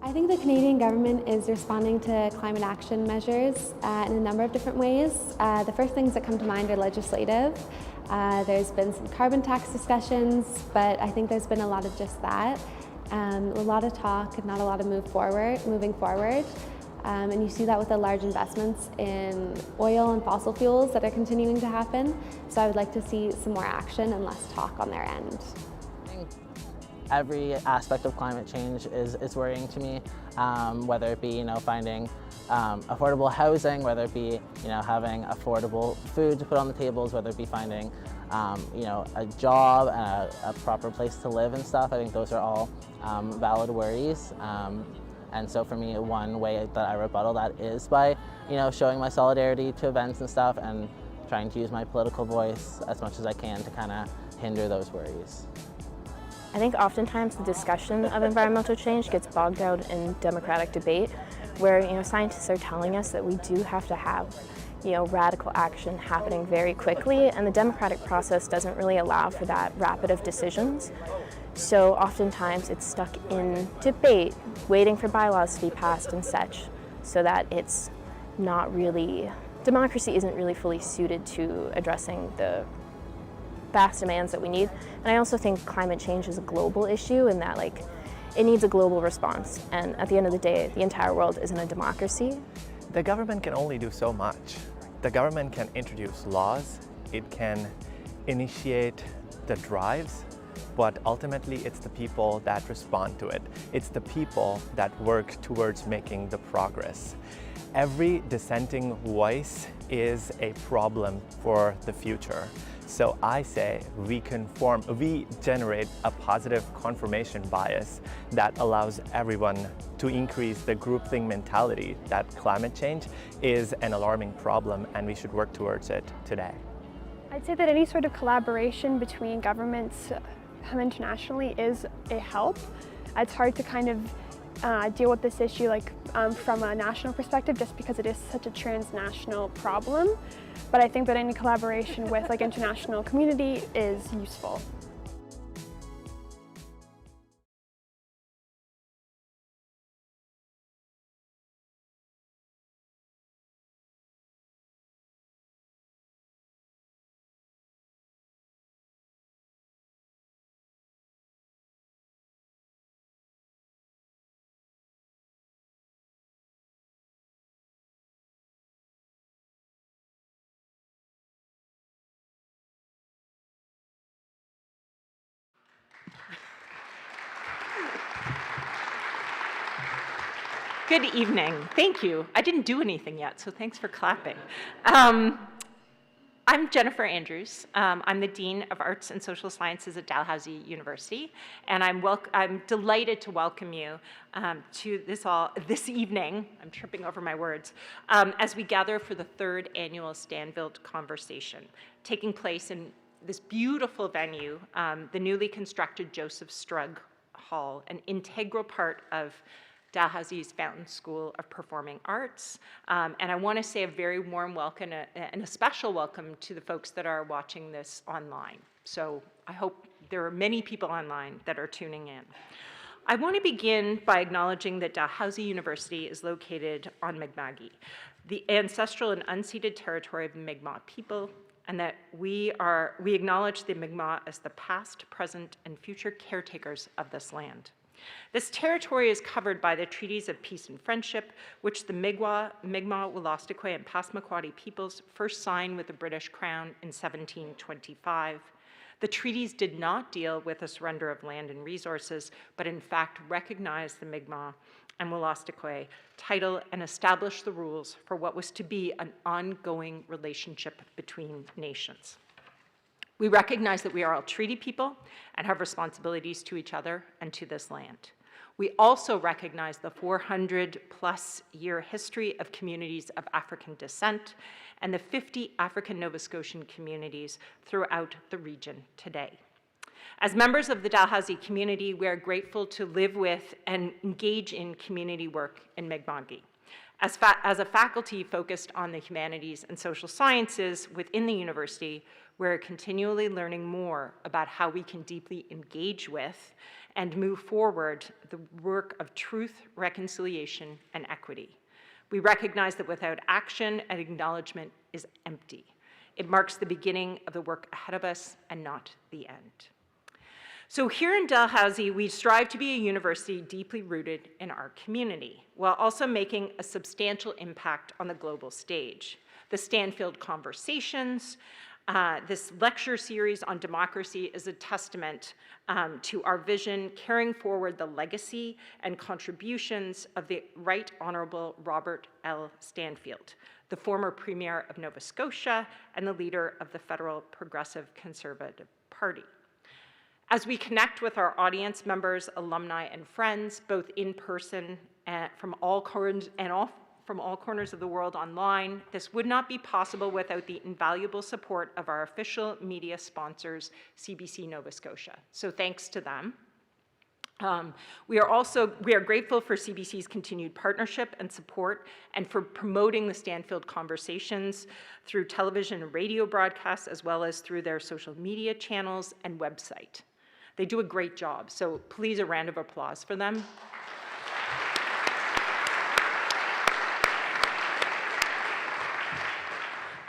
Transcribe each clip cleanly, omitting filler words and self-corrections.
I think the Canadian government is responding to climate action measures in a number of different ways. The first things that come to mind are legislative. There's been some carbon tax discussions, but I think there's been a lot of just that. A lot of talk and not a lot of moving forward. And you see that with the large investments in oil and fossil fuels that are continuing to happen. So I would like to see some more action and less talk on their end. Every aspect of climate change is worrying to me, whether it be finding affordable housing, whether it be having affordable food to put on the tables, whether it be finding a job and a proper place to live and stuff. I think those are all valid worries. And so for me, one way that I rebuttal that is by showing my solidarity to events and stuff and trying to use my political voice as much as I can to kind of hinder those worries. I think oftentimes the discussion of environmental change gets bogged down in democratic debate, where scientists are telling us that we do have to have radical action happening very quickly, and the democratic process doesn't really allow for that rapid of decisions. So oftentimes it's stuck in debate, waiting for bylaws to be passed and such, so that it's not really, democracy isn't really fully suited to addressing the vast demands that we need. And I also think climate change is a global issue in that it needs a global response. And at the end of the day, the entire world isn't a democracy. The government can only do so much. The government can introduce laws, it can initiate the drives, but ultimately it's the people that respond to it. It's the people that work towards making the progress. Every dissenting voice is a problem for the future. So I say we generate a positive confirmation bias that allows everyone to increase the groupthink mentality that climate change is an alarming problem and we should work towards it today. I'd say that any sort of collaboration between governments internationally is a help. It's hard to kind of deal with this issue from a national perspective just because it is such a transnational problem. But I think that any collaboration with international community is useful. Good evening. Thank you. I didn't do anything yet, so thanks for clapping. I'm Jennifer Andrews. I'm the Dean of Arts and Social Sciences at Dalhousie University, and I'm delighted to welcome you to this evening, I'm tripping over my words, as we gather for the third annual Stanfield Conversation, taking place in this beautiful venue, the newly constructed Joseph Strug Hall, an integral part of Dalhousie's Fountain School of Performing Arts. And I want to say a very warm welcome and a special welcome to the folks that are watching this online. So I hope there are many people online that are tuning in. I want to begin by acknowledging that Dalhousie University is located on Mi'kma'ki, the ancestral and unceded territory of the Mi'kmaq people, and that we acknowledge the Mi'kmaq as the past, present, and future caretakers of this land. This territory is covered by the Treaties of Peace and Friendship, which the Mi'kmaq, Wolastoqey, and Passamaquoddy peoples first signed with the British Crown in 1725. The treaties did not deal with the surrender of land and resources, but in fact recognized the Mi'kmaq and Wolastoqey title and established the rules for what was to be an ongoing relationship between nations. We recognize that we are all treaty people and have responsibilities to each other and to this land. We also recognize the 400+ year history of communities of African descent and the 50 African Nova Scotian communities throughout the region today. As members of the Dalhousie community, we are grateful to live with and engage in community work in Mi'kma'ki. As a faculty focused on the humanities and social sciences within the university, we're continually learning more about how we can deeply engage with and move forward the work of truth, reconciliation, and equity. We recognize that without action, an acknowledgement is empty. It marks the beginning of the work ahead of us and not the end. So here in Dalhousie, we strive to be a university deeply rooted in our community, while also making a substantial impact on the global stage. The Stanfield Conversations, this lecture series on democracy is a testament to our vision, carrying forward the legacy and contributions of the Right Honorable Robert L. Stanfield, the former Premier of Nova Scotia and the leader of the Federal Progressive Conservative Party. As we connect with our audience members, alumni, and friends, both in person and from all corners of the world online, this would not be possible without the invaluable support of our official media sponsors, CBC Nova Scotia. So thanks to them. We are grateful for CBC's continued partnership and support and for promoting the Stanfield Conversations through television and radio broadcasts, as well as through their social media channels and website. They do a great job, so please a round of applause for them.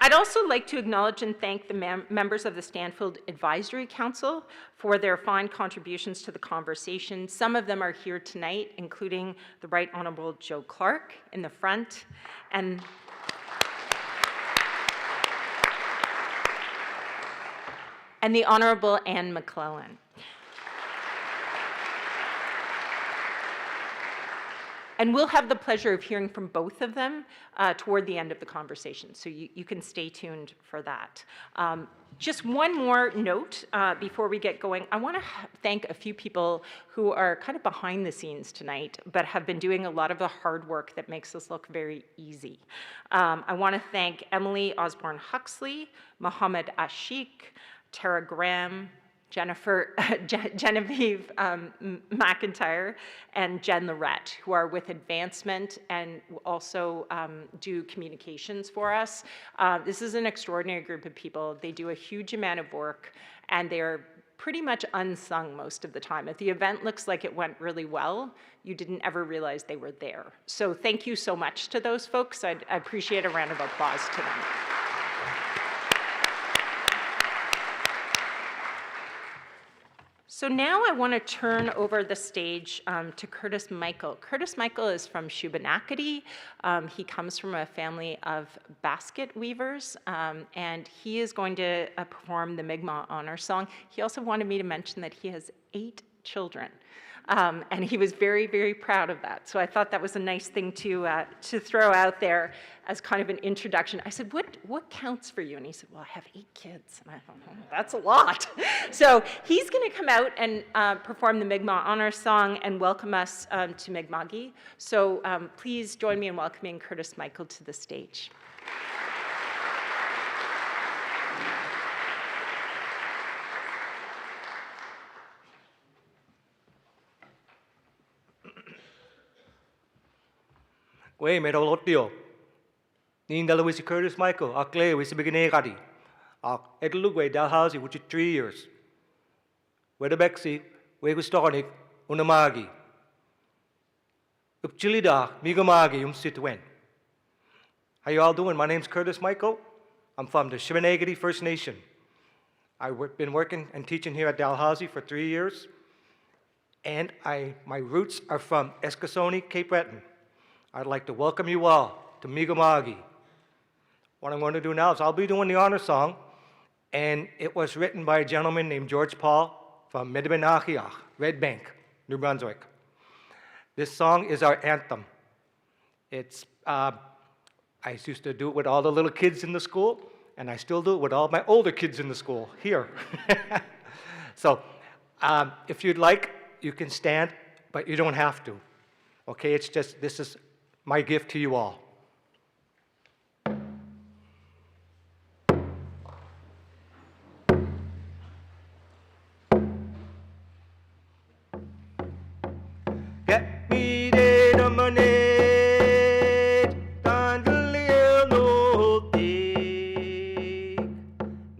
I'd also like to acknowledge and thank the members of the Stanfield Advisory Council for their fine contributions to the conversation. Some of them are here tonight, including the Right Honorable Joe Clark in the front, and the Honorable Anne McClellan. And we'll have the pleasure of hearing from both of them toward the end of the conversation, so you can stay tuned for that. Just one more note before we get going. I want to thank a few people who are kind of behind the scenes tonight, but have been doing a lot of the hard work that makes this look very easy. I want to thank Emily Osborne-Huxley, Mohammed Ashik, Tara Graham, Genevieve McIntyre, and Jen Lorette, who are with Advancement and also do communications for us. This is an extraordinary group of people. They do a huge amount of work, and they're pretty much unsung most of the time. If the event looks like it went really well, you didn't ever realize they were there. So thank you so much to those folks. I appreciate a round of applause to them. So now I want to turn over the stage to Curtis Michael. Curtis Michael is from Shubenacadie. He comes from a family of basket weavers, and he is going to perform the Mi'kmaq Honor Song. He also wanted me to mention that he has 8 children. And he was very, very proud of that. So I thought that was a nice thing to throw out there as kind of an introduction. I said, what counts for you? And he said, well, I have 8 kids. And I thought, oh, that's a lot. So he's going to come out and perform the Mi'kmaq Honor Song and welcome us to Mi'kma'ki. So please join me in welcoming Curtis Michael to the stage. Wei me ro lotio. Nin Dalhousie Curtis Michael, Akle with the beginning Gadi. Edlugwe Dalhousie, which is 3 years. Where the Bexi, we started Unamagi. Upchilida, Migamagi, Sitwen. How you all doing? My name's Curtis Michael. I'm from the Shubenacadie First Nation. I've been working and teaching here at Dalhousie for 3 years. And my roots are from Eskasoni, Cape Breton. I'd like to welcome you all to Mi'kmaq. What I'm going to do now is I'll be doing the honor song, and it was written by a gentleman named George Paul from Medibinachiach, Red Bank, New Brunswick. This song is our anthem. It's, I used to do it with all the little kids in the school, and I still do it with all my older kids in the school here. So if you'd like, you can stand, but you don't have to. Okay, it's just, this is my gift to you all. Get me the money, dandelion no dig,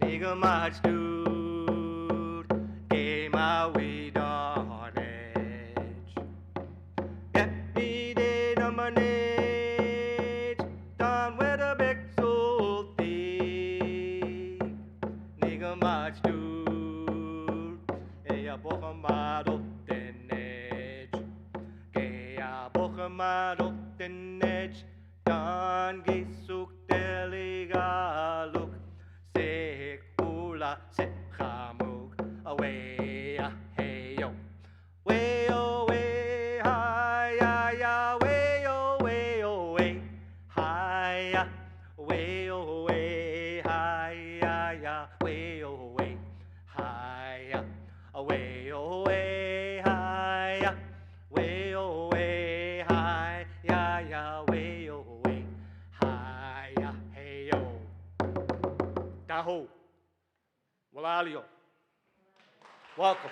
nigga march dude, came away done. Dan gisuk deligaluk sek ula sek hamuk away hey yo way away hi ya ya way away hi ya way away hi ya ya way away hi ya away away hi ya way away hi ya ya way away hi ya hey yo Daho Walalio welcome.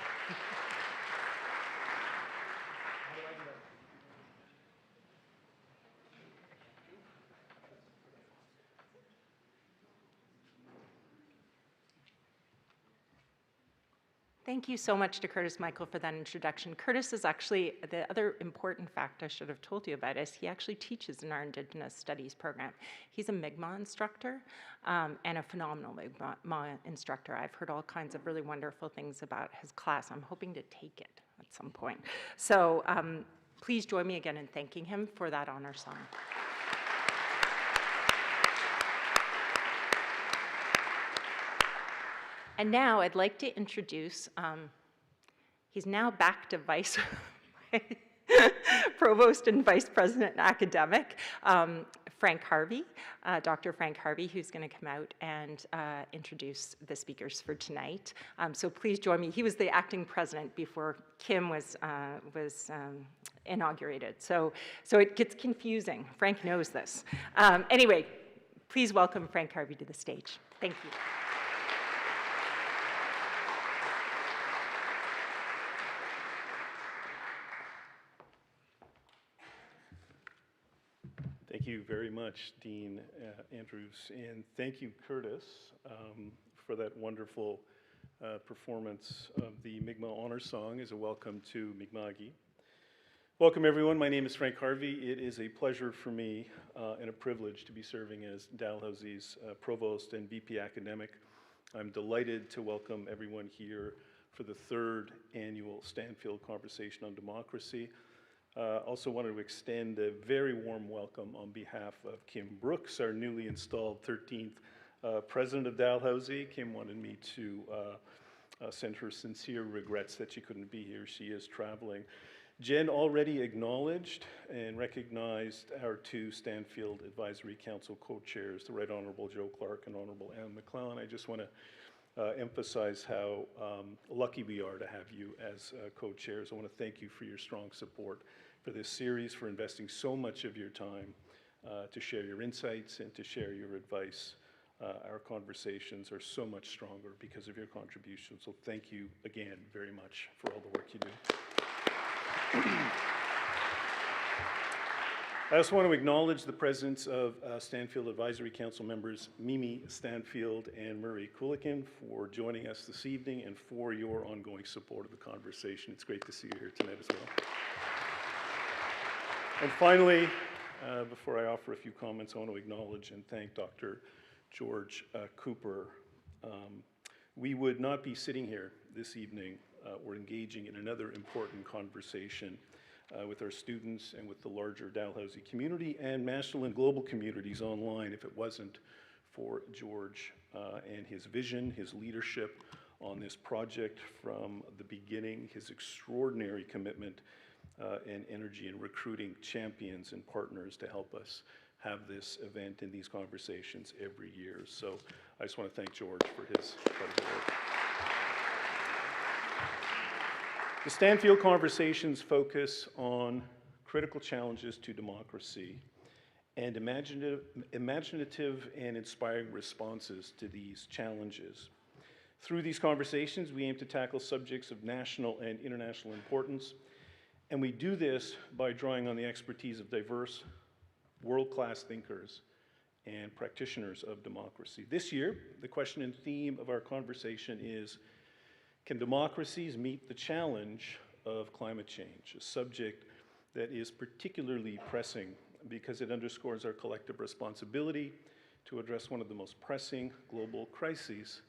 Thank you so much to Curtis Michael for that introduction. Curtis is actually, the other important fact I should have told you about is he actually teaches in our Indigenous Studies program. He's a Mi'kmaq instructor and a phenomenal Mi'kmaq instructor. I've heard all kinds of really wonderful things about his class. I'm hoping to take it at some point. So please join me again in thanking him for that honor song. And now I'd like to introduce, he's now back to Vice Provost and Vice President Academic, Frank Harvey, Dr. Frank Harvey, who's going to come out and introduce the speakers for tonight. So please join me. He was the acting president before Kim was inaugurated. So it gets confusing. Frank knows this. Anyway, please welcome Frank Harvey to the stage. Thank you. Thank you very much, Dean Andrews, and thank you, Curtis, for that wonderful performance of the Mi'kmaq Honor Song as a welcome to Mi'kma'ki. Welcome, everyone. My name is Frank Harvey. It is a pleasure for me and a privilege to be serving as Dalhousie's Provost and VP Academic. I'm delighted to welcome everyone here for the third annual Stanfield Conversation on Democracy. Also wanted to extend a very warm welcome on behalf of Kim Brooks, our newly installed 13th president of Dalhousie. Kim wanted me to send her sincere regrets that she couldn't be here. She is traveling. Jen already acknowledged and recognized our two Stanfield Advisory Council co-chairs, the Right Honorable Joe Clark and Honorable Anne McClellan. I just want to emphasize how lucky we are to have you as co-chairs. I want to thank you for your strong support for this series, for investing so much of your time to share your insights and to share your advice. Our conversations are so much stronger because of your contributions. So thank you again very much for all the work you do. I also want to acknowledge the presence of Stanfield Advisory Council members Mimi Stanfield and Murray Coolican for joining us this evening and for your ongoing support of the conversation. It's great to see you here tonight as well. And finally, before I offer a few comments, I want to acknowledge and thank Dr. George Cooper. We would not be sitting here this evening or engaging in another important conversation with our students and with the larger Dalhousie community and national and global communities online if it wasn't for George and his vision, his leadership on this project from the beginning, his extraordinary commitment and energy in recruiting champions and partners to help us have this event and these conversations every year. So I just want to thank George for his incredible work. The Stanfield Conversations focus on critical challenges to democracy and imaginative and inspiring responses to these challenges. Through these conversations, we aim to tackle subjects of national and international importance, and we do this by drawing on the expertise of diverse, world-class thinkers and practitioners of democracy. This year, the question and theme of our conversation is, can democracies meet the challenge of climate change, a subject that is particularly pressing because it underscores our collective responsibility to address one of the most pressing global crises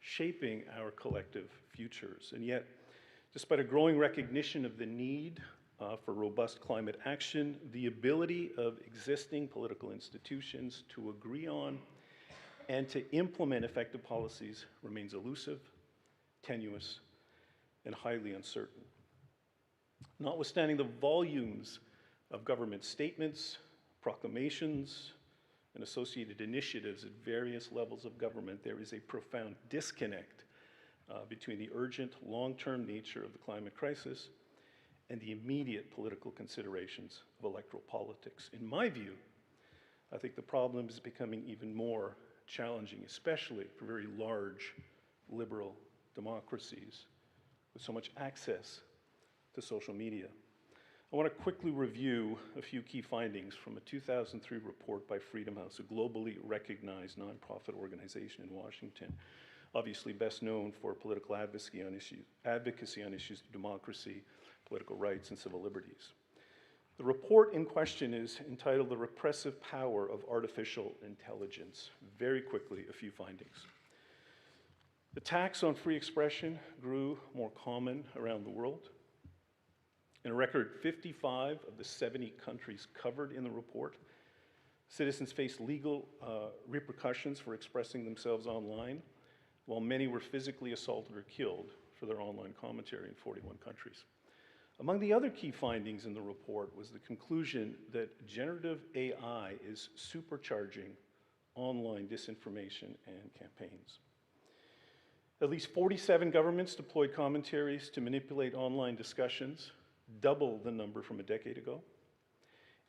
shaping our collective futures. And yet, despite a growing recognition of the need for robust climate action, the ability of existing political institutions to agree on and to implement effective policies remains elusive, tenuous, and highly uncertain. Notwithstanding the volumes of government statements, proclamations, and associated initiatives at various levels of government, there is a profound disconnect between the urgent, long-term nature of the climate crisis and the immediate political considerations of electoral politics. In my view, I think the problem is becoming even more challenging, especially for very large liberal democracies with so much access to social media. I want to quickly review a few key findings from a 2003 report by Freedom House, a globally recognized nonprofit organization in Washington, obviously best known for political advocacy on issues of democracy, political rights, and civil liberties. The report in question is entitled The Repressive Power of Artificial Intelligence. Very quickly, a few findings. Attacks on free expression grew more common around the world. In a record 55 of the 70 countries covered in the report, citizens faced legal repercussions for expressing themselves online, while many were physically assaulted or killed for their online commentary in 41 countries. Among the other key findings in the report was the conclusion that generative AI is supercharging online disinformation and campaigns. At least 47 governments deployed commentaries to manipulate online discussions, double the number from a decade ago.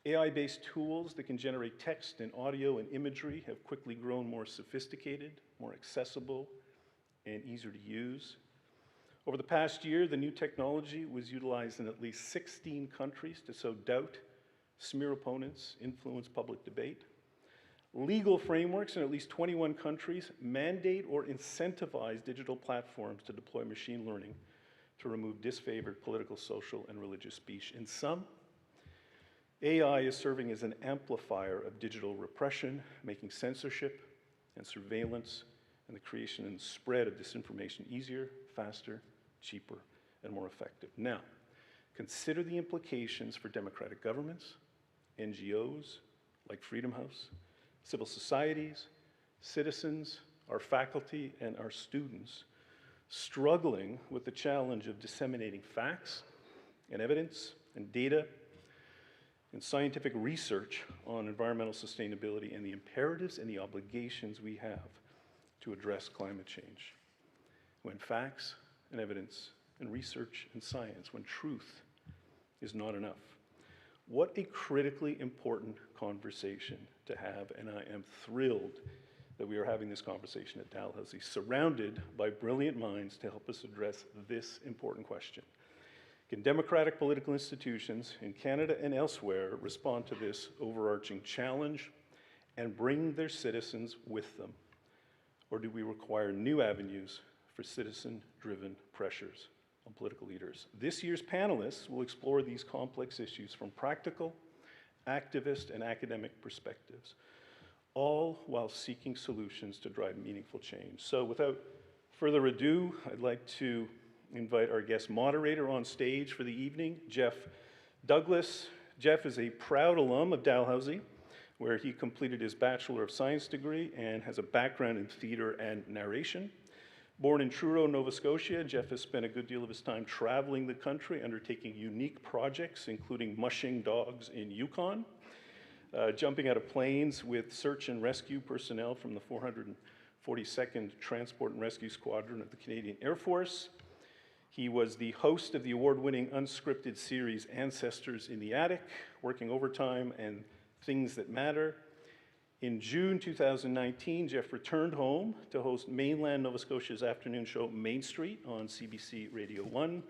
AI-based tools that can generate text and audio and imagery have quickly grown more sophisticated, more accessible, and easier to use. Over the past year, the new technology was utilized in at least 16 countries to sow doubt, smear opponents, influence public debate. Legal frameworks in at least 21 countries mandate or incentivize digital platforms to deploy machine learning to remove disfavored political, social, and religious speech. In some, AI is serving as an amplifier of digital repression, making censorship and surveillance and the creation and spread of disinformation easier, faster, cheaper, and more effective. Now, consider the implications for democratic governments, NGOs like Freedom House, civil societies, citizens, our faculty, and our students struggling with the challenge of disseminating facts and evidence and data and scientific research on environmental sustainability and the imperatives and the obligations we have to address climate change. When facts and evidence and research and science, when truth is not enough. What a critically important conversation to have, and I am thrilled that we are having this conversation at Dalhousie, surrounded by brilliant minds to help us address this important question. Can democratic political institutions in Canada and elsewhere respond to this overarching challenge and bring their citizens with them? Or do we require new avenues for citizen-driven pressures on political leaders? This year's panelists will explore these complex issues from practical, activist, and academic perspectives, all while seeking solutions to drive meaningful change. So without further ado, I'd like to invite our guest moderator on stage for the evening, Jeff Douglas. Jeff is a proud alum of Dalhousie, where he completed his Bachelor of Science degree and has a background in theater and narration. Born in Truro, Nova Scotia, Jeff has spent a good deal of his time traveling the country, undertaking unique projects, including mushing dogs in Yukon, jumping out of planes with search and rescue personnel from the 442nd Transport and Rescue Squadron of the Canadian Air Force. He was the host of the award-winning unscripted series Ancestors in the Attic, Working Overtime, and Things That Matter. In June 2019, Jeff returned home to host mainland Nova Scotia's afternoon show Main Street on CBC Radio 1.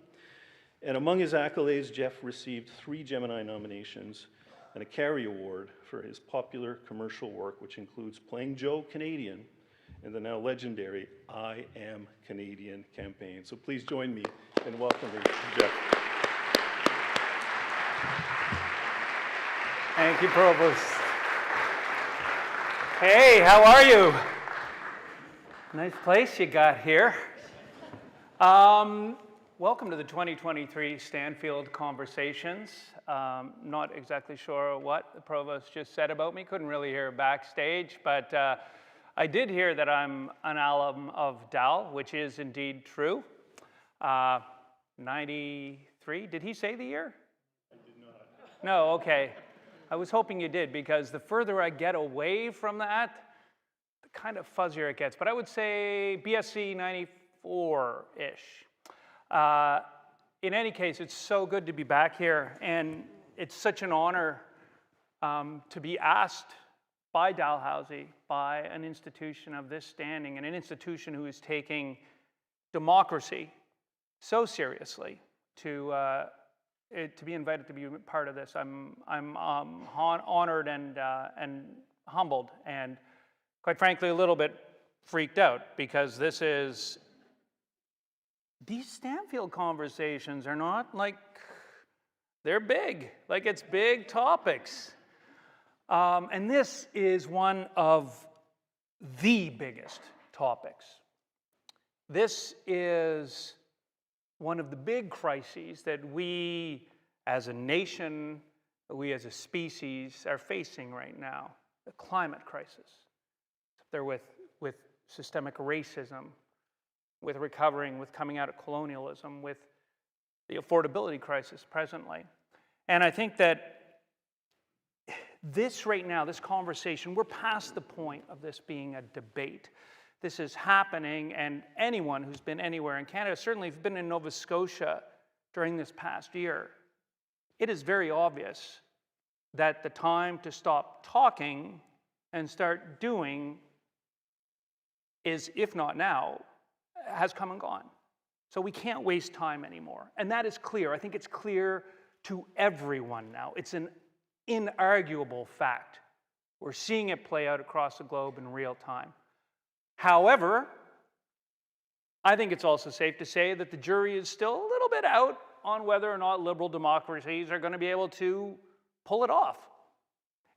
And among his accolades, Jeff received 3 Gemini nominations and a Carey Award for his popular commercial work, which includes playing Joe Canadian in the now legendary I Am Canadian campaign. So please join me in welcoming Jeff. Thank you, Provost. Hey, how are you? Nice place you got here. Welcome to the 2023 Stanfield Conversations. Not exactly sure what the provost just said about me. Couldn't really hear backstage, but I did hear that I'm an alum of Dal, which is indeed true. 93, did he say the year? I did not. No, okay. I was hoping you did, because the further I get away from that, the kind of fuzzier it gets. But I would say BSc 94-ish. In any case, it's so good to be back here, and it's such an honor to be asked by Dalhousie, by an institution of this standing, and an institution who is taking democracy so seriously, to be invited to be part of this. I'm honored and humbled, and quite frankly, a little bit freaked out, because these Stanfield Conversations are not like, they're big. Like, it's big topics. And this is one of the biggest topics. This is one of the big crises that we as a nation, we as a species are facing right now, the climate crisis. They're with systemic racism, with recovering, with coming out of colonialism, with the affordability crisis presently. And I think that this right now, this conversation, we're past the point of this being a debate. This is happening, and anyone who's been anywhere in Canada, certainly if you've been in Nova Scotia during this past year, it is very obvious that the time to stop talking and start doing is, if not now, has come and gone. So we can't waste time anymore. And that is clear. I think it's clear to everyone now. It's an inarguable fact. We're seeing it play out across the globe in real time. However, I think it's also safe to say that the jury is still a little bit out on whether or not liberal democracies are going to be able to pull it off.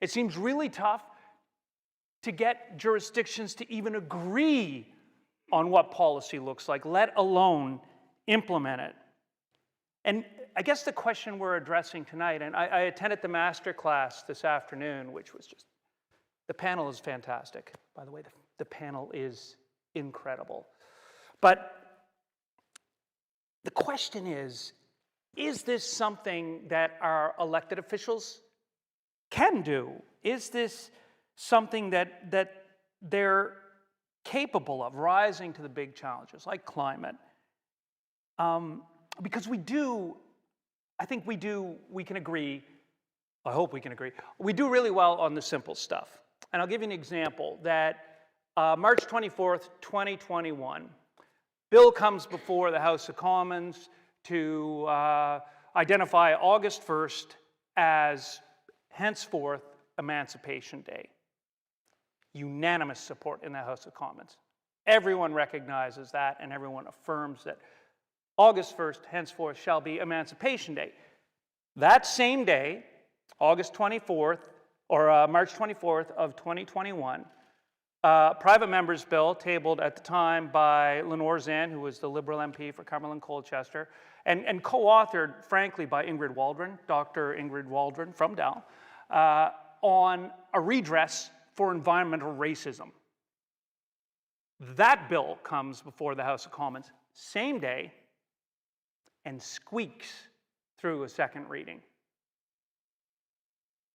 It seems really tough to get jurisdictions to even agree on what policy looks like, let alone implement it. And I guess the question we're addressing tonight, and I attended the master class this afternoon, which was just, the panel is fantastic. By the way, the panel is incredible. But the question is this something that our elected officials can do? Is this something that they're capable of, rising to the big challenges like climate? Because we can agree, I hope we can agree, we do really well on the simple stuff. And I'll give you an example that March 24th, 2021, bill comes before the House of Commons to identify August 1st as henceforth Emancipation Day. Unanimous support in the House of Commons. Everyone recognizes that, and everyone affirms that August 1st, henceforth, shall be Emancipation Day. That same day, August 24th, or March 24th of 2021, private member's bill tabled at the time by Lenore Zan, who was the Liberal MP for Cumberland-Colchester, and co-authored, frankly, by Ingrid Waldron, Dr. Ingrid Waldron from Dal, on a redress for environmental racism. That bill comes before the House of Commons same day and squeaks through a second reading,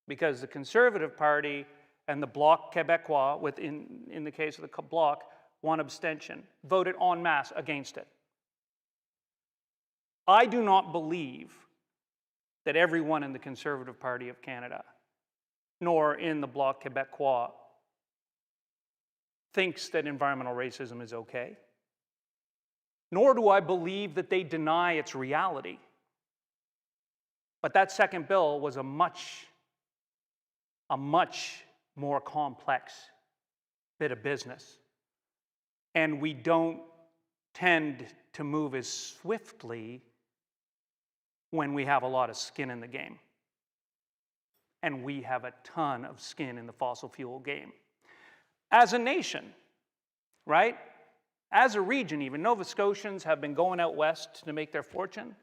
because the Conservative Party and the Bloc Québécois, in the case of the Bloc, one abstention, voted en masse against it. I do not believe that everyone in the Conservative Party of Canada, nor in the Bloc Québécois, thinks that environmental racism is okay. Nor do I believe that they deny its reality. But that second bill was a much more complex bit of business. And we don't tend to move as swiftly when we have a lot of skin in the game. And we have a ton of skin in the fossil fuel game. As a nation, right? as a region even, Nova Scotians have been going out west to make their fortune.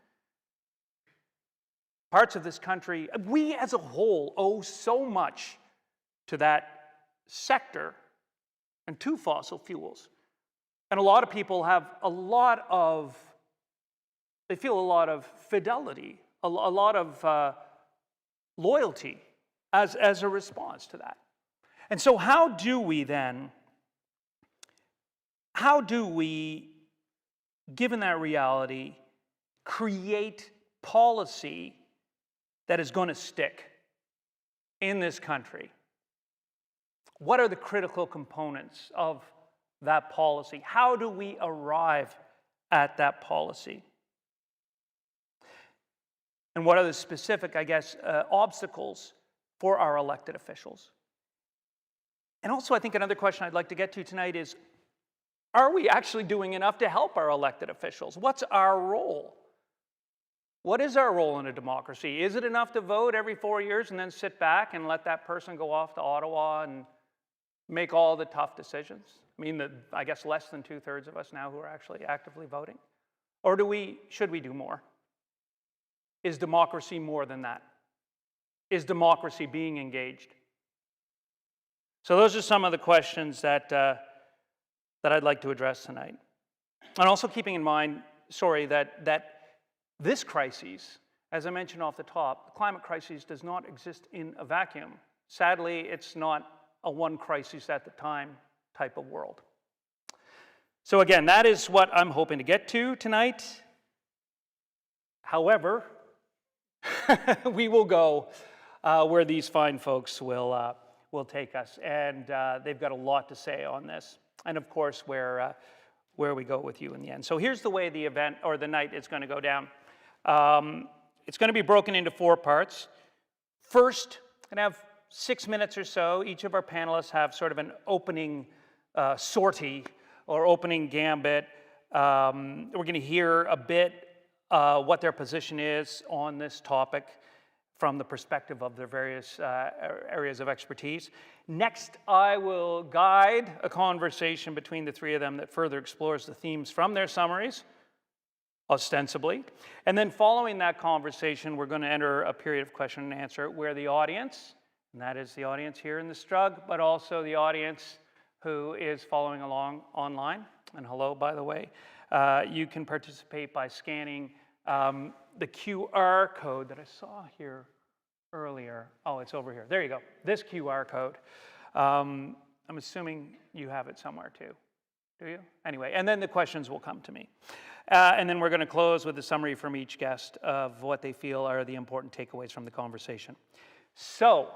Parts of this country, we as a whole owe so much to that sector and to fossil fuels. And a lot of people have they feel a lot of fidelity, a lot of loyalty as a response to that. And so how do we, given that reality, create policy that is going to stick in this country? What are the critical components of that policy? How do we arrive at that policy? And what are the specific, obstacles for our elected officials? And also, I think another question I'd like to get to tonight is, are we actually doing enough to help our elected officials? What's our role? What is our role in a democracy? Is it enough to vote every 4 years and then sit back and let that person go off to Ottawa and make all the tough decisions? I mean, I guess less than 2/3 of us now who are actually actively voting. Or should we do more? Is democracy more than that? Is democracy being engaged? So those are some of the questions that I'd like to address tonight. And also keeping in mind, that this crisis, as I mentioned off the top, the climate crisis does not exist in a vacuum. Sadly, it's not a one crisis at the time type of world. So again, that is what I'm hoping to get to tonight. However, we will go where these fine folks will take us, and they've got a lot to say on this, and of course where we go with you in the end. So here's the way the event or the night is going to go down. It's going to be broken into 4 parts. First, we're going to have 6 minutes or so. Each of our panelists have sort of an opening sortie or opening gambit. We're going to hear a bit what their position is on this topic from the perspective of their various areas of expertise. Next, I will guide a conversation between the 3 of them that further explores the themes from their summaries, ostensibly. And then following that conversation, we're going to enter a period of question and answer where the audience, and that is the audience here in the Strug, but also the audience who is following along online, and hello, by the way, you can participate by scanning the QR code that I saw here earlier. Oh, it's over here. There you go. This QR code. I'm assuming you have it somewhere too. Do you? Anyway, and then the questions will come to me. And then we're going to close with a summary from each guest of what they feel are the important takeaways from the conversation. So,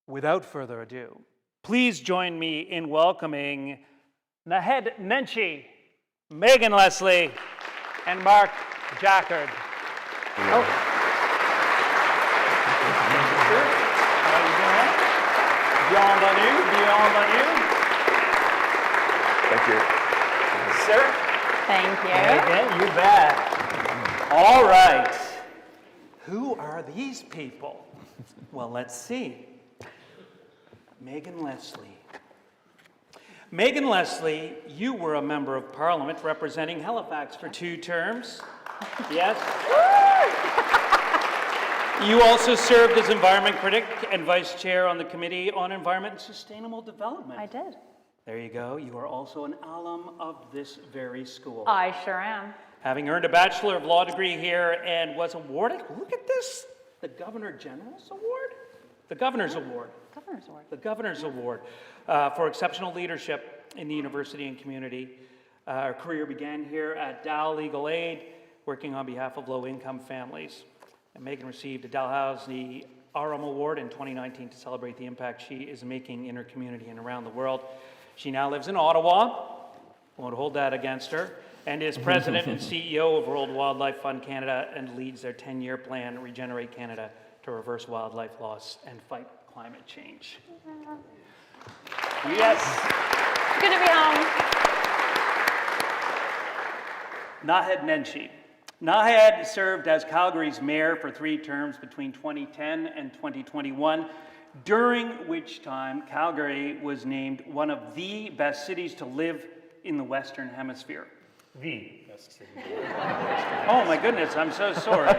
without further ado, please join me in welcoming Naheed Nenshi, Megan Leslie, and Mark Jaccard. Oh. How are you doing? Bienvenue. Thank you. Sir? Thank you. Megan, you bet. All right. Who are these people? Well, let's see. Megan Leslie. Megan Leslie, you were a member of Parliament representing Halifax for 2 terms. Yes? You also served as environment critic and vice chair on the Committee on Environment and Sustainable Development. I did. There you go. You are also an alum of this very school. I sure am. Having earned a Bachelor of Law degree here and was awarded, look at this, the Governor General's Award? The Governor's Award. Governor's Award. The Governor's Award for exceptional leadership in the university and community. Her career began here at Dal Legal Aid, working on behalf of low-income families. And Megan received a Dalhousie RM Award in 2019 to celebrate the impact she is making in her community and around the world. She now lives in Ottawa, won't hold that against her, and is president and CEO of World Wildlife Fund Canada and leads their 10-year plan, Regenerate Canada, to reverse wildlife loss and fight climate change. Yes. Good to be home. Naheed Nenshi. Naheed served as Calgary's mayor for 3 terms between 2010 and 2021, during which time Calgary was named one of the best cities to live in the Western Hemisphere? The best city. Oh my goodness, I'm so sorry.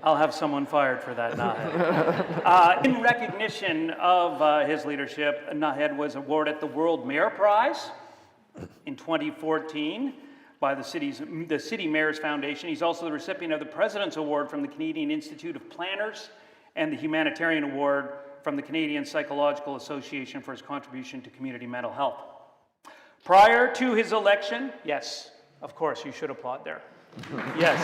I'll have someone fired for that, Naheed. In recognition of his leadership, Naheed was awarded the World Mayor Prize in 2014 by the City Mayors Foundation. He's also the recipient of the President's Award from the Canadian Institute of Planners and the Humanitarian Award from the Canadian Psychological Association for his contribution to community mental health. Prior to his election, yes, of course, you should applaud there. Yes.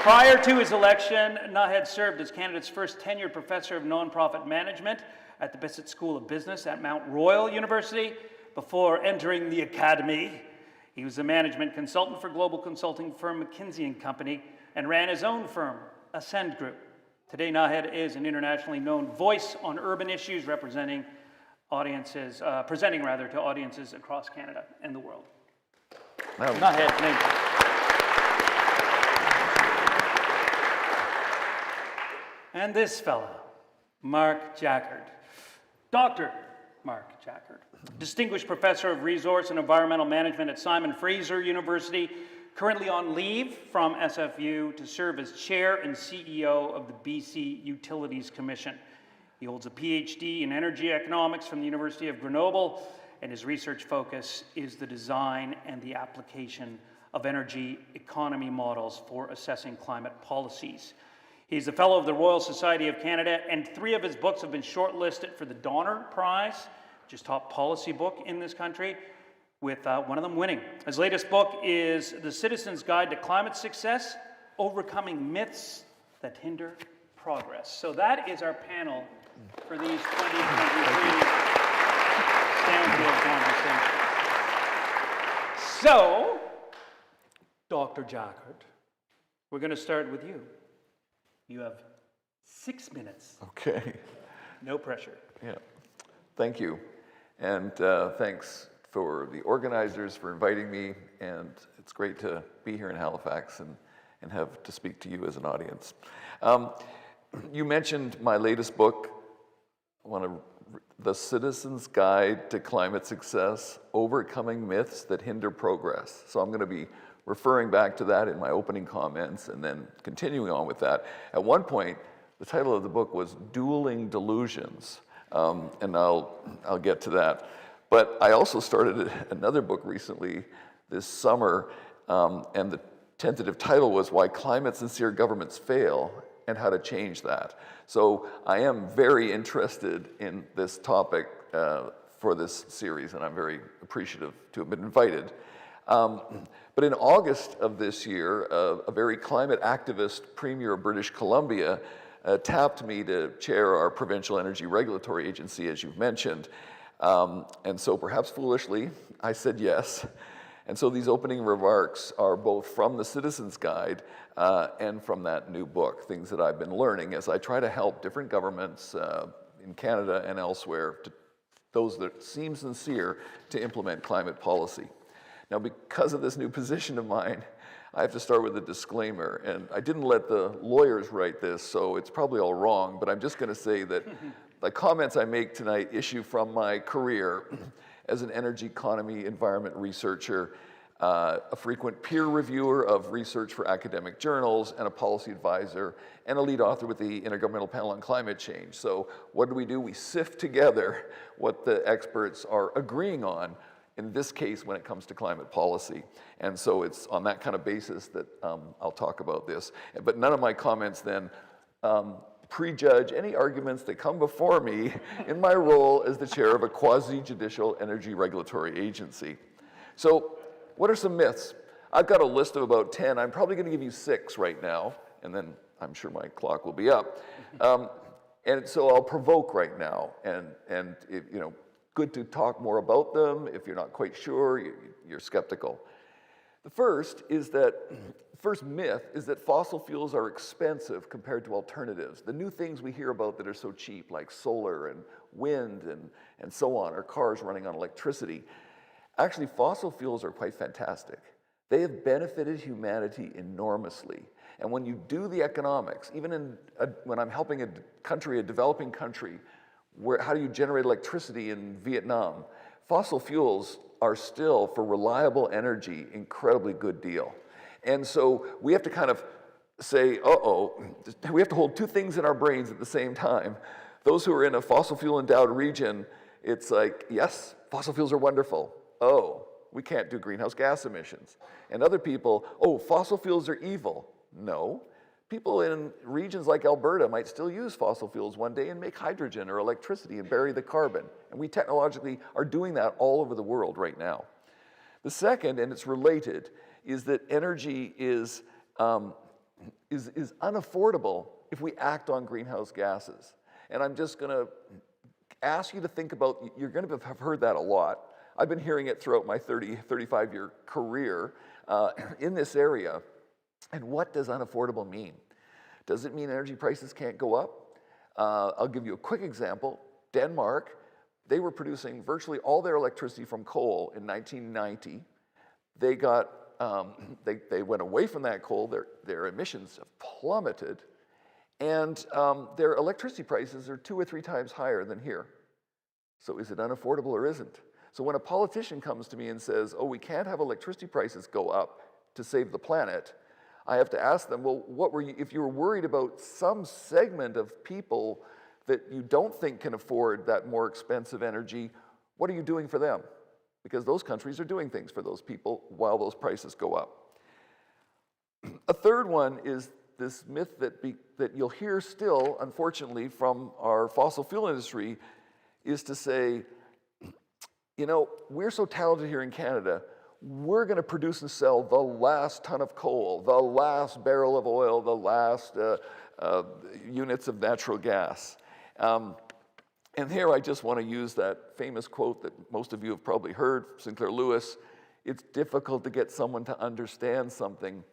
Prior to his election, Naheed served as Canada's first tenured professor of nonprofit management at the Bissett School of Business at Mount Royal University. Before entering the academy, he was a management consultant for global consulting firm McKinsey & Company and ran his own firm, Ascend Group. Today, Naheed is an internationally known voice on urban issues, presenting to audiences across Canada and the world. Naheed, thank you. And this fella, Mark Jaccard. Dr. Mark Jaccard, Distinguished Professor of Resource and Environmental Management at Simon Fraser University, currently on leave from SFU to serve as Chair and CEO of the BC Utilities Commission. He holds a PhD in Energy Economics from the University of Grenoble, and his research focus is the design and the application of energy economy models for assessing climate policies. He's a Fellow of the Royal Society of Canada, and 3 of his books have been shortlisted for the Donner Prize, which is top policy book in this country, with one of them winning. His latest book is The Citizen's Guide to Climate Success, Overcoming Myths That Hinder Progress. So that is our panel for these 2023 Stanfield Conversations. So, Dr. Jaccard, we're going to start with you. You have 6 minutes. Okay. No pressure. Yeah. Thank you. And thanks for the organizers for inviting me. And it's great to be here in Halifax and have to speak to you as an audience. You mentioned my latest book, The Citizen's Guide to Climate Success, Overcoming Myths That Hinder Progress. So I'm going to be referring back to that in my opening comments and then continuing on with that. At one point, the title of the book was Dueling Delusions, and I'll get to that. But I also started another book recently this summer, and the tentative title was Why Climate-Sincere Governments Fail and How to Change That. So I am very interested in this topic for this series, and I'm very appreciative to have been invited. But in August of this year, a very climate activist premier of British Columbia tapped me to chair our provincial energy regulatory agency, as you've mentioned. And so perhaps foolishly, I said yes. And so these opening remarks are both from the Citizen's Guide and from that new book, things that I've been learning as I try to help different governments in Canada and elsewhere, those that seem sincere, to implement climate policy. Now, because of this new position of mine, I have to start with a disclaimer, and I didn't let the lawyers write this, so it's probably all wrong, but I'm just going to say that the comments I make tonight issue from my career as an energy economy environment researcher, a frequent peer reviewer of research for academic journals, and a policy advisor, and a lead author with the Intergovernmental Panel on Climate Change. So what do? We sift together what the experts are agreeing on, in this case, when it comes to climate policy. And so it's on that kind of basis that I'll talk about this. But none of my comments then prejudge any arguments that come before me in my role as the chair of a quasi-judicial energy regulatory agency. So what are some myths? I've got a list of about 10. I'm probably going to give you 6 right now, and then I'm sure my clock will be up. And so I'll provoke right now, and it, good to talk more about them. If you're not quite sure, you're skeptical. The first myth is that fossil fuels are expensive compared to alternatives. The new things we hear about that are so cheap, like solar and wind and so on, or cars running on electricity. Actually, fossil fuels are quite fantastic. They have benefited humanity enormously. And when you do the economics, even when I'm helping a developing country, how do you generate electricity in Vietnam? Fossil fuels are still, for reliable energy, incredibly good deal. And so we have to kind of say, we have to hold two things in our brains at the same time. Those who are in a fossil fuel endowed region, it's like, yes, fossil fuels are wonderful. Oh, we can't do greenhouse gas emissions. And other people, oh, fossil fuels are evil. No. People in regions like Alberta might still use fossil fuels one day and make hydrogen or electricity and bury the carbon. And we technologically are doing that all over the world right now. The second, and it's related, is that energy is unaffordable if we act on greenhouse gases. And I'm just going to ask you to think about, you're going to have heard that a lot. I've been hearing it throughout my 35-year career in this area. And what does unaffordable mean? Does it mean energy prices can't go up? I'll give you a quick example. Denmark, they were producing virtually all their electricity from coal in 1990. They got, they went away from that coal, their emissions have plummeted, and their electricity prices are 2 or 3 times higher than here. So is it unaffordable or isn't? So when a politician comes to me and says, oh, we can't have electricity prices go up to save the planet, I have to ask them, well, what were you, if you were worried about some segment of people that you don't think can afford that more expensive energy, what are you doing for them? Because those countries are doing things for those people while those prices go up. A third one is this myth that you'll hear still, unfortunately, from our fossil fuel industry, is to say, you know, we're so talented here in Canada, we're going to produce and sell the last ton of coal, the last barrel of oil, the last units of natural gas. And here I just want to use that famous quote that most of you have probably heard, Sinclair Lewis, it's difficult to get someone to understand something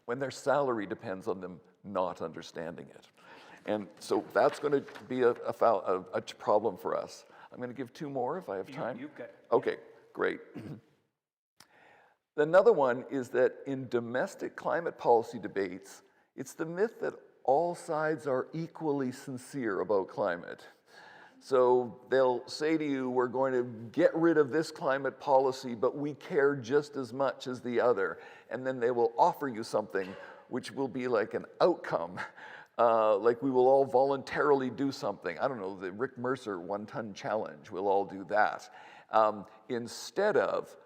when their salary depends on them not understanding it. And so that's going to be a problem for us. I'm going to give 2 more if I have time. You've got. Okay, great. Another one is that in domestic climate policy debates, it's the myth that all sides are equally sincere about climate. So they'll say to you, we're going to get rid of this climate policy, but we care just as much as the other. And then they will offer you something which will be like an outcome, like we will all voluntarily do something. I don't know, the Rick Mercer 1-ton challenge, we'll all do that. Instead of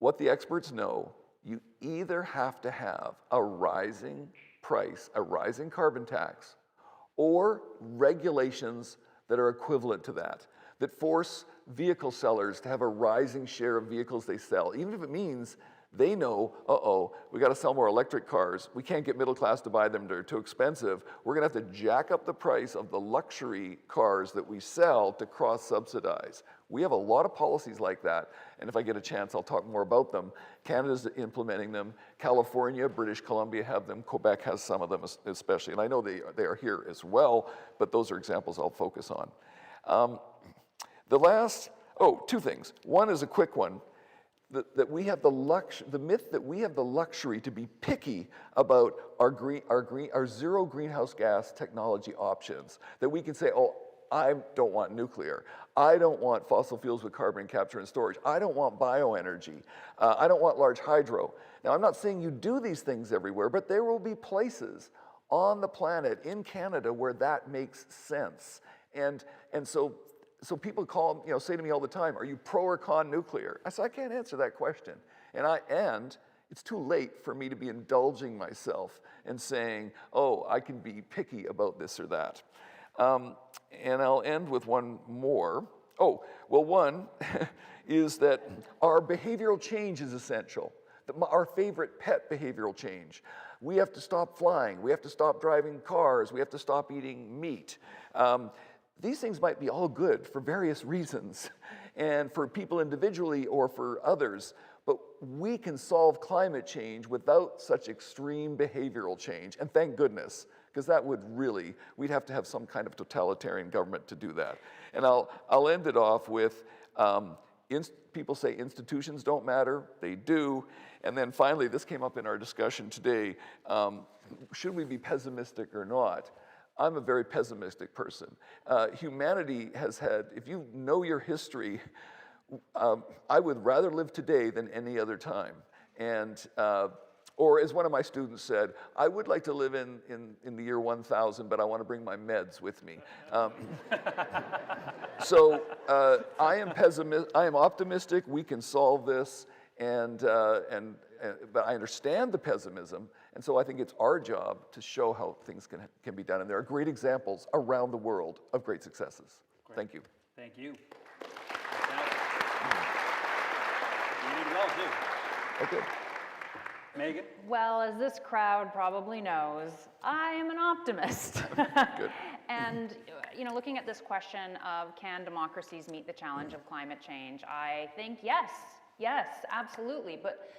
what the experts know, you either have to have a rising price, a rising carbon tax, or regulations that are equivalent to that force vehicle sellers to have a rising share of vehicles they sell, even if it means they know, we got to sell more electric cars. We can't get middle class to buy them, they're too expensive. We're going to have to jack up the price of the luxury cars that we sell to cross-subsidize. We have a lot of policies like that, and if I get a chance, I'll talk more about them. Canada's implementing them. California, British Columbia have them. Quebec has some of them especially, and I know they are here as well, but those are examples I'll focus on. The last, 2 things. One is a quick one. That we have the myth that we have the luxury to be picky about our zero greenhouse gas technology options. That we can say, oh, I don't want nuclear. I don't want fossil fuels with carbon capture and storage. I don't want bioenergy. I don't want large hydro. Now, I'm not saying you do these things everywhere, but there will be places on the planet, in Canada, where that makes sense. And so people say to me all the time, are you pro or con nuclear? I said, I can't answer that question. And it's too late for me to be indulging myself and saying, oh, I can be picky about this or that. And I'll end with one more. One is that our behavioral change is essential. Our favorite pet behavioral change. We have to stop flying. We have to stop driving cars. We have to stop eating meat. These things might be all good for various reasons, and for people individually or for others, but we can solve climate change without such extreme behavioral change, and thank goodness, because that would really, we'd have to have some kind of totalitarian government to do that. And I'll end it off with, people say institutions don't matter, they do, and then finally, this came up in our discussion today, should we be pessimistic or not? I'm a very pessimistic person. Humanity has had, if you know your history, I would rather live today than any other time. And, or as one of my students said, I would like to live in the year 1000, but I want to bring my meds with me. So I am optimistic we can solve this, but I understand the pessimism, and so I think it's our job to show how things can be done. And there are great examples around the world of great successes. Great. Thank you. Thank you. You did well, too. Okay. Megan? Well, as this crowd probably knows, I am an optimist. Good. And looking at this question of can democracies meet the challenge of climate change, I think yes, absolutely. But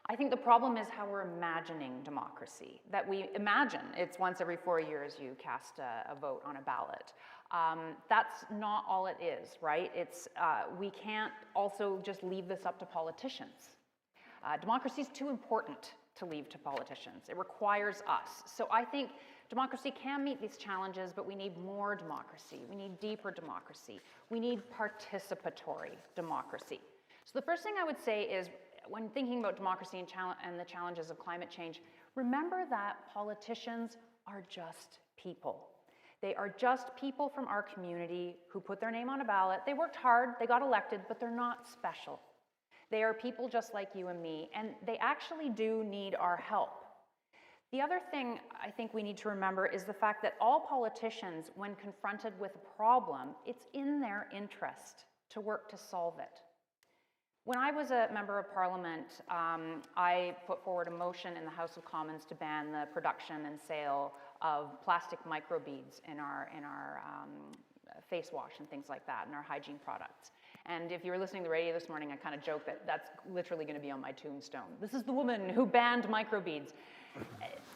I think the problem is how we're imagining democracy, that we imagine it's once every 4 years you cast a vote on a ballot. That's not all it is, right? We can't also just leave this up to politicians. Democracy is too important to leave to politicians. It requires us. So I think democracy can meet these challenges, but we need more democracy. We need deeper democracy. We need participatory democracy. So the first thing I would say is, when thinking about democracy and the challenges of climate change, remember that politicians are just people. They are just people from our community who put their name on a ballot. They worked hard, they got elected, but they're not special. They are people just like you and me, and they actually do need our help. The other thing I think we need to remember is the fact that all politicians, when confronted with a problem, it's in their interest to work to solve it. When I was a member of Parliament, I put forward a motion in the House of Commons to ban the production and sale of plastic microbeads in our face wash and things like that, and our hygiene products. And if you were listening to the radio this morning, I kind of joked that that's literally going to be on my tombstone. This is the woman who banned microbeads.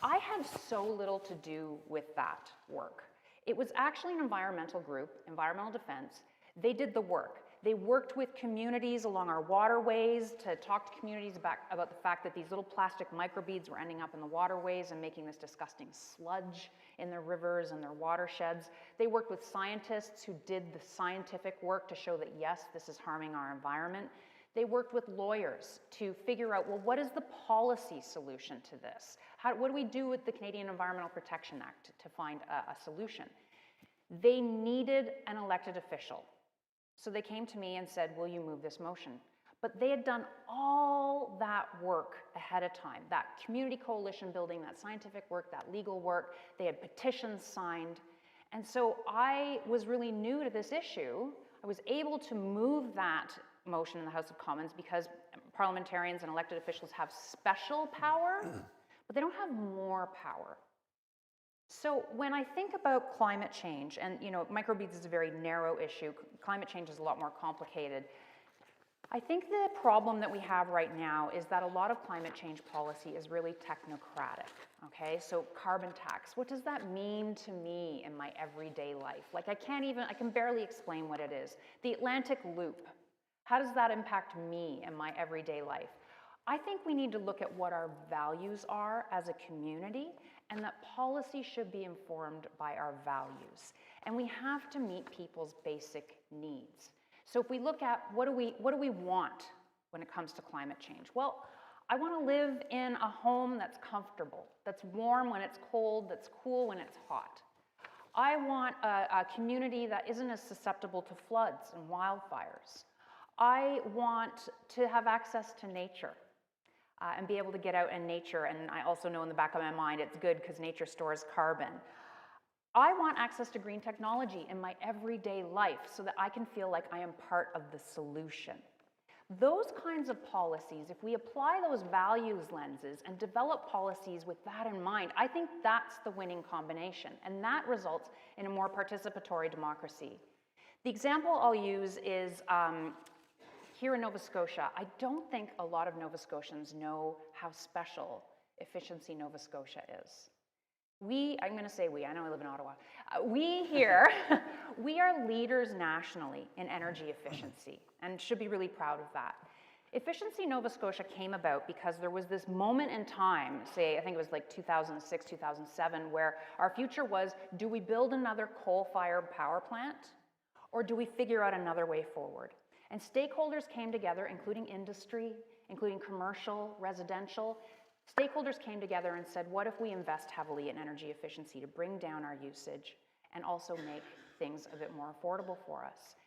I had so little to do with that work. It was actually an environmental group, Environmental Defense. They did the work. They worked with communities along our waterways to talk to communities about the fact that these little plastic microbeads were ending up in the waterways and making this disgusting sludge in their rivers and their watersheds. They worked with scientists who did the scientific work to show that, yes, this is harming our environment. They worked with lawyers to figure out, well, what is the policy solution to this? What do we do with the Canadian Environmental Protection Act to find a solution? They needed an elected official. So they came to me and said, will you move this motion? But they had done all that work ahead of time, that community coalition building, that scientific work, that legal work. They had petitions signed. And so I was really new to this issue. I was able to move that motion in the House of Commons because parliamentarians and elected officials have special power, but they don't have more power. So when I think about climate change, and microbeads is a very narrow issue, climate change is a lot more complicated. I think the problem that we have right now is that a lot of climate change policy is really technocratic, okay? So carbon tax, what does that mean to me in my everyday life? Like I can barely explain what it is. The Atlantic Loop, how does that impact me in my everyday life? I think we need to look at what our values are as a community, and that policy should be informed by our values. And we have to meet people's basic needs. So if we look at what do we want when it comes to climate change? Well, I want to live in a home that's comfortable, that's warm when it's cold, that's cool when it's hot. I want a community that isn't as susceptible to floods and wildfires. I want to have access to nature. And be able to get out in nature. And I also know in the back of my mind it's good because nature stores carbon. I want access to green technology in my everyday life so that I can feel like I am part of the solution. Those kinds of policies, if we apply those values lenses and develop policies with that in mind, I think that's the winning combination. And that results in a more participatory democracy. The example I'll use is here in Nova Scotia. I don't think a lot of Nova Scotians know how special Efficiency Nova Scotia is. I'm going to say we, I know I live in Ottawa. We here, we are leaders nationally in energy efficiency and should be really proud of that. Efficiency Nova Scotia came about because there was this moment in time, say, I think it was like 2006, 2007, where our future was, do we build another coal-fired power plant, or do we figure out another way forward? And stakeholders came together, including industry, including commercial, residential. Stakeholders came together and said, what if we invest heavily in energy efficiency to bring down our usage and also make things a bit more affordable for us?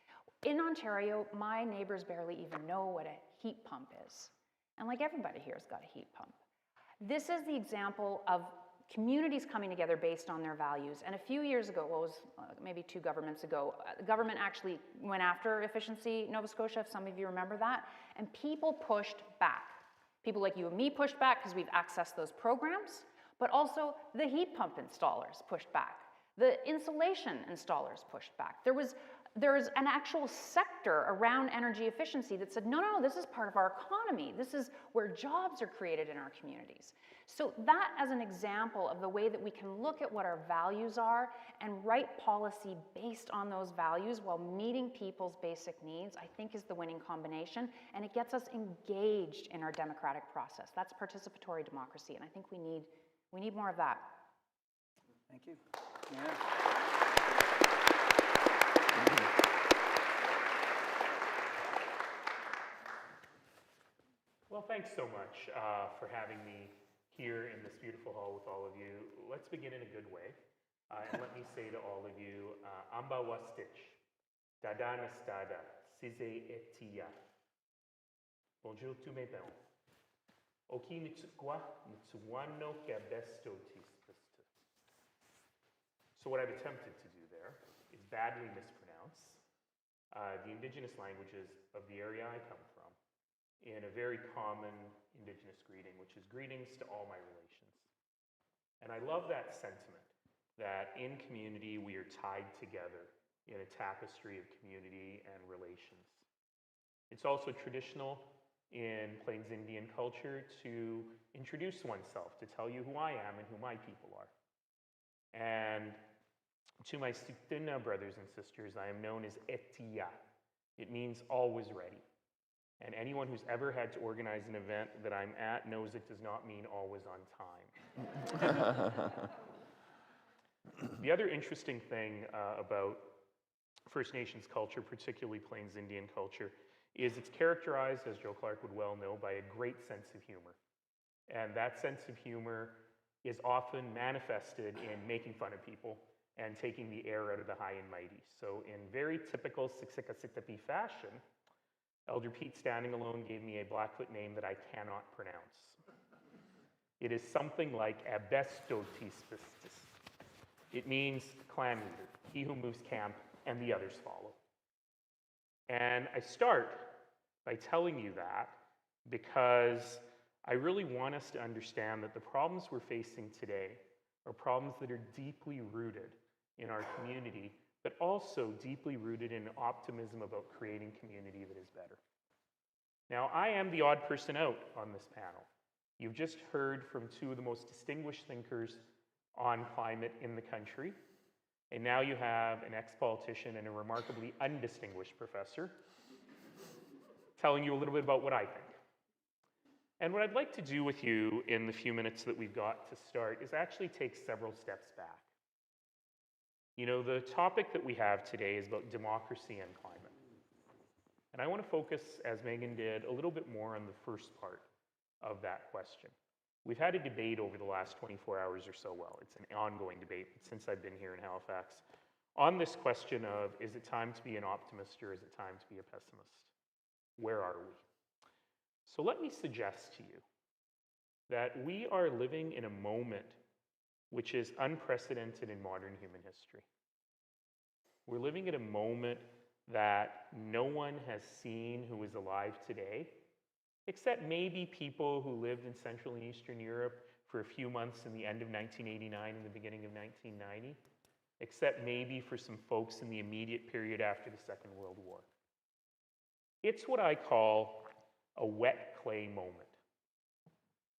In Ontario, my neighbors barely even know what a heat pump is. And like everybody here has got a heat pump. This is the example of communities coming together based on their values. And a few years ago, well, it was maybe 2 governments ago, the government actually went after Efficiency Nova Scotia, if some of you remember that, and people pushed back. People like you and me pushed back because we've accessed those programs, but also the heat pump installers pushed back. The insulation installers pushed back. There's an actual sector around energy efficiency that said, no, this is part of our economy. This is where jobs are created in our communities. So that as an example of the way that we can look at what our values are and write policy based on those values while meeting people's basic needs, I think is the winning combination, and it gets us engaged in our democratic process. That's participatory democracy, and I think we need more of that. Thank you. Yeah. Well, thanks so much for having me here in this beautiful hall with all of you. Let's begin in a good way. And let me say to all of you, Amba wastich, dada nastada, size etia. Bonjour tous mes bons. Oki nitsukwa, nitsuwano kabesto tispista. So what I've attempted to do there is badly mispronounce the Indigenous languages of the area I come from in a very common Indigenous greeting, which is greetings to all my relations. And I love that sentiment, that in community we are tied together in a tapestry of community and relations. It's also traditional in Plains Indian culture to introduce oneself, to tell you who I am and who my people are. And to my Sutuna brothers and sisters, I am known as Etia. It means always ready. And anyone who's ever had to organize an event that I'm at knows it does not mean always on time. The other interesting thing about First Nations culture, particularly Plains Indian culture, is it's characterized, as Joe Clark would well know, by a great sense of humor. And that sense of humor is often manifested in making fun of people and taking the air out of the high and mighty. So in very typical Siksika-Sitapi fashion, Elder Pete Standing Alone gave me a Blackfoot name that I cannot pronounce. It is something like Abestotispistis. It means clan leader, he who moves camp, and the others follow. And I start by telling you that because I really want us to understand that the problems we're facing today are problems that are deeply rooted in our community, but also deeply rooted in optimism about creating community that is better. Now, I am the odd person out on this panel. You've just heard from 2 of the most distinguished thinkers on climate in the country, and now you have an ex-politician and a remarkably undistinguished professor telling you a little bit about what I think. And what I'd like to do with you in the few minutes that we've got to start is actually take several steps back. You know, the topic that we have today is about democracy and climate. And I want to focus, as Megan did, a little bit more on the first part of that question. We've had a debate over the last 24 hours or so, well, it's an ongoing debate since I've been here in Halifax, on this question of, is it time to be an optimist or is it time to be a pessimist? Where are we? So let me suggest to you that we are living in a moment which is unprecedented in modern human history. We're living at a moment that no one has seen who is alive today, except maybe people who lived in Central and Eastern Europe for a few months in the end of 1989 and the beginning of 1990, except maybe for some folks in the immediate period after the Second World War. It's what I call a wet clay moment.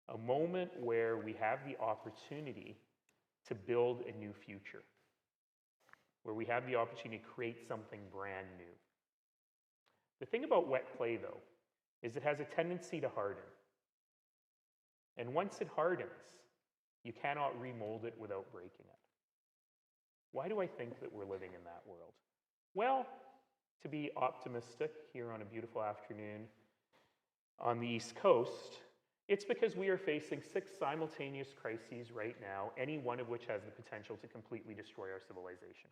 A moment where we have the opportunity to build a new future, where we have the opportunity to create something brand new. The thing about wet clay, though, is it has a tendency to harden. And once it hardens, you cannot remold it without breaking it. Why do I think that we're living in that world? Well, to be optimistic here on a beautiful afternoon on the East Coast, it's because we are facing 6 simultaneous crises right now, any one of which has the potential to completely destroy our civilization.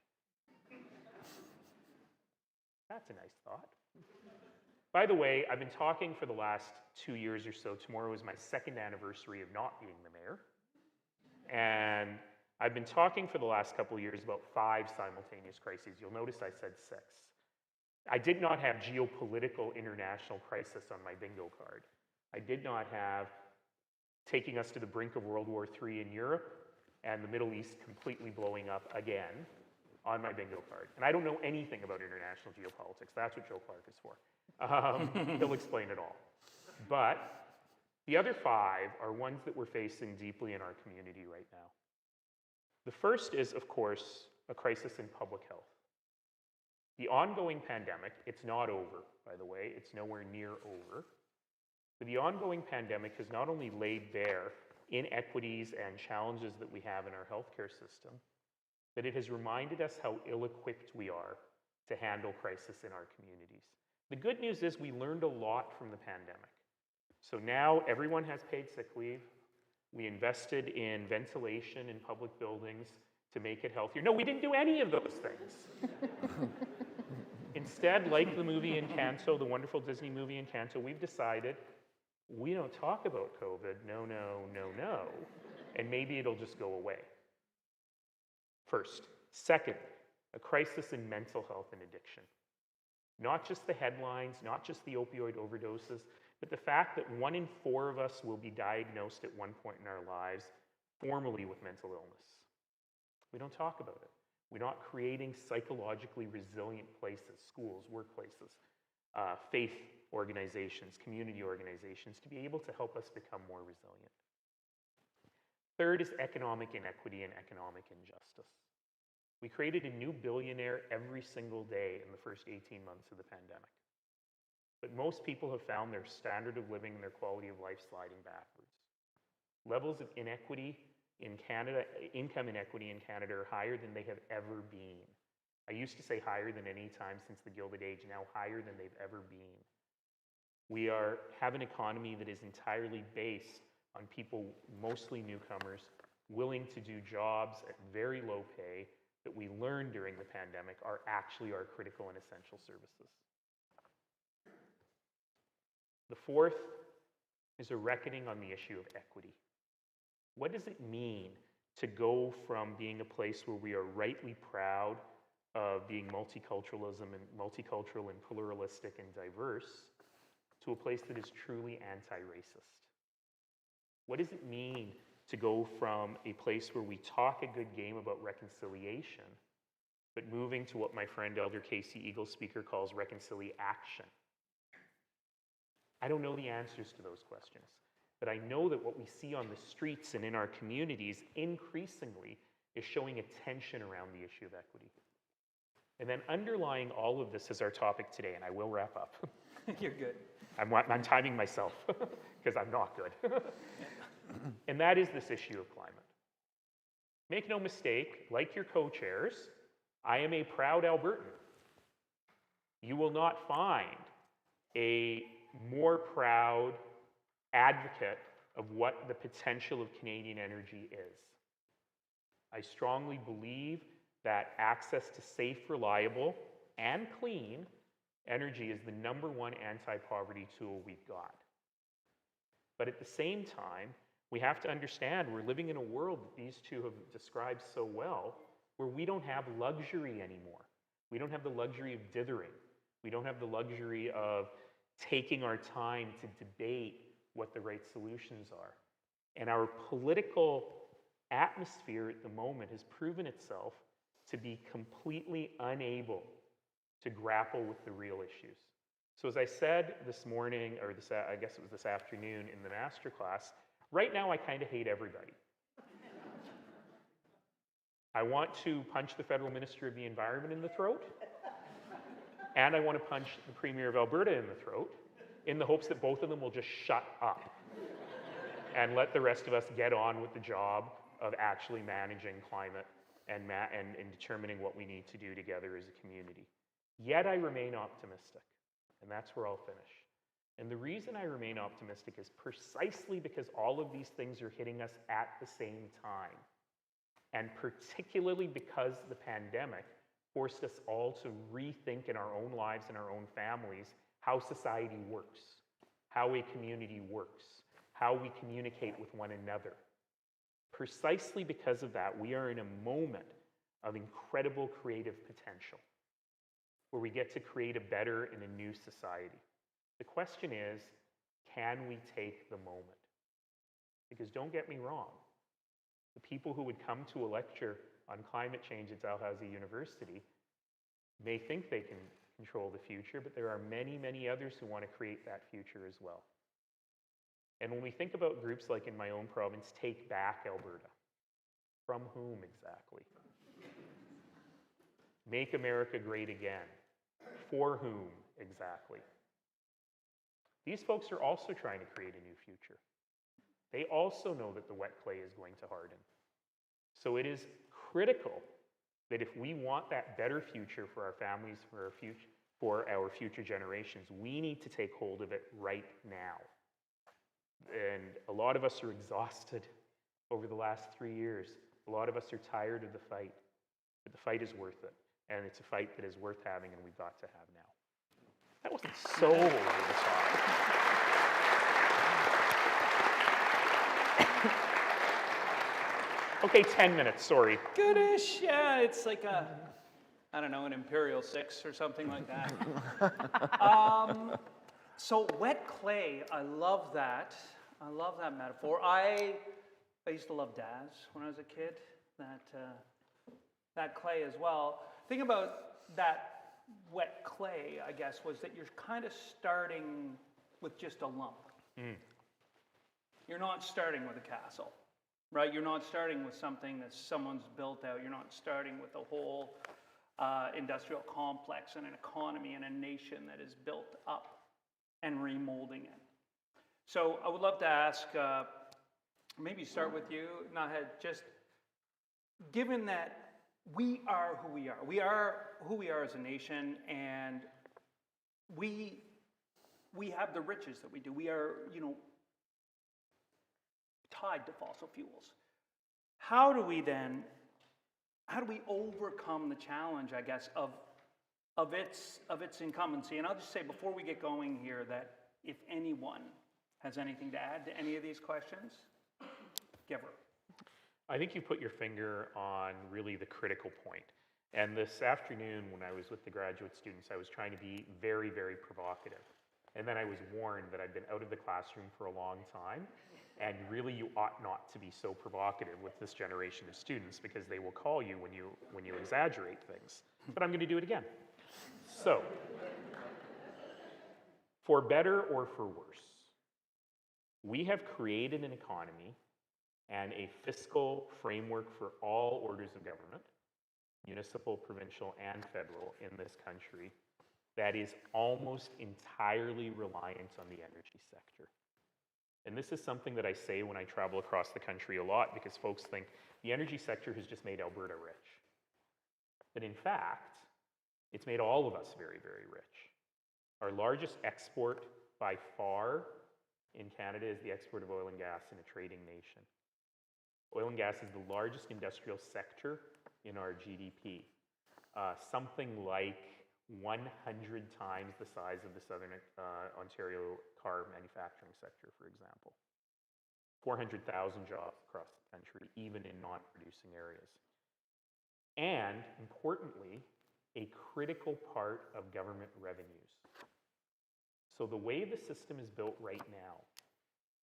That's a nice thought. By the way, I've been talking for the last 2 years or so. Tomorrow is my 2nd anniversary of not being the mayor. And I've been talking for the last couple of years about 5 simultaneous crises. You'll notice I said 6. I did not have geopolitical international crisis on my bingo card. I did not have taking us to the brink of World War III in Europe and the Middle East completely blowing up again on my bingo card. And I don't know anything about international geopolitics. That's what Joe Clark is for. He'll explain it all. But the other 5 are ones that we're facing deeply in our community right now. The first is, of course, a crisis in public health. The ongoing pandemic, it's not over, by the way, it's nowhere near over. But the ongoing pandemic has not only laid bare inequities and challenges that we have in our healthcare system, but it has reminded us how ill-equipped we are to handle crisis in our communities. The good news is we learned a lot from the pandemic. So now everyone has paid sick leave. We invested in ventilation in public buildings to make it healthier. No, we didn't do any of those things. Instead, like the movie Encanto, the wonderful Disney movie Encanto, we've decided we don't talk about COVID, no, no, no, no, and maybe it'll just go away. First. Second, a crisis in mental health and addiction. Not just the headlines, not just the opioid overdoses, but the fact that 1 in 4 of us will be diagnosed at one point in our lives formally with mental illness. We don't talk about it. We're not creating psychologically resilient places, schools, workplaces, faith organizations, community organizations, to be able to help us become more resilient. Third is economic inequity and economic injustice. We created a new billionaire every single day in the first 18 months of the pandemic. But most people have found their standard of living and their quality of life sliding backwards. Levels of inequity in Canada, income inequity in Canada, are higher than they have ever been. I used to say higher than any time since the Gilded Age, now higher than they've ever been. We have an economy that is entirely based on people, mostly newcomers, willing to do jobs at very low pay that we learned during the pandemic are actually our critical and essential services. The fourth is a reckoning on the issue of equity. What does it mean to go from being a place where we are rightly proud of being multicultural and pluralistic and diverse to a place that is truly anti-racist? What does it mean to go from a place where we talk a good game about reconciliation, but moving to what my friend Elder Casey Eagle Speaker calls reconciliation? I don't know the answers to those questions, but I know that what we see on the streets and in our communities increasingly is showing a tension around the issue of equity. And then underlying all of this is our topic today, and I will wrap up. You're good. I'm timing myself because I'm not good. And that is this issue of climate. Make no mistake, like your co-chairs, I am a proud Albertan. You will not find a more proud advocate of what the potential of Canadian energy is. I strongly believe that access to safe, reliable, and clean energy is the #1 anti-poverty tool we've got. But at the same time, we have to understand we're living in a world that these two have described so well, where we don't have luxury anymore. We don't have the luxury of dithering. We don't have the luxury of taking our time to debate what the right solutions are. And our political atmosphere at the moment has proven itself to be completely unable to grapple with the real issues. So as I said this morning, or I guess it was this afternoon in the masterclass, right now I kind of hate everybody. I want to punch the Federal Minister of the Environment in the throat, and I want to punch the Premier of Alberta in the throat, in the hopes that both of them will just shut up and let the rest of us get on with the job of actually managing climate and determining what we need to do together as a community. Yet I remain optimistic, and that's where I'll finish. And the reason I remain optimistic is precisely because all of these things are hitting us at the same time. And particularly because the pandemic forced us all to rethink in our own lives and our own families how society works, how a community works, how we communicate with one another. Precisely because of that, we are in a moment of incredible creative potential where we get to create a better and a new society. The question is, can we take the moment? Because don't get me wrong, the people who would come to a lecture on climate change at Dalhousie University may think they can control the future, but there are many, many others who want to create that future as well. And when we think about groups like in my own province, Take Back Alberta, from whom exactly? Make America Great Again, for whom exactly? These folks are also trying to create a new future. They also know that the wet clay is going to harden. So it is critical that if we want that better future for our families, for our future generations, we need to take hold of it right now. And a lot of us are exhausted over the last 3 years. A lot of us are tired of the fight, but the fight is worth it. And it's a fight that is worth having and we've got to have now. That wasn't so over the top. Okay, 10 minutes, sorry. Goodish, yeah, it's like a, I don't know, an Imperial 6 or something like that. So wet clay, I love that. I love that metaphor. I used to love Daz when I was a kid, that clay as well. Think about that wet clay, I guess, was that you're kind of starting with just a lump. Mm. You're not starting with a castle, right? You're not starting with something that someone's built out. You're not starting with a whole industrial complex and an economy and a nation that is built up and remolding it. So I would love to ask, maybe start with you, Naheed, just given that we are who we are who we are as a nation, and we have the riches that we do. We are, tied to fossil fuels. How do we overcome the challenge, I guess, of its incumbency? And I'll just say before we get going here that if anyone has anything to add to any of these questions, give her. I think you put your finger on really the critical point. And this afternoon when I was with the graduate students, I was trying to be very, very provocative. And then I was warned that I'd been out of the classroom for a long time. And really you ought not to be so provocative with this generation of students because they will call you when you exaggerate things. But I'm going to do it again. So, for better or for worse, we have created an economy and a fiscal framework for all orders of government, municipal, provincial, and federal in this country, that is almost entirely reliant on the energy sector. And this is something that I say when I travel across the country a lot because folks think the energy sector has just made Alberta rich. But in fact, it's made all of us very, very rich. Our largest export by far in Canada is the export of oil and gas in a trading nation. Oil and gas is the largest industrial sector in our GDP, something like 100 times the size of the Southern Ontario car manufacturing sector, for example. 400,000 jobs across the country, even in non-producing areas. And importantly, a critical part of government revenues. So the way the system is built right now,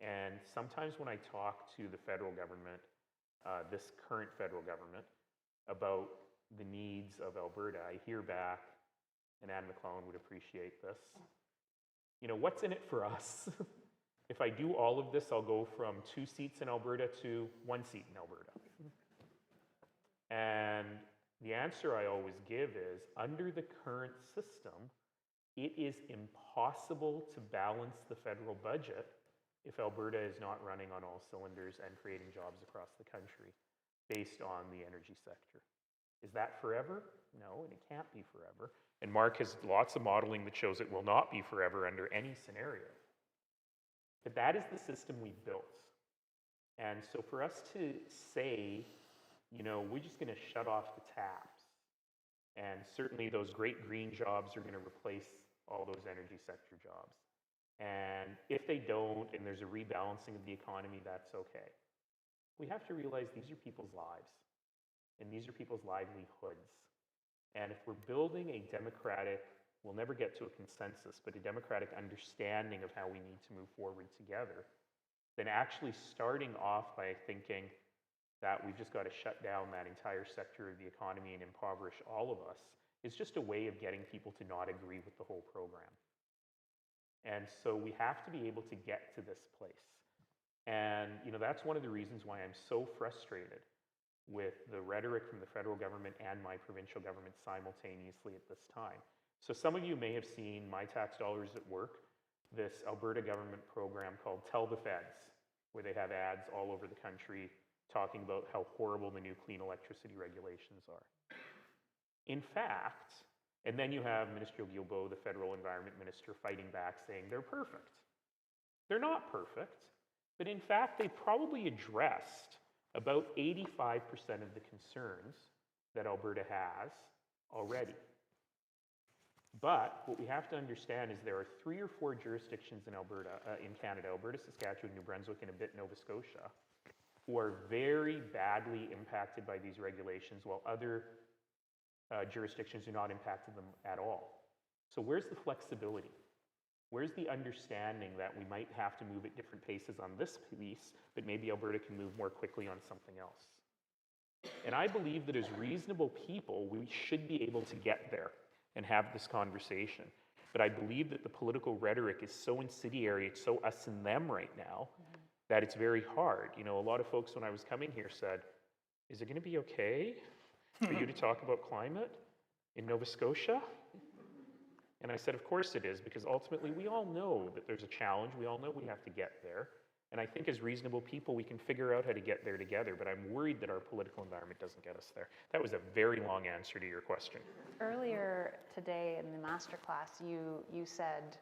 and sometimes when I talk to the federal government, this current federal government, about the needs of Alberta, I hear back, and Anne McClellan would appreciate this, what's in it for us? If I do all of this, I'll go from 2 seats in Alberta to 1 seat in Alberta. And the answer I always give is, under the current system, It is impossible to balance the federal budget if Alberta is not running on all cylinders and creating jobs across the country based on the energy sector. Is that forever? No, and it can't be forever. And Mark has lots of modeling that shows it will not be forever under any scenario. But that is the system we built. And so for us to say, you know, we're just going to shut off the taps, and certainly those great green jobs are going to replace all those energy sector jobs. And if they don't, and there's a rebalancing of the economy, that's okay. We have to realize these are people's lives, and these are people's livelihoods. And if we're building a democratic, we'll never get to a consensus, but a democratic understanding of how we need to move forward together, then actually starting off by thinking that we've just got to shut down that entire sector of the economy and impoverish all of us is just a way of getting people to not agree with the whole program. And so we have to be able to get to this place. And you know, that's one of the reasons why I'm so frustrated with the rhetoric from the federal government and my provincial government simultaneously at this time. So some of you may have seen My Tax Dollars at Work, this Alberta government program called Tell the Feds, where they have ads all over the country talking about how horrible the new clean electricity regulations are. In fact, and then you have Minister Guilbeault, the federal environment minister, fighting back saying they're perfect. They're not perfect, but in fact, they probably addressed about 85% of the concerns that Alberta has already. But what we have to understand is there are 3 or 4 jurisdictions in Alberta, in Canada, Alberta, Saskatchewan, New Brunswick, and a bit Nova Scotia, who are very badly impacted by these regulations, while other jurisdictions do not impact them at all. So where's the flexibility? Where's the understanding that we might have to move at different paces on this piece, but maybe Alberta can move more quickly on something else? And I believe that as reasonable people, we should be able to get there and have this conversation. But I believe that the political rhetoric is so incendiary, it's so us and them right now, that it's very hard. You know, a lot of folks when I was coming here said, is it going to be okay for you to talk about climate in Nova Scotia? And I said, of course it is, because ultimately we all know that there's a challenge. We all know we have to get there. And I think as reasonable people, we can figure out how to get there together, but I'm worried that our political environment doesn't get us there. That was a very long answer to your question. Earlier today in the masterclass, you said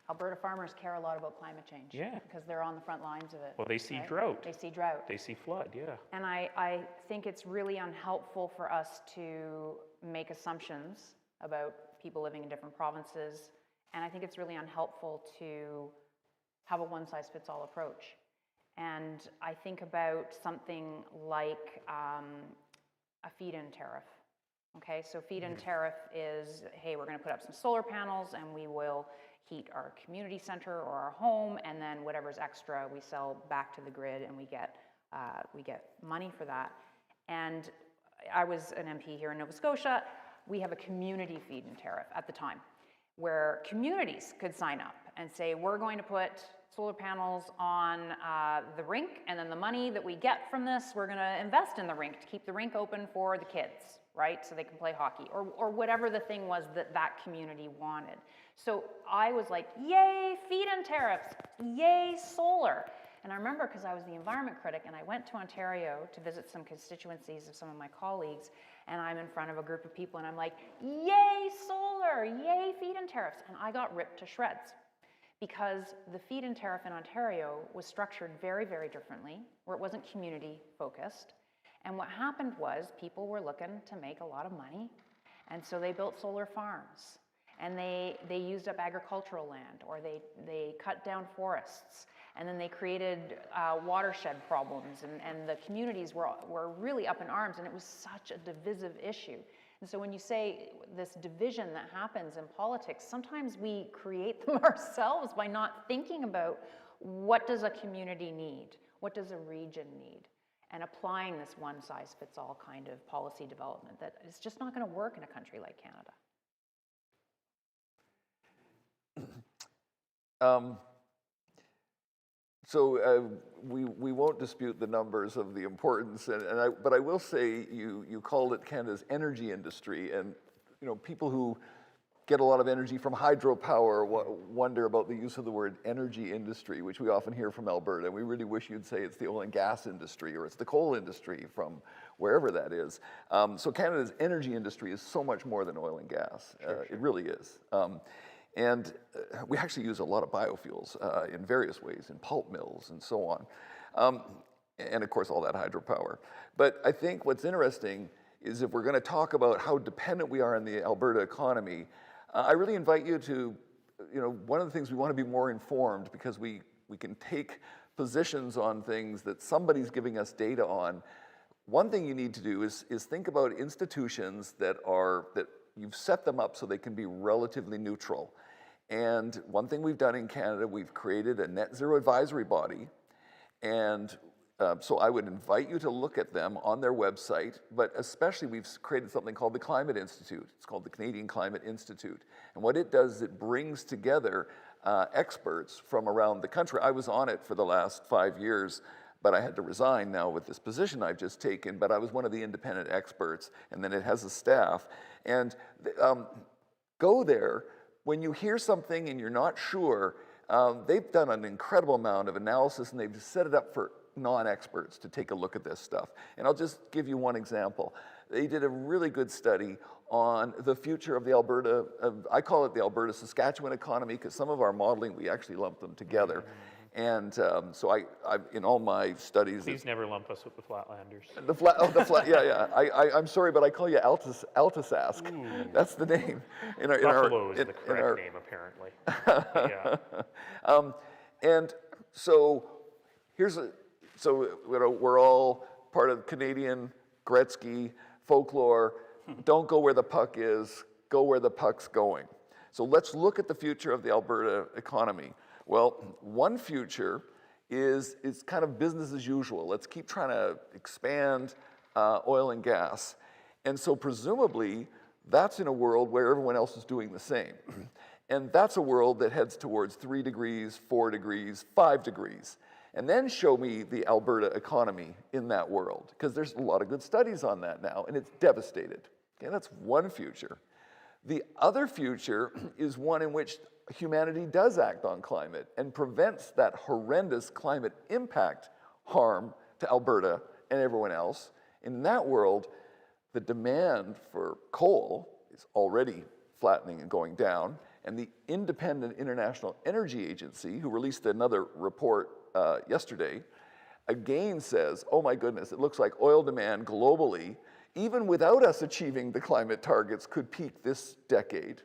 Alberta farmers care a lot about climate change. Yeah. Because they're on the front lines of it. Well, they see right? drought. They see drought. They see flood, yeah. And I think it's really unhelpful for us to make assumptions about people living in different provinces. And I think it's really unhelpful to have a one-size-fits-all approach. And I think about something like a feed-in tariff. Okay, so feed-in tariff is, hey, we're going to put up some solar panels and we will heat our community center or our home, and then whatever's extra we sell back to the grid, and we get money for that. And I was an MP here in Nova Scotia. We have a community feed-in tariff at the time, where communities could sign up and say, we're going to put solar panels on the rink, and then the money that we get from this, we're going to invest in the rink to keep the rink open for the kids, right? So they can play hockey, or whatever the thing was that that community wanted. So I was like, yay, feed-in tariffs, yay, solar. And I remember, because I was the environment critic, and I went to Ontario to visit some constituencies of some of my colleagues, and I'm in front of a group of people, and I'm like, yay, solar, yay, feed-in tariffs. And I got ripped to shreds, because the feed-in tariff in Ontario was structured very, very differently, where it wasn't community focused. And what happened was people were looking to make a lot of money, and so they built solar farms, and they used up agricultural land, or they cut down forests, and then they created watershed problems, and the communities were really up in arms, and it was such a divisive issue. And so when you say this division that happens in politics, sometimes we create them ourselves by not thinking about what does a community need, what does a region need, and applying this one-size-fits-all kind of policy development that is just not going to work in a country like Canada. So we won't dispute the numbers of the importance, but I will say you called it Canada's energy industry, and you know, people who get a lot of energy from hydropower, wonder about the use of the word energy industry, which we often hear from Alberta. We really wish you'd say it's the oil and gas industry or it's the coal industry from wherever that is. So Canada's energy industry is so much more than oil and gas. It really is. And we actually use a lot of biofuels in various ways, in pulp mills and so on. And of course, all that hydropower. But I think what's interesting is if we're going to talk about how dependent we are on the Alberta economy, I really invite you to, one of the things we want to be more informed because we can take positions on things that somebody's giving us data on. One thing you need to do is think about institutions that you've set them up so they can be relatively neutral. And one thing we've done in Canada, we've created a net zero advisory body. And so I would invite you to look at them on their website, but especially we've created something called the Climate Institute. It's called the Canadian Climate Institute. And what it does is it brings together experts from around the country. I was on it for the last 5 years, but I had to resign now with this position I've just taken, but I was one of the independent experts, and then it has a staff. And go there, when you hear something and you're not sure, they've done an incredible amount of analysis and they've set it up for non-experts to take a look at this stuff. And I'll just give you one example. They did a really good study on the future of the Alberta, I call it the Alberta-Saskatchewan economy, because some of our modeling, we actually lump them together. And so I in all my studies... Please never lump us with the Flatlanders. I'm sorry, but I call you Altisask. Ooh. That's the name. Buffalo is the correct name, apparently. Yeah. And so we're all part of Canadian Gretzky folklore. Don't go where the puck is, go where the puck's going. So let's look at the future of the Alberta economy. Well, one future is kind of business as usual. Let's keep trying to expand oil and gas. And so presumably, that's in a world where everyone else is doing the same. And that's a world that heads towards 3 degrees, 4 degrees, 5 degrees. And then show me the Alberta economy in that world, because there's a lot of good studies on that now, and it's devastated. Okay, that's one future. The other future is one in which humanity does act on climate and prevents that horrendous climate impact harm to Alberta and everyone else. In that world, the demand for coal is already flattening and going down, and the Independent International Energy Agency, who released another report yesterday, again says, oh my goodness, it looks like oil demand globally, even without us achieving the climate targets, could peak this decade.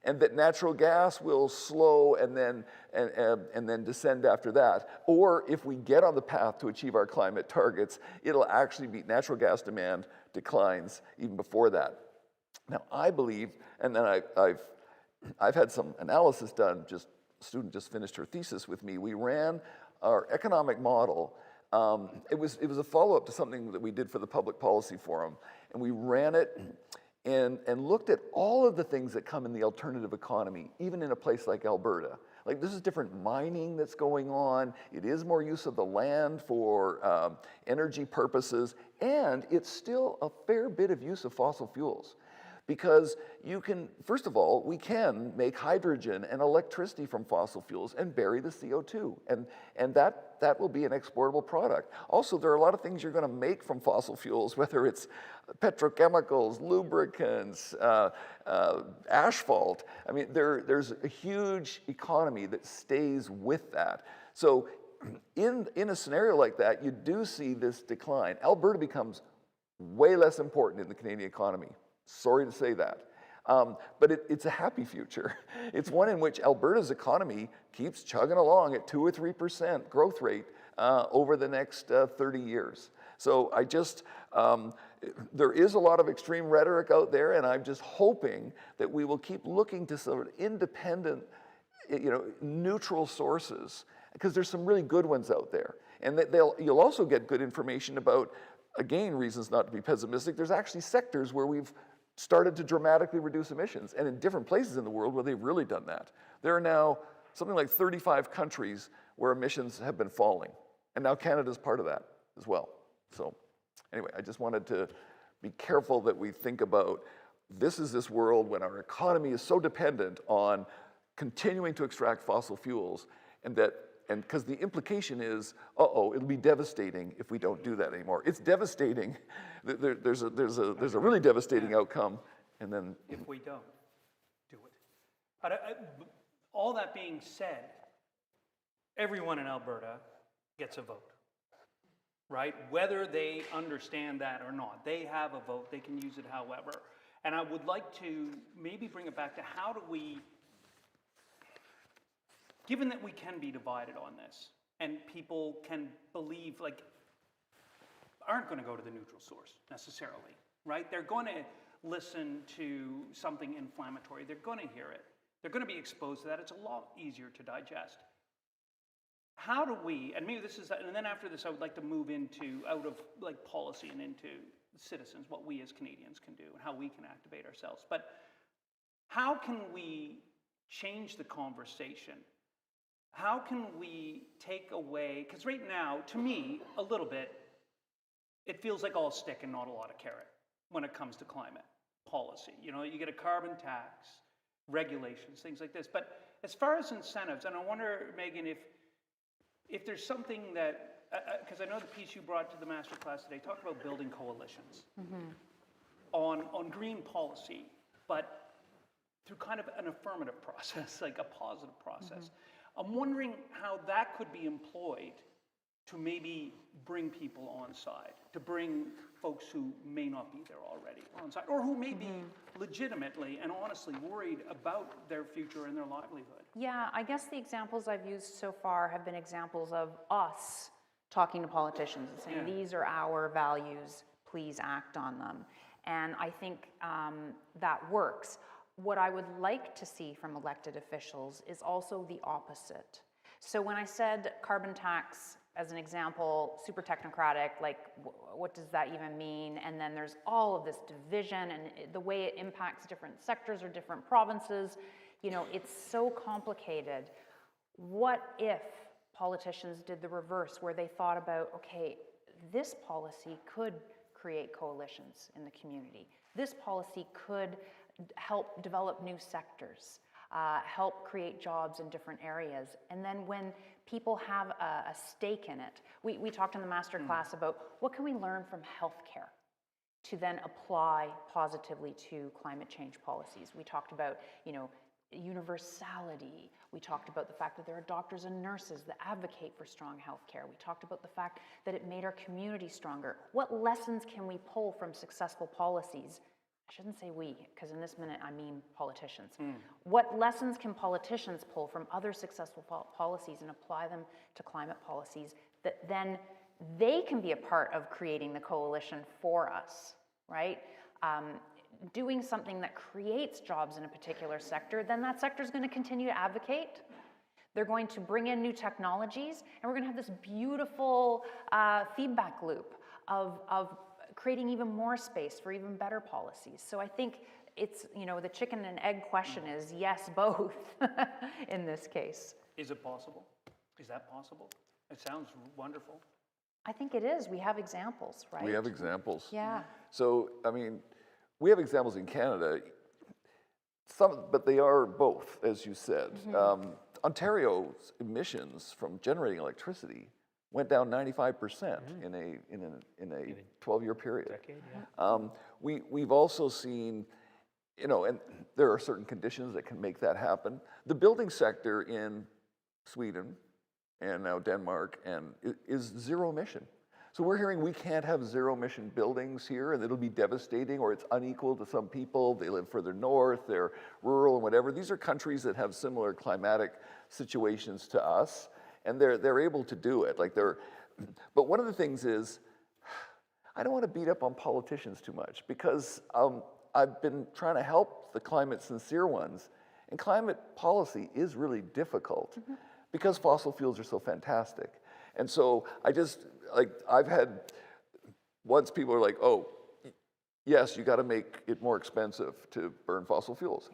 And that natural gas will slow and then descend after that. Or if we get on the path to achieve our climate targets, it'll actually be natural gas demand declines even before that. Now I believe, and then I've had some analysis done, a student just finished her thesis with me. We ran our economic model. It was a follow-up to something that we did for the Public Policy Forum. And we ran it and looked at all of the things that come in the alternative economy, even in a place like Alberta. Like, this is different mining that's going on. It is more use of the land for energy purposes. And it's still a fair bit of use of fossil fuels. Because you can, first of all, we can make hydrogen and electricity from fossil fuels and bury the CO2. And that will be an exportable product. Also, there are a lot of things you're going to make from fossil fuels, whether it's petrochemicals, lubricants, asphalt. I mean, there's a huge economy that stays with that. So in a scenario like that, you do see this decline. Alberta becomes way less important in the Canadian economy. Sorry to say that. But it's a happy future. It's one in which Alberta's economy keeps chugging along at 2 or 3% growth rate over the next 30 years. So there is a lot of extreme rhetoric out there, and I'm just hoping that we will keep looking to sort of independent, neutral sources, because there's some really good ones out there. And that you'll also get good information about, again, reasons not to be pessimistic. There's actually sectors where we've started to dramatically reduce emissions, and in different places in the world where they've really done that. There are now something like 35 countries where emissions have been falling, and now Canada's part of that as well. So anyway, I just wanted to be careful that we think about this is this world when our economy is so dependent on continuing to extract fossil fuels, and because the implication is, it'll be devastating if we don't do that anymore. It's devastating. There's a really devastating outcome, and then if we don't do it. But all that being said, everyone in Alberta gets a vote, right? Whether they understand that or not, they have a vote. They can use it however. And I would like to maybe bring it back to how do we, given that we can be divided on this, and people can believe, aren't going to go to the neutral source necessarily, right? They're going to listen to something inflammatory. They're going to hear it. They're going to be exposed to that. It's a lot easier to digest. How do we, and maybe this is, and then after this I would like to move out of policy and into citizens, what we as Canadians can do and how we can activate ourselves. But how can we change the conversation? How can we take away, because right now, to me, a little bit, it feels like all stick and not a lot of carrot when it comes to climate policy. You get a carbon tax, regulations, things like this. But as far as incentives, and I wonder, Megan, if there's something that, because I know the piece you brought to the masterclass today talked about building coalitions on green policy, but through kind of an affirmative process, like a positive process. I'm wondering how that could be employed to maybe bring people on side, to bring folks who may not be there already on side, or who may be legitimately and honestly worried about their future and their livelihood. Yeah, I guess the examples I've used so far have been examples of us talking to politicians and saying, these are our values, please act on them. And I think that works. What I would like to see from elected officials is also the opposite. So when I said carbon tax, as an example, super technocratic, what does that even mean? And then there's all of this division and the way it impacts different sectors or different provinces. It's so complicated. What if politicians did the reverse, where they thought about, okay, this policy could create coalitions in the community. This policy could help develop new sectors, help create jobs in different areas. And then when people have a stake in it, we talked in the master class about what can we learn from healthcare to then apply positively to climate change policies. We talked about, universality. We talked about the fact that there are doctors and nurses that advocate for strong healthcare. We talked about the fact that it made our community stronger. What lessons can we pull from successful policies? I shouldn't say we, because in this minute I mean politicians. What lessons can politicians pull from other successful policies and apply them to climate policies that then they can be a part of creating the coalition for us, right? Doing something that creates jobs in a particular sector, then that sector is going to continue to advocate. They're going to bring in new technologies, and we're going to have this beautiful feedback loop of creating even more space for even better policies. So I think it's, the chicken and egg question is yes, both in this case. Is it possible? Is that possible? It sounds wonderful. I think it is. We have examples, right? we have examples. Yeah. So, we have examples in Canada, but they are both, as you said. Ontario's emissions from generating electricity went down 95% in a 12-year period. Decade, We've also seen, and there are certain conditions that can make that happen. The building sector in Sweden and now Denmark is zero emission. So we're hearing we can't have zero emission buildings here and it'll be devastating, or it's unequal to some people. They live further north, they're rural and whatever. These are countries that have similar climatic situations to us, and they're able to do it. But one of the things is, I don't want to beat up on politicians too much, because I've been trying to help the climate sincere ones, and climate policy is really difficult because fossil fuels are so fantastic. And so I've had, once people are like, oh, yes, you got to make it more expensive to burn fossil fuels.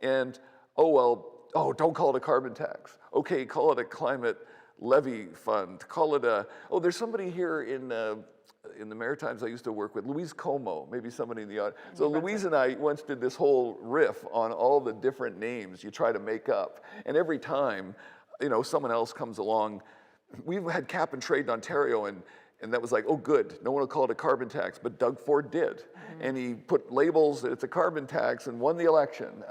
And, don't call it a carbon tax. Okay, call it a climate levy fund. Call it there's somebody here in in the Maritimes I used to work with, Louise Como, maybe somebody in the audience. So Louise and I once did this whole riff on all the different names you try to make up. And every time, someone else comes along, we've had cap and trade in Ontario, and that was like, oh good, no one will call it a carbon tax, but Doug Ford did. And he put labels that it's a carbon tax and won the election.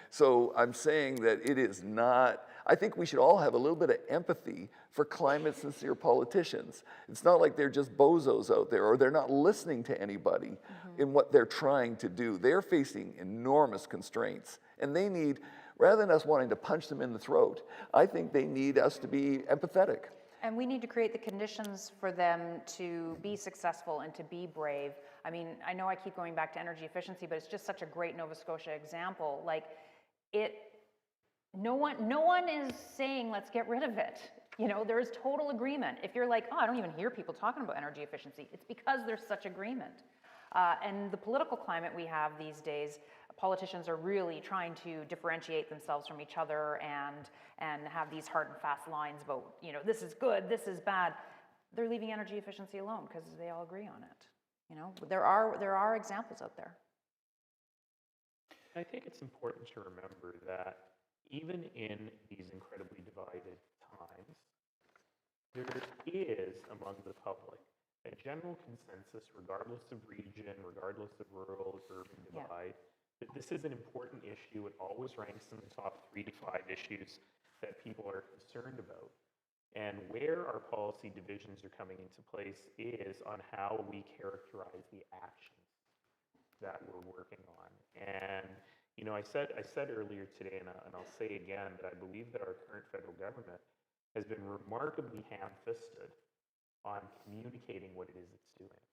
So I'm saying that it is not, I think we should all have a little bit of empathy for climate-sincere politicians. It's not like they're just bozos out there, or they're not listening to anybody in what they're trying to do. They're facing enormous constraints, and they need, rather than us wanting to punch them in the throat, I think they need us to be empathetic. And we need to create the conditions for them to be successful and to be brave. I mean, I know I keep going back to energy efficiency, but it's just such a great Nova Scotia example. Like, no one is saying, let's get rid of it. There is total agreement. If you're like, oh, I don't even hear people talking about energy efficiency, it's because there's such agreement. And the political climate we have these days, politicians are really trying to differentiate themselves from each other and have these hard and fast lines about, this is good, this is bad. They're leaving energy efficiency alone because they all agree on it. There are examples out there. I think it's important to remember that even in these incredibly divided times, there is among the public a general consensus, regardless of region, regardless of rural, urban divide, that this is an important issue. It always ranks in the top 3 to 5 issues that people are concerned about. And where our policy divisions are coming into place is on how we characterize the actions that we're working on. And I said earlier today, and I'll say again, that I believe that our current federal government has been remarkably ham-fisted on communicating what it is it's doing.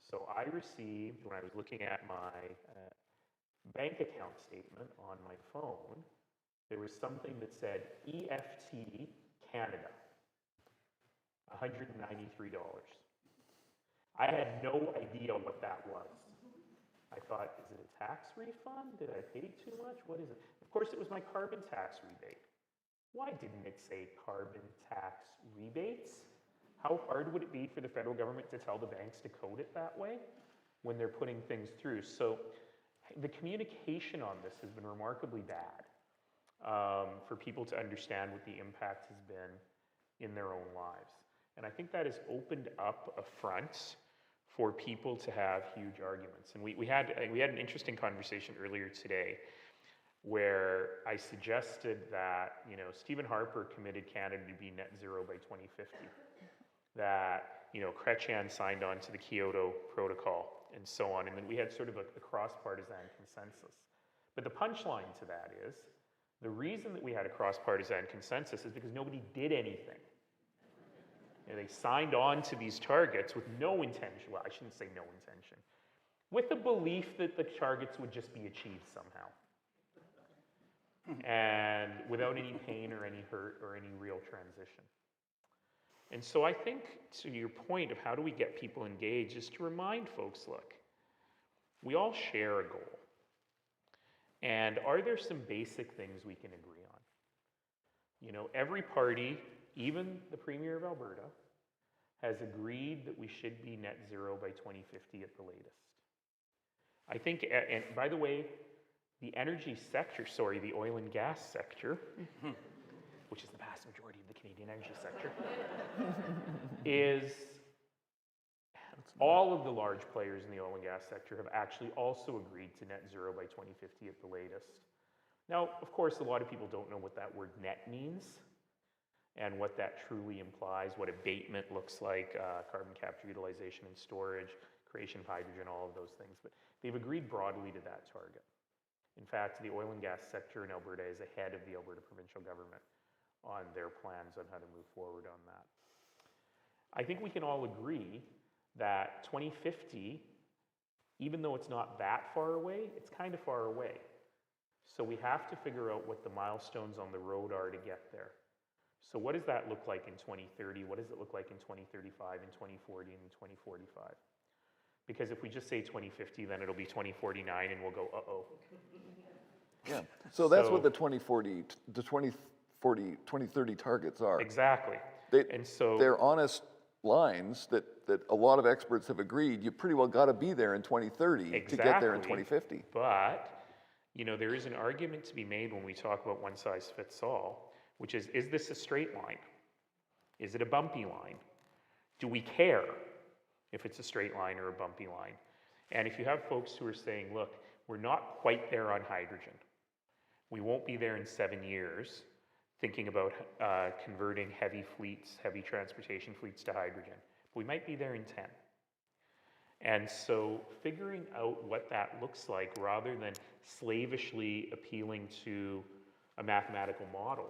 So I received, when I was looking at my bank account statement on my phone, there was something that said EFT Canada, $193. I had no idea what that was. I thought, is it a tax refund? Did I pay too much? What is it? Of course, it was my carbon tax rebate. Why didn't it say carbon tax rebates? How hard would it be for the federal government to tell the banks to code it that way when they're putting things through? So the communication on this has been remarkably bad for people to understand what the impact has been in their own lives. And I think that has opened up a front for people to have huge arguments. And we had an interesting conversation earlier today where I suggested that, Stephen Harper committed Canada to be net zero by 2050. That, Chrétien signed on to the Kyoto Protocol and so on. And then we had sort of a cross-partisan consensus. But the punchline to that is, the reason that we had a cross-partisan consensus is because nobody did anything. They signed on to these targets with no intention, well, I shouldn't say no intention, with the belief that the targets would just be achieved somehow. And without any pain or any hurt or any real transition. And so I think, to your point of how do we get people engaged, is to remind folks, look, we all share a goal. And are there some basic things we can agree on? Every party, even the Premier of Alberta, has agreed that we should be net zero by 2050 at the latest. I think, and by the way, the energy sector, the oil and gas sector, which is the vast majority of the Canadian energy sector, is all of the large players in the oil and gas sector have actually also agreed to net zero by 2050 at the latest. Now, of course, a lot of people don't know what that word net means and what that truly implies, what abatement looks like, carbon capture, utilization and storage, creation of hydrogen, all of those things. But they've agreed broadly to that target. In fact, the oil and gas sector in Alberta is ahead of the Alberta provincial government on their plans on how to move forward on that. I think we can all agree that 2050, even though it's not that far away, it's kind of far away. So we have to figure out what the milestones on the road are to get there. So what does that look like in 2030? What does it look like in 2035, in 2040, and in 2045? Because if we just say 2050, then it'll be 2049 and we'll go, uh-oh. Yeah, so that's what the 2040, 2030 targets are. Exactly. They're honest lines that a lot of experts have agreed you pretty well got to be there in 2030 to get there in 2050. But, you know, there is an argument to be made when we talk about one size fits all, which is this a straight line? Is it a bumpy line? Do we care if it's a straight line or a bumpy line? And if you have folks who are saying, look, we're not quite there on hydrogen. We won't be there in 7 years thinking about converting heavy transportation fleets to hydrogen. We might be there in 10. And so figuring out what that looks like rather than slavishly appealing to a mathematical model,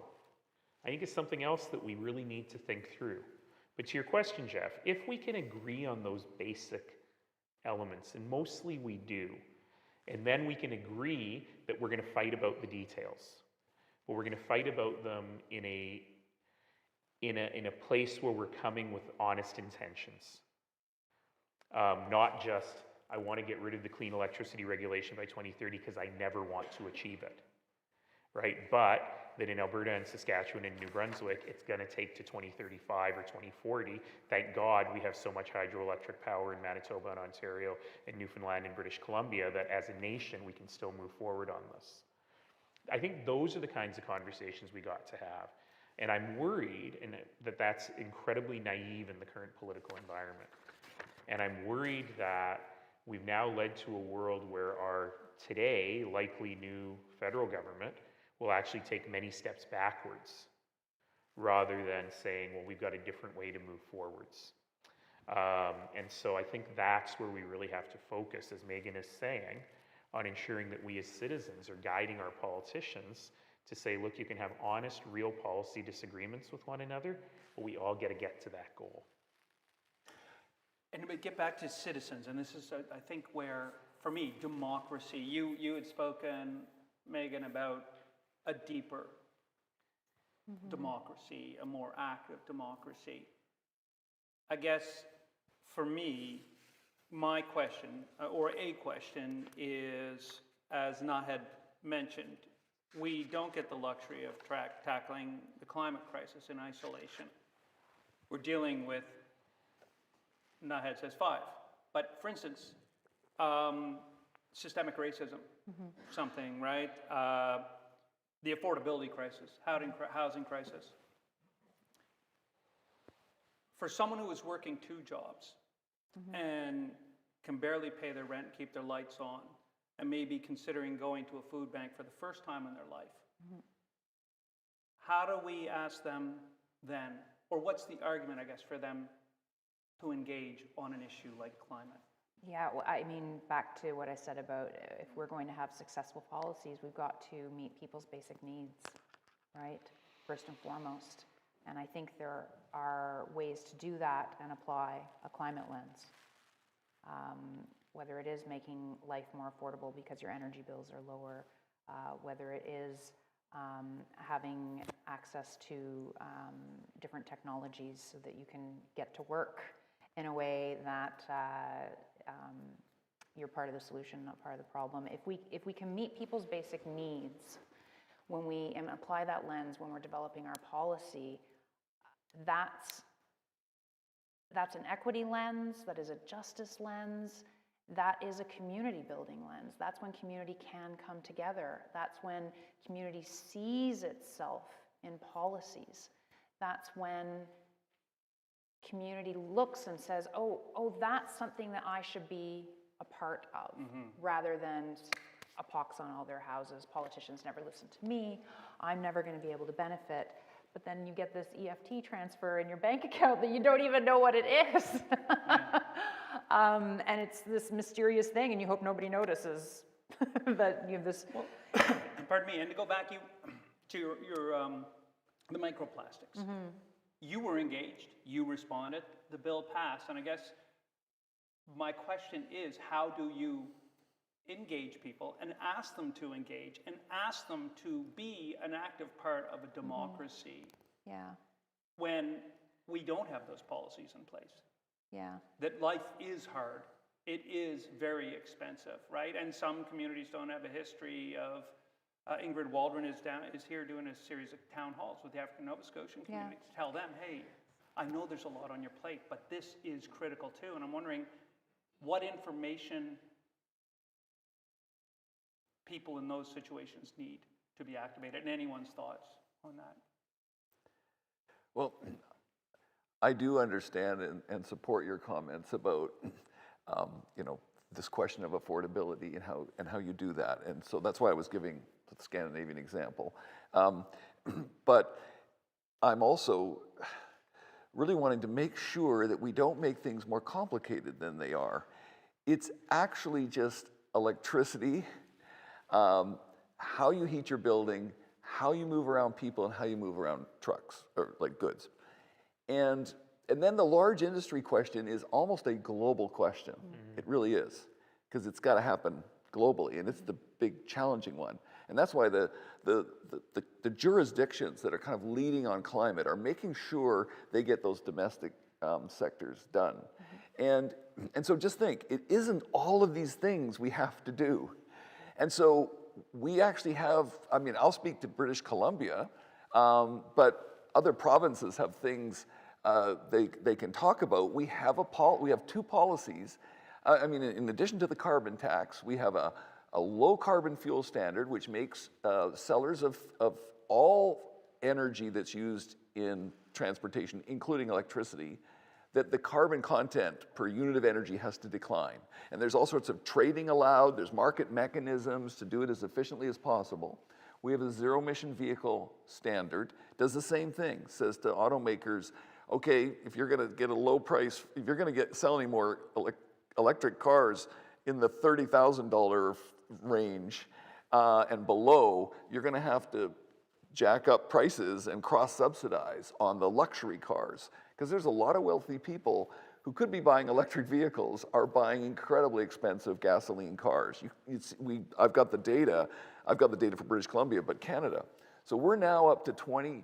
I think is something else that we really need to think through. But to your question, Jeff, if we can agree on those basic elements, and mostly we do, and then we can agree that we're going to fight about the details, but we're going to fight about them in a place where we're coming with honest intentions. Not just, I want to get rid of the clean electricity regulation by 2030 because I never want to achieve it, right? But that in Alberta and Saskatchewan and New Brunswick, it's going to take to 2035 or 2040. Thank God we have so much hydroelectric power in Manitoba and Ontario and Newfoundland and British Columbia that as a nation, we can still move forward on this. I think those are the kinds of conversations we got to have. And I'm worried that that's incredibly naive in the current political environment. And I'm worried that we've now led to a world where our today likely new federal government will actually take many steps backwards rather than saying, well, we've got a different way to move forwards. And so I think that's where we really have to focus, as Megan is saying, on ensuring that we as citizens are guiding our politicians to say, look, you can have honest, real policy disagreements with one another, but we all get to that goal. And we get back to citizens, and this is, I think, where, for me, democracy, you had spoken, Megan, about a deeper democracy, a more active democracy. I guess, for me, my question, or a question, is, as Naheed mentioned, we don't get the luxury of tackling the climate crisis in isolation. We're dealing with, Naheed says 5. But for instance, systemic racism, something, right? The affordability crisis, housing crisis. For someone who is working 2 jobs and can barely pay their rent, keep their lights on, and maybe considering going to a food bank for the first time in their life, how do we ask them then, or what's the argument, I guess, for them to engage on an issue like climate? Yeah, well, I mean, back to what I said about if we're going to have successful policies, we've got to meet people's basic needs, right? First and foremost. And I think there are ways to do that and apply a climate lens. Whether it is making life more affordable because your energy bills are lower, whether it is having access to different technologies so that you can get to work in a way that you're part of the solution, not part of the problem. If we can meet people's basic needs when we apply that lens when we're developing our policy, that's an equity lens, that is a justice lens, that is a community building lens. That's when community can come together. That's when community sees itself in policies. That's when community looks and says, oh, that's something that I should be a part of, rather than a pox on all their houses. Politicians never listen to me. I'm never going to be able to benefit. But then you get this EFT transfer in your bank account that you don't even know what it is. And it's this mysterious thing, and you hope nobody notices that you have this. Well, pardon me, and to go back to your the microplastics. You were engaged, you responded, the bill passed, and I guess my question is, how do you engage people and ask them to engage and ask them to be an active part of a democracy when we don't have those policies in place? That life is hard. It is very expensive, right? And some communities don't have a history of, Ingrid Waldron is here doing a series of town halls with the African Nova Scotian community to tell them, hey, I know there's a lot on your plate, but this is critical too. And I'm wondering what information people in those situations need to be activated, and anyone's thoughts on that. Well, I do understand and support your comments about, this question of affordability and how you do that. And so that's why I was giving the Scandinavian example. But I'm also really wanting to make sure that we don't make things more complicated than they are. It's actually just electricity, how you heat your building, how you move around people, and how you move around trucks, or like goods. And then the large industry question is almost a global question. It really is, because it's got to happen globally, and it's the big challenging one. And that's why the jurisdictions that are kind of leading on climate are making sure they get those domestic sectors done. And so just think, it isn't all of these things we have to do. And so we actually have, I'll speak to British Columbia, but other provinces have things they can talk about. We have two policies. In addition to the carbon tax, we have a low carbon fuel standard, which makes sellers of all energy that's used in transportation, including electricity, that the carbon content per unit of energy has to decline. And there's all sorts of trading allowed, there's market mechanisms to do it as efficiently as possible. We have a zero emission vehicle standard, does the same thing, says to automakers, okay, if you're gonna get a low price, if you're gonna sell any more electric cars in the $30,000 range and below, you're gonna have to jack up prices and cross-subsidize on the luxury cars. Because there's a lot of wealthy people who could be buying electric vehicles are buying incredibly expensive gasoline cars. I've got the data for British Columbia, but Canada. So we're now up to 20%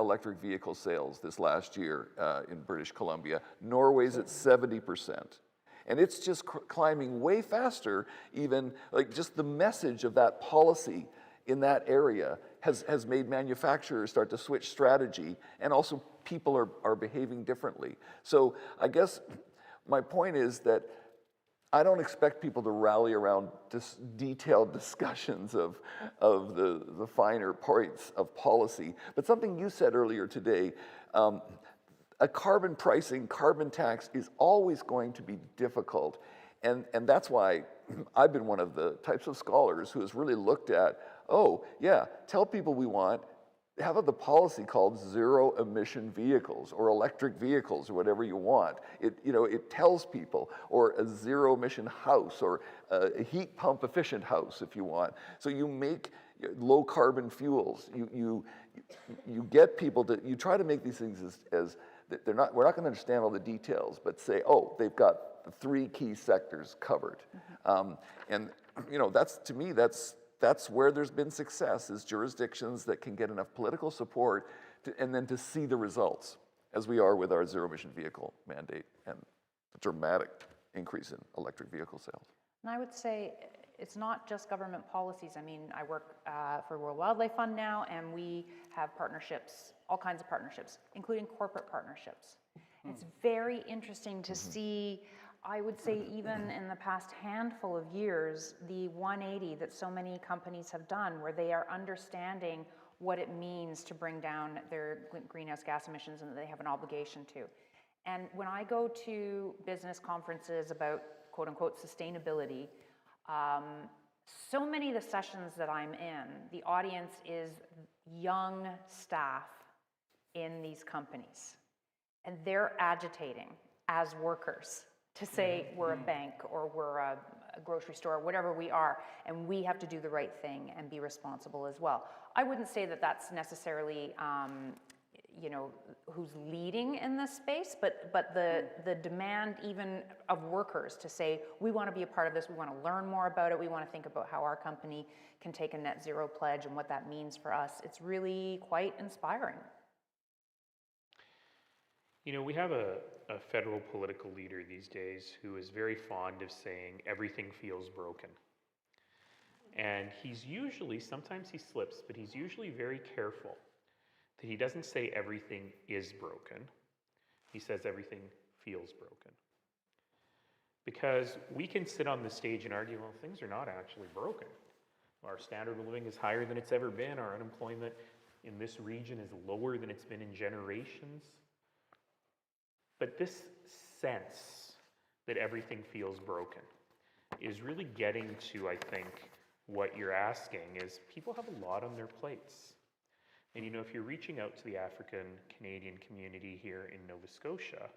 electric vehicle sales this last year in British Columbia. Norway's at 70%. And it's just climbing way faster, even like just the message of that policy in that area has made manufacturers start to switch strategy, and also people are behaving differently. So I guess my point is that I don't expect people to rally around detailed discussions of the finer points of policy, but something you said earlier today, a carbon pricing, carbon tax is always going to be difficult. And that's why I've been one of the types of scholars who has really looked at, tell people we want, have the policy called zero emission vehicles or electric vehicles or whatever you want. It tells people, or a zero emission house or a heat pump efficient house if you want. So you make low carbon fuels. You get people to, you try to make these things as we're not going to understand all the details, but say, they've got the three key sectors covered. And to me, that's where there's been success, is jurisdictions that can get enough political support and then to see the results, as we are with our zero emission vehicle mandate and the dramatic increase in electric vehicle sales. And I would say it's not just government policies. I work for World Wildlife Fund now, and we have partnerships, all kinds of partnerships, including corporate partnerships. It's very interesting to see, I would say even in the past handful of years, the 180 that so many companies have done, where they are understanding what it means to bring down their greenhouse gas emissions and that they have an obligation to. And when I go to business conferences about quote unquote sustainability, so many of the sessions that I'm in, the audience is young staff in these companies. And they're agitating as workers to say we're a bank or we're a grocery store, whatever we are, and we have to do the right thing and be responsible as well. I wouldn't say that that's necessarily who's leading in this space, but the demand even of workers to say, we want to be a part of this, we want to learn more about it, we want to think about how our company can take a net zero pledge and what that means for us. It's really quite inspiring. We have a federal political leader these days who is very fond of saying everything feels broken. And sometimes he slips, but he's usually very careful that he doesn't say everything is broken. He says everything feels broken. Because we can sit on the stage and argue, well, things are not actually broken. Our standard of living is higher than it's ever been. Our unemployment in this region is lower than it's been in generations. But this sense that everything feels broken is really getting to, I think, what you're asking is people have a lot on their plates. And you know, if you're reaching out to the African-Canadian community here in Nova Scotia,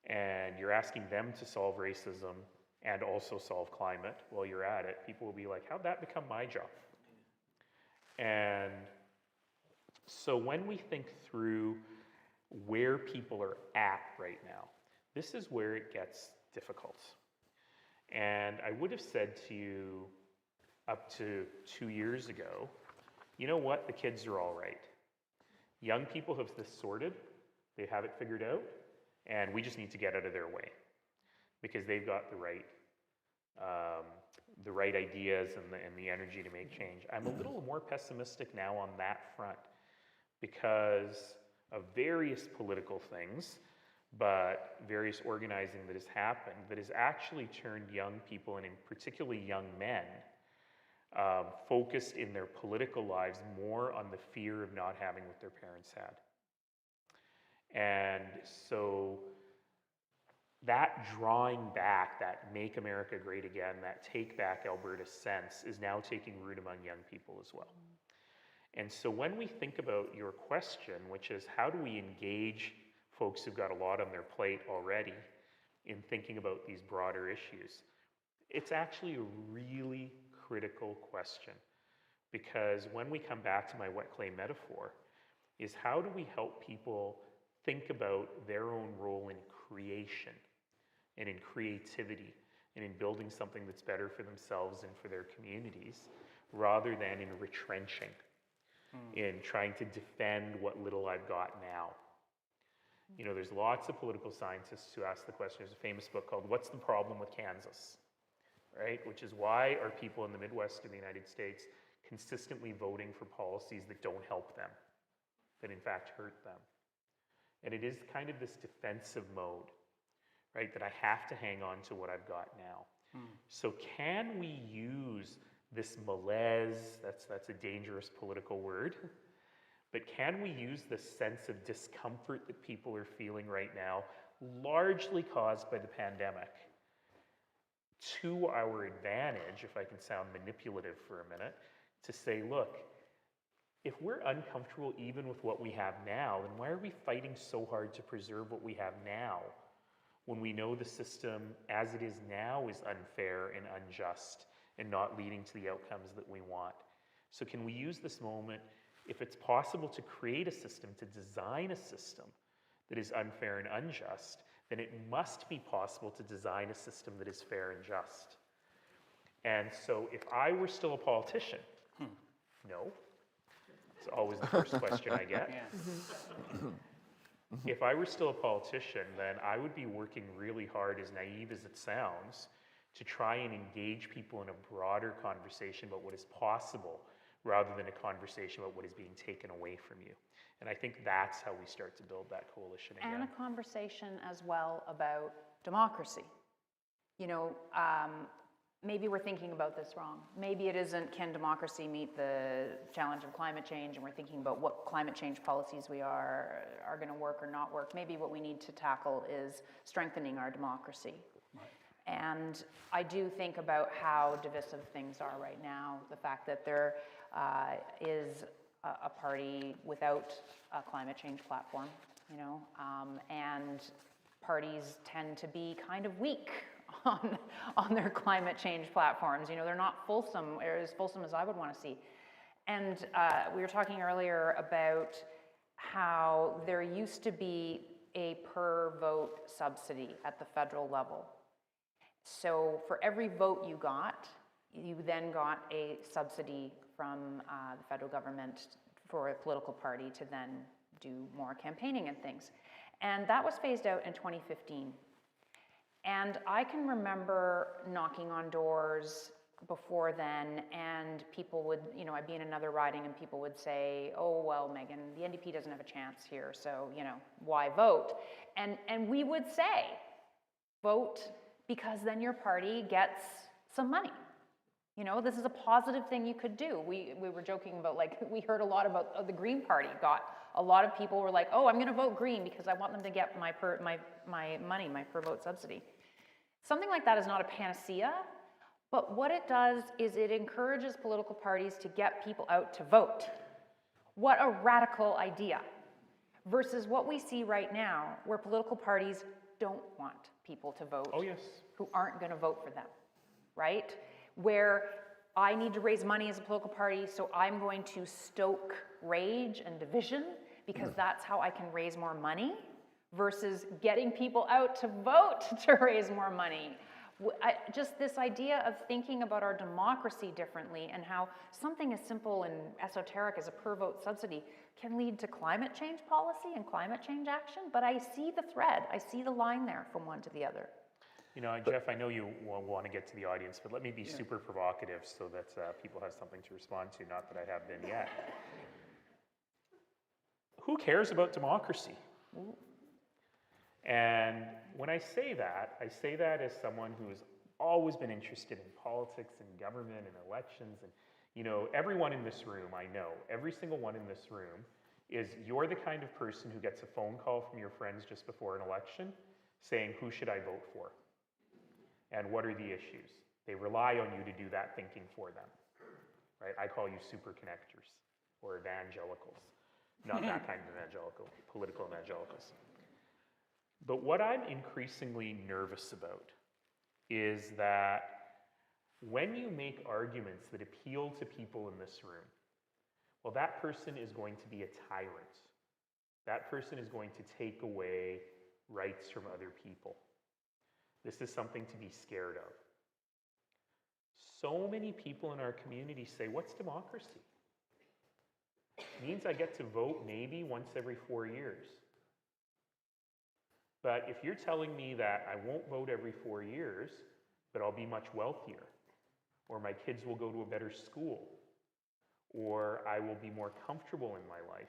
and you're asking them to solve racism and also solve climate while you're at it, people will be like, how'd that become my job? And so when we think through where people are at right now, this is where it gets difficult. And I would have said to you up to 2 years ago, you know what, the kids are all right. Young people have this sorted, they have it figured out, and we just need to get out of their way because they've got the right ideas and the energy to make change. I'm a little more pessimistic now on that front because of various political things, but various organizing that has happened that has actually turned young people, and in particularly young men, focused in their political lives more on the fear of not having what their parents had. And so that drawing back, that make America great again, that take back Alberta sense is now taking root among young people as well. And so when we think about your question, which is how do we engage folks who've got a lot on their plate already in thinking about these broader issues, it's actually a really critical question. Because when we come back to my wet clay metaphor, is how do we help people think about their own role in creation and in creativity and in building something that's better for themselves and for their communities rather than in retrenching, in trying to defend what little I've got now. You know, there's lots of political scientists who ask the question. There's a famous book called What's the Problem with Kansas? Right? Which is why are people in the Midwest of the United States consistently voting for policies that don't help them, that in fact hurt them? And it is kind of this defensive mode, right, that I have to hang on to what I've got now. So can we use this malaise, that's a dangerous political word, but can we use the sense of discomfort that people are feeling right now, largely caused by the pandemic, to our advantage, if I can sound manipulative for a minute, to say, look, if we're uncomfortable even with what we have now, then why are we fighting so hard to preserve what we have now when we know the system as it is now is unfair and unjust and not leading to the outcomes that we want? So can we use this moment, if it's possible to create a system, to design a system that is unfair and unjust, then it must be possible to design a system that is fair and just. And so if I were still a politician, no, it's always the first question I get. If I were still a politician, then I would be working really hard, as naive as it sounds, to try and engage people in a broader conversation about what is possible rather than a conversation about what is being taken away from you. And I think that's how we start to build that coalition again. And a conversation as well about democracy. You know, maybe we're thinking about this wrong. Maybe it isn't, can democracy meet the challenge of climate change, and we're thinking about what climate change policies we are going to work or not work. Maybe what we need to tackle is strengthening our democracy. And I do think about how divisive things are right now. The fact that there is a party without a climate change platform, you know, and parties tend to be kind of weak on their climate change platforms. You know, they're not fulsome, or as fulsome as I would want to see. And we were talking earlier about how there used to be a per vote subsidy at the federal level. So for every vote you then got a subsidy from the federal government for a political party to then do more campaigning and things. And that was phased out in 2015. And I can remember knocking on doors before then, and people would, you know, I'd be in another riding and people would say, oh, well, Megan, the NDP doesn't have a chance here, so, you know, why vote? And we would say, vote because then your party gets some money. You know, this is a positive thing you could do. We were joking about, like, we heard a lot about the Green Party got, a lot of people were like, oh, I'm gonna vote Green because I want them to get my money, my per vote subsidy. Something like that is not a panacea, but what it does is it encourages political parties to get people out to vote. What a radical idea. Versus what we see right now, where political parties don't want people to vote. Oh, yes. Who aren't gonna vote for them, right? Where I need to raise money as a political party, so I'm going to stoke rage and division because that's how I can raise more money, versus getting people out to vote to raise more money. Just this idea of thinking about our democracy differently and how something as simple and esoteric as a per vote subsidy can lead to climate change policy and climate change action, but I see the thread, I see the line there from one to the other. You know, Jeff, I know you want to get to the audience, but let me be super provocative so that people have something to respond to, not that I have been yet. Who cares about democracy? Ooh. And when I say that as someone who has always been interested in politics and government and elections. And, you know, everyone in this room, I know, every single one in this room you're the kind of person who gets a phone call from your friends just before an election saying, who should I vote for? And what are the issues? They rely on you to do that thinking for them, right? I call you super connectors or evangelicals. Not that kind of evangelical, political evangelicals. But what I'm increasingly nervous about is that when you make arguments that appeal to people in this room, well, that person is going to be a tyrant. That person is going to take away rights from other people. This is something to be scared of. So many people in our community say, what's democracy? It means I get to vote maybe once every 4 years. But if you're telling me that I won't vote every 4 years, but I'll be much wealthier, or my kids will go to a better school, or I will be more comfortable in my life,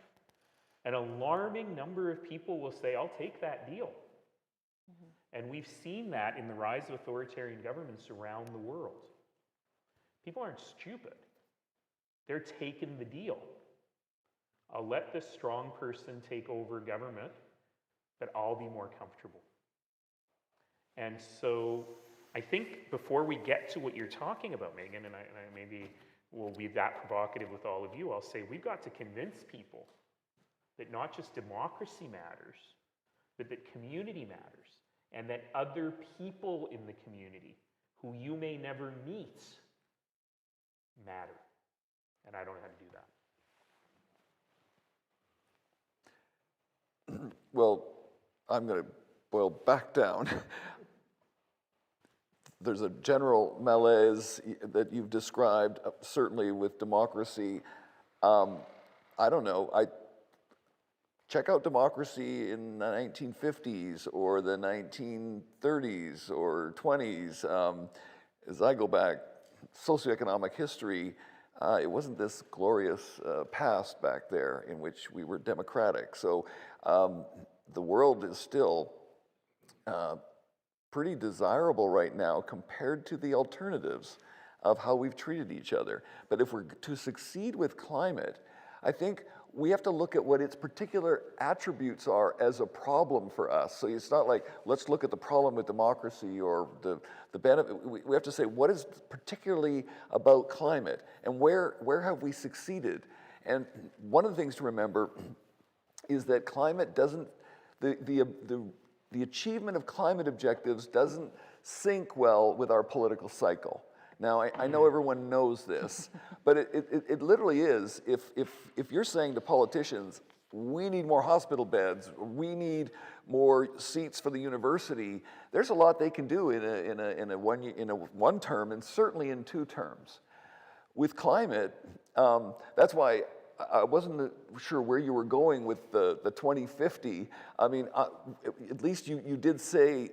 an alarming number of people will say, I'll take that deal. Mm-hmm. And we've seen that in the rise of authoritarian governments around the world. People aren't stupid. They're taking the deal. I'll let this strong person take over government, but I'll be more comfortable. And so I think before we get to what you're talking about, Megan, and I maybe will be that provocative with all of you, I'll say we've got to convince people that not just democracy matters, but that community matters, and that other people in the community who you may never meet matter. And I don't know how to do that. Well, I'm going to boil back down. There's a general malaise that you've described, certainly with democracy. I don't know. Check out democracy in the 1950s or the 1930s or 20s. As I go back, socioeconomic history, it wasn't this glorious past back there in which we were democratic. So the world is still pretty desirable right now compared to the alternatives of how we've treated each other. But if we're to succeed with climate, I think we have to look at what its particular attributes are as a problem for us. So it's not like, let's look at the problem with democracy or the benefit. We have to say, what is particularly about climate and where have we succeeded? And one of the things to remember is that climate doesn't, the achievement of climate objectives doesn't sync well with our political cycle. Now, I know everyone knows this, but it literally is. If you're saying to politicians, we need more hospital beds, we need more seats for the university, there's a lot they can do in a one term and certainly in 2 terms. With climate, that's why I wasn't sure where you were going with the 2050. I mean, at least you did say,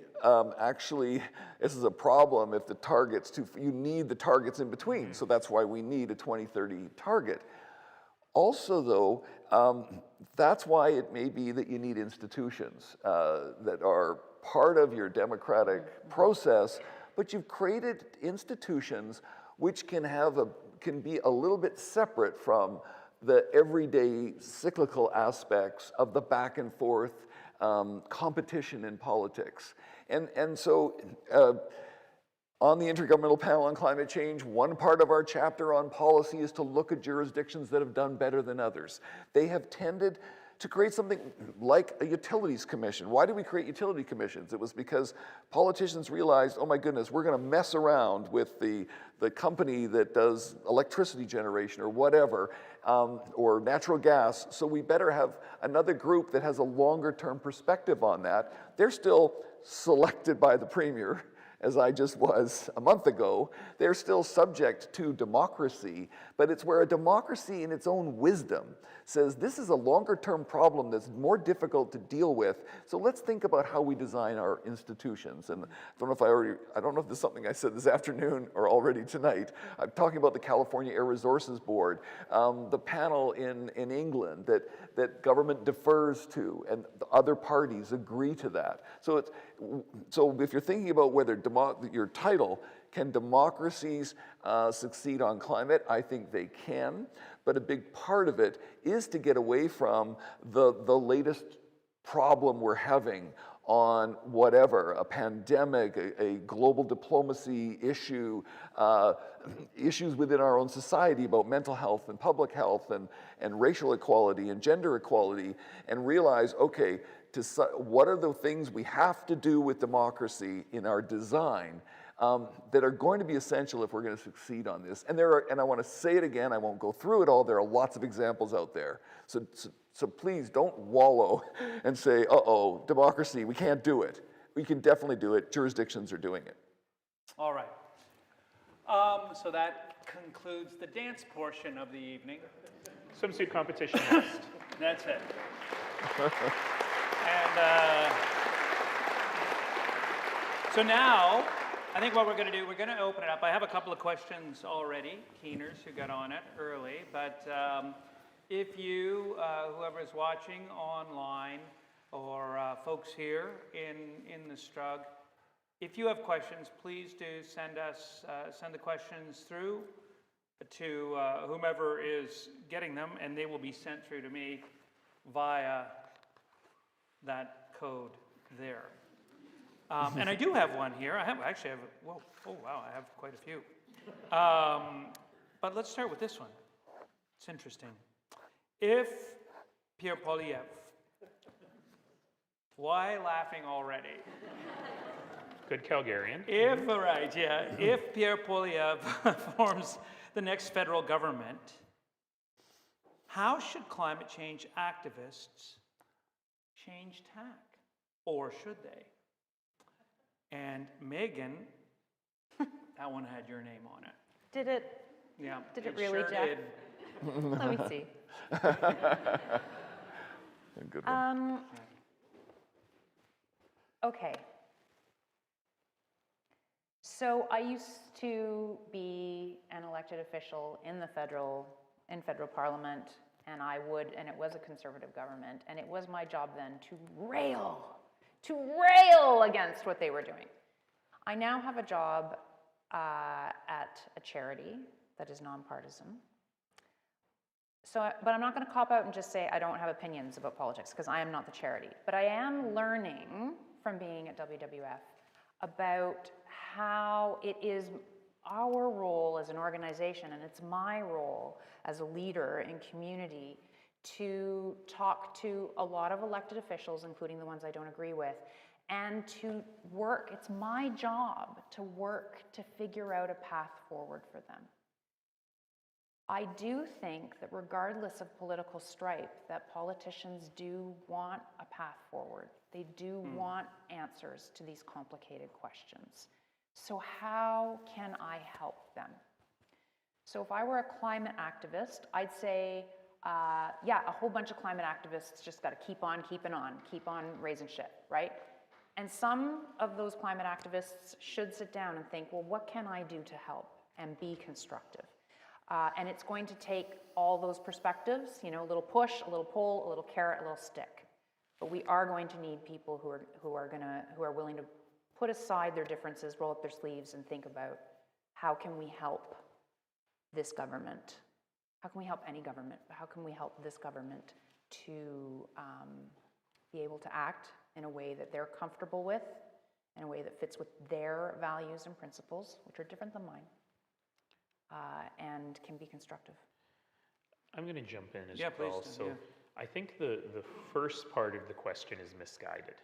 actually, this is a problem if the target's you need the targets in between. So that's why we need a 2030 target. Also, though, that's why it may be that you need institutions that are part of your democratic process, but you've created institutions which can be a little bit separate from the everyday cyclical aspects of the back and forth competition in politics. And so on the Intergovernmental Panel on Climate Change, one part of our chapter on policy is to look at jurisdictions that have done better than others. They have tended to create something like a utilities commission. Why did we create utility commissions? It was because politicians realized, oh my goodness, we're going to mess around with the company that does electricity generation or whatever, or natural gas, so we better have another group that has a longer term perspective on that. They're still selected by the Premier, as I just was a month ago. They're still subject to democracy, but it's where a democracy in its own wisdom says this is a longer term problem that's more difficult to deal with, so let's think about how we design our institutions. And I don't know if this is something I said this afternoon or already tonight. I'm talking about the California Air Resources Board, the panel in England that government defers to, and the other parties agree to that. So if you're thinking about whether your title, can democracies succeed on climate? I think they can, but a big part of it is to get away from the latest problem we're having on whatever, a pandemic, a global diplomacy issue, issues within our own society about mental health and public health and racial equality and gender equality, and realize, okay, what are the things we have to do with democracy in our design that are going to be essential if we're going to succeed on this. And I want to say it again, I won't go through it all, there are lots of examples out there. So please don't wallow and say, uh-oh, democracy, we can't do it. We can definitely do it. Jurisdictions are doing it. All right. So that concludes the dance portion of the evening. Swimsuit competition next. That's it. And so now, I think what we're going to do, we're going to open it up. I have a couple of questions already, keeners who got on it early, but if you, whoever is watching online, or folks here in the Strug, if you have questions, please do send the questions through to whomever is getting them, and they will be sent through to me via that code there. And I do have one here. I actually have, whoa, oh wow, I have quite a few. But let's start with this one. It's interesting. If Pierre Poilievre, why laughing already? Good Calgarian. If Pierre Poilievre forms the next federal government, how should climate change activists change tack? Or should they? And Megan, that one had your name on it. Did it? Yeah. Did it really, sure Jeff? Did. Let me see. Good one. Okay. So I used to be an elected official in federal parliament, and it was a conservative government, and it was my job then to rail against what they were doing. I now have a job at a charity that is nonpartisan. But I'm not going to cop out and just say I don't have opinions about politics, because I am not the charity. But I am learning from being at WWF about how it is our role as an organization, and it's my role as a leader in community, to talk to a lot of elected officials, including the ones I don't agree with, and to work. It's my job to work to figure out a path forward for them. I do think that regardless of political stripe, that politicians do want a path forward. They do want answers to these complicated questions. So how can I help them? So if I were a climate activist, I'd say yeah, a whole bunch of climate activists just got to keep on keeping on, keep on raising shit, right? And some of those climate activists should sit down and think, well, what can I do to help and be constructive? And it's going to take all those perspectives, you know, a little push, a little pull, a little carrot, a little stick. But we are going to need people who are willing to put aside their differences, roll up their sleeves, and think about how can we help this government? How can we help any government? How can we help this government to be able to act in a way that they're comfortable with, in a way that fits with their values and principles, which are different than mine, and can be constructive? I'm going to jump in as Yeah, well. please do, So yeah. I think the first part of the question is misguided.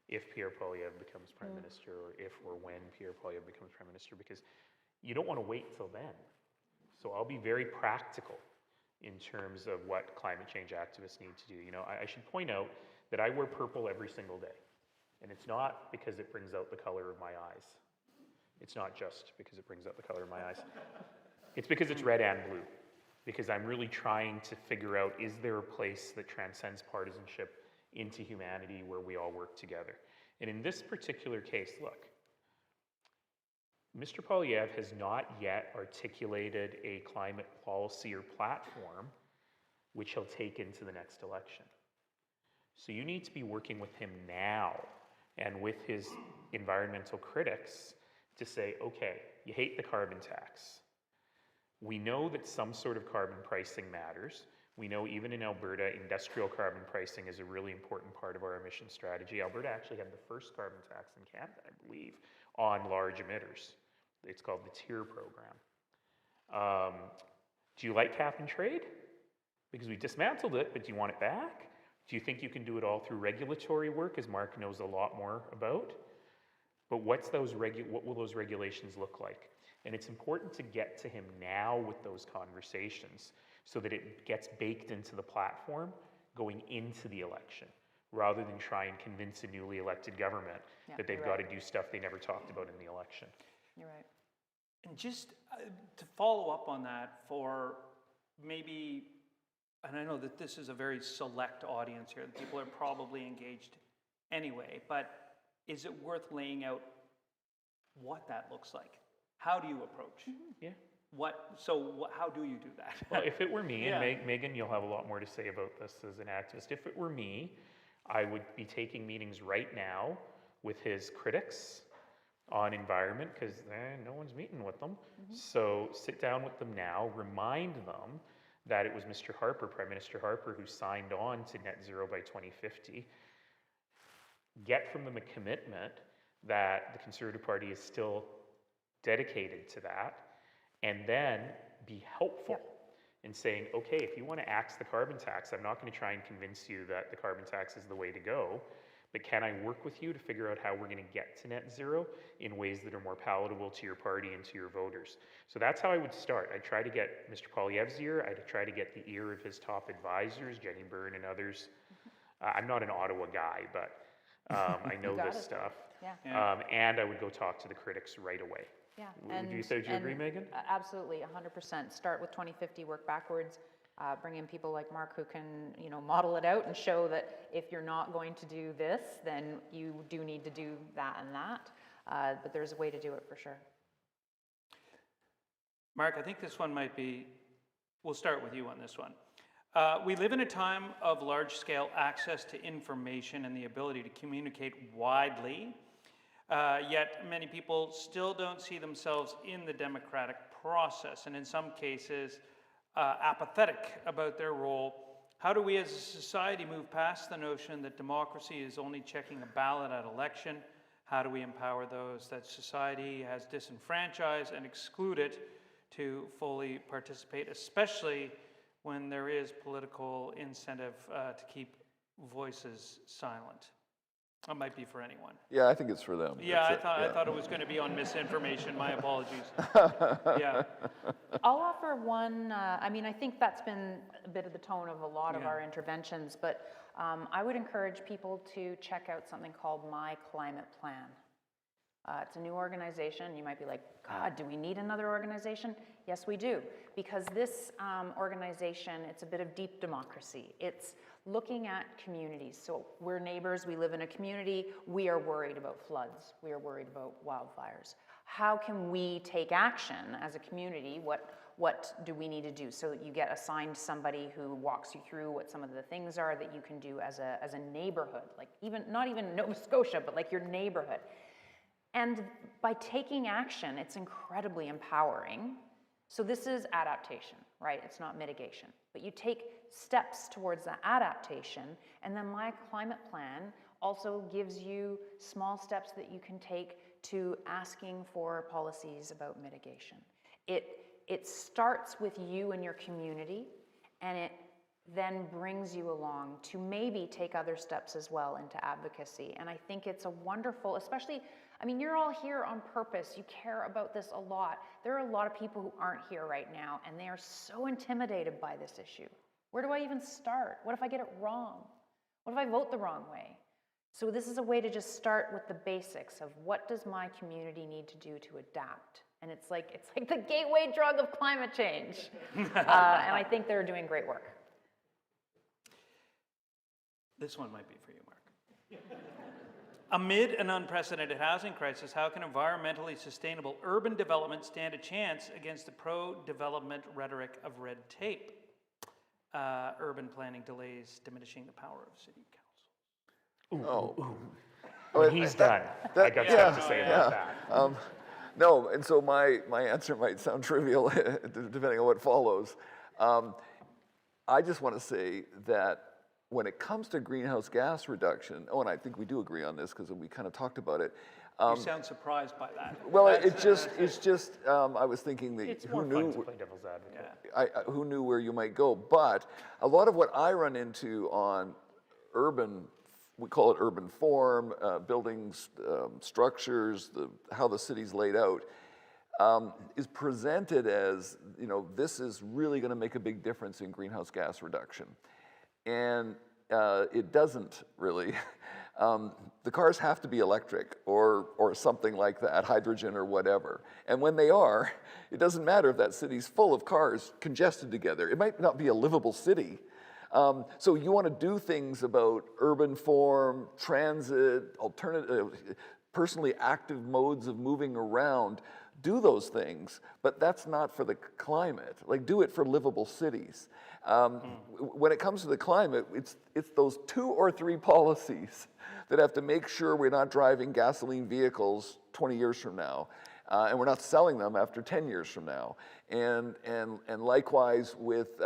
If Pierre Poilievre becomes Prime Minister, or if or when Pierre Poilievre becomes Prime Minister, because you don't want to wait till then. So I'll be very practical in terms of what climate change activists need to do. You know, I should point out that I wear purple every single day. And it's not because it brings out the color of my eyes. It's not just because it brings out the color of my eyes. It's because it's red and blue. Because I'm really trying to figure out, is there a place that transcends partisanship into humanity where we all work together? And in this particular case, look, Mr. Poilievre has not yet articulated a climate policy or platform which he'll take into the next election. So you need to be working with him now and with his environmental critics to say, okay, you hate the carbon tax. We know that some sort of carbon pricing matters. We know even in Alberta, industrial carbon pricing is a really important part of our emission strategy. Alberta actually had the first carbon tax in Canada, I believe, on large emitters. It's called the TIER program. Do you like cap and trade? Because we dismantled it, but do you want it back? Do you think you can do it all through regulatory work, as Mark knows a lot more about? But what will those regulations look like? And it's important to get to him now with those conversations so that it gets baked into the platform going into the election, rather than try and convince a newly elected government that they've got to do stuff they never talked about in the election. You're right. And just to follow up on that for maybe, and I know that this is a very select audience here, the people are probably engaged anyway, but is it worth laying out what that looks like? How do you approach? Yeah. How do you do that? Well, if it were me, Yeah. and Megan, you'll have a lot more to say about this as an activist. If it were me, I would be taking meetings right now with his critics on environment, because no one's meeting with them. So sit down with them now, remind them that it was Mr. Harper, Prime Minister Harper, who signed on to net zero by 2050. Get from them a commitment that the Conservative Party is still dedicated to that, and then be helpful in saying, okay, if you want to axe the carbon tax, I'm not going to try and convince you that the carbon tax is the way to go, but can I work with you to figure out how we're going to get to net zero in ways that are more palatable to your party and to your voters? So that's how I would start. I'd try to get Mr. Poilievre's ear. I'd try to get the ear of his top advisors, Jenny Byrne and others. I'm not an Ottawa guy, but I know this stuff. Yeah. And I would go talk to the critics right away. Yeah. Would you agree, Megan? Absolutely, 100%. Start with 2050, work backwards. Bring in people like Mark who can, model it out and show that if you're not going to do this, then you do need to do that and that. But there's a way to do it for sure. Mark, I think this one might be, we'll start with you on this one. We live in a time of large-scale access to information and the ability to communicate widely, yet many people still don't see themselves in the democratic process, and in some cases, apathetic about their role. How do we as a society move past the notion that democracy is only checking a ballot at election? How do we empower those that society has disenfranchised and excluded to fully participate, especially when there is political incentive to keep voices silent? That might be for anyone. Yeah, I think it's for them. Yeah, I thought it was going to be on misinformation. My apologies. Yeah. I'll offer one. I think that's been a bit of the tone of a lot of our interventions, but I would encourage people to check out something called My Climate Plan. It's a new organization. You might be like, God, do we need another organization? Yes, we do. Because this organization, it's a bit of deep democracy. It's looking at communities. So we're neighbors, we live in a community, we are worried about floods, we are worried about wildfires. How can we take action as a community? What do we need to do? So that you get assigned somebody who walks you through what some of the things are that you can do as a neighborhood, like not even Nova Scotia, but like your neighborhood. And by taking action, it's incredibly empowering. So this is adaptation, right? It's not mitigation. But you take steps towards that adaptation, and then my climate plan also gives you small steps that you can take to asking for policies about mitigation. It starts with you and your community, and it then brings you along to maybe take other steps as well into advocacy. And I think it's a wonderful, especially, I mean, you're all here on purpose. You care about this a lot. There are a lot of people who aren't here right now, and they are so intimidated by this issue. Where do I even start? What if I get it wrong? What if I vote the wrong way? So this is a way to just start with the basics of what does my community need to do to adapt? And it's like the gateway drug of climate change. And I think they're doing great work. This one might be for you, Mark. Amid an unprecedented housing crisis, how can environmentally sustainable urban development stand a chance against the pro-development rhetoric of red tape? Urban planning delays, diminishing the power of city councils. When he's done, I got stuff to say about that. No, and so my answer might sound trivial depending on what follows. I just want to say that when it comes to greenhouse gas reduction, and I think we do agree on this because we kind of talked about it. You sound surprised by that. Well, it's just. I was thinking that It's more fun to play devil's advocate. Who knew where you might go, but a lot of what I run into on urban, we call it urban form, buildings, structures, how the city's laid out, is presented as, this is really going to make a big difference in greenhouse gas reduction. And it doesn't really. The cars have to be electric or something like that, hydrogen or whatever. And when they are, it doesn't matter if that city's full of cars congested together. It might not be a livable city. So you want to do things about urban form, transit, alternative, personally active modes of moving around. Do those things, but that's not for the climate. Like, do it for livable cities. When it comes to the climate, it's those 2 or 3 policies that have to make sure we're not driving gasoline vehicles 20 years from now, and we're not selling them after 10 years from now. And likewise with